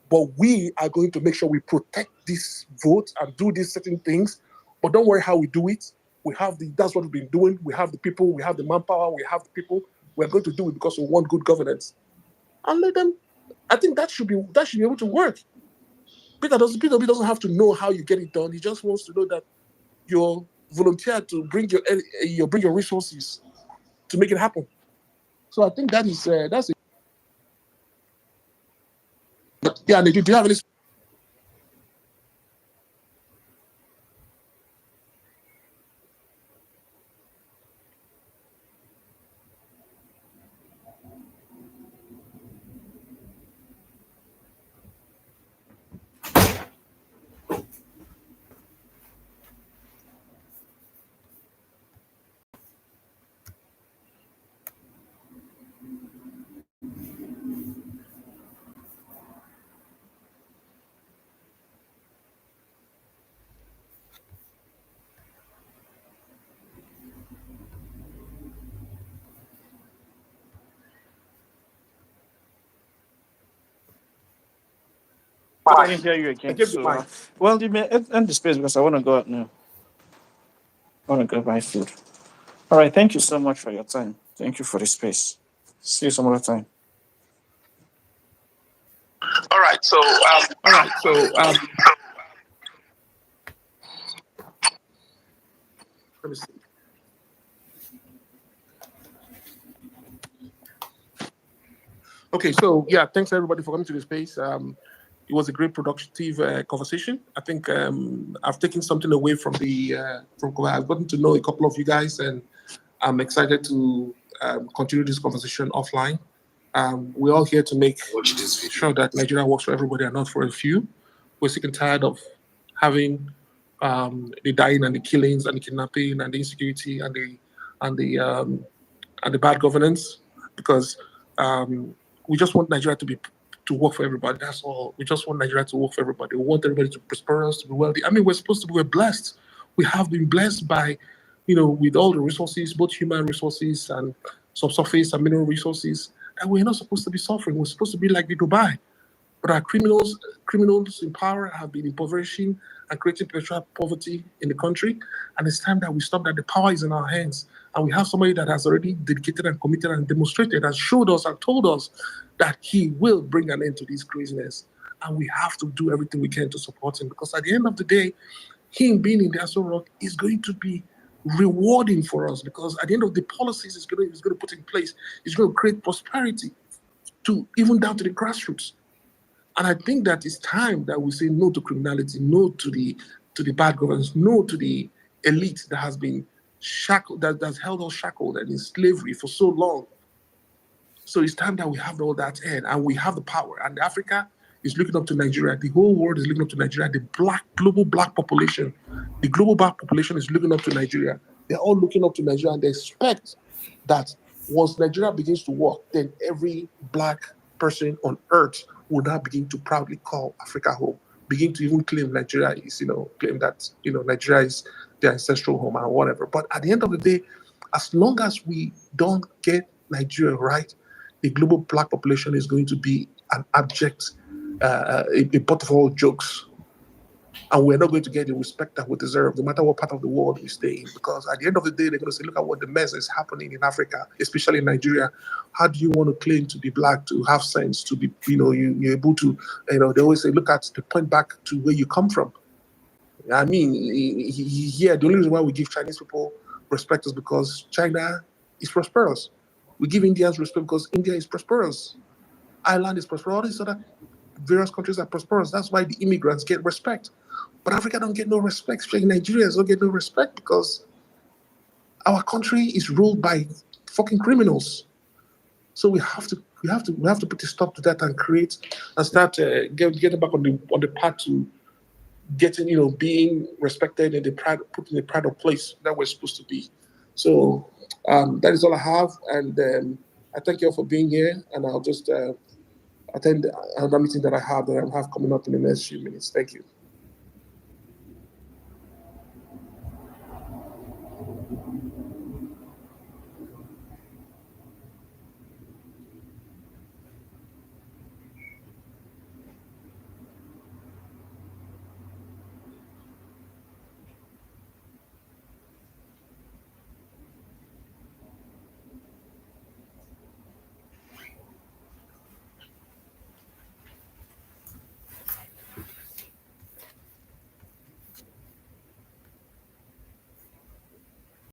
But we are going to make sure we protect this vote and do these certain things. But don't worry how we do it. That's what we've been doing. We have the people, we have the manpower, we have the people. We're going to do it because we want good governance. And let them, I think that should be able to work. Peter doesn't have to know how you get it done. He just wants to know that you're volunteer to bring your resources to make it happen. So I think that's it. But yeah, do you have any? I didn't hear you I again. gave the So, mic. well, you may end the space because I want to go out now. I want to go buy food. All right. Thank you so much for your time. Thank you for the space. See you some other time. All right. So, let me see. Okay, so yeah, thanks everybody for coming to the space. It was a great productive conversation. I think I've taken something away from I've gotten to know a couple of you guys, and I'm excited to continue this conversation offline. We're all here to make sure that Nigeria works for everybody and not for a few. We're sick and tired of having the dying and the killings and the kidnapping and the insecurity and the bad governance, because we just want Nigeria to work for everybody. That's all. We just want Nigeria to work for everybody. We want everybody to prosper, to be wealthy. I mean, we're blessed. We have been blessed by, with all the resources, both human resources and subsurface and mineral resources, and we're not supposed to be suffering. We're supposed to be like the Dubai. But our criminals in power have been impoverishing and creating perpetual poverty in the country. And it's time that we stop that. The power is in our hands. And we have somebody that has already dedicated and committed and demonstrated and showed us and told us that he will bring an end to this craziness. And we have to do everything we can to support him, because at the end of the day, him being in the Aso Rock is going to be rewarding for us, because at the end of the policies he's going to put in place, it's going to create prosperity to even down to the grassroots. And I think that it's time that we say no to criminality, no to the bad governance, no to the elite that has been shackled, that's held us shackled and in slavery for so long. So it's time that we have all that end, and we have the power. And Africa is looking up to Nigeria. The whole world is looking up to Nigeria. The global black population is looking up to Nigeria. They're all looking up to Nigeria, and they expect that once Nigeria begins to work, then every black person on earth will now begin to proudly call Africa home, begin to even claim Nigeria is, claim that, Nigeria is their ancestral home or whatever. But at the end of the day, as long as we don't get Nigeria right, the global black population is going to be an abject, a butt of all jokes. And we're not going to get the respect that we deserve, no matter what part of the world we stay in. Because at the end of the day, they're going to say, look at what the mess is happening in Africa, especially in Nigeria. How do you want to claim to be black, to have sense, to be, you're able to, they always say, look at the point back to where you come from. I mean, the only reason why we give Chinese people respect is because China is prosperous. We give Indians respect because India is prosperous. Ireland is prosperous. All these other various countries are prosperous. That's why the immigrants get respect. But Africa don't get no respect. Especially Nigerians don't get no respect because our country is ruled by fucking criminals. So we have to put a stop to that and create and start getting back on the path to getting being respected in put in the pride of place that we're supposed to be. So that is all I have, and I thank you all for being here, and I'll just attend another meeting that I have coming up in the next few minutes. Thank you.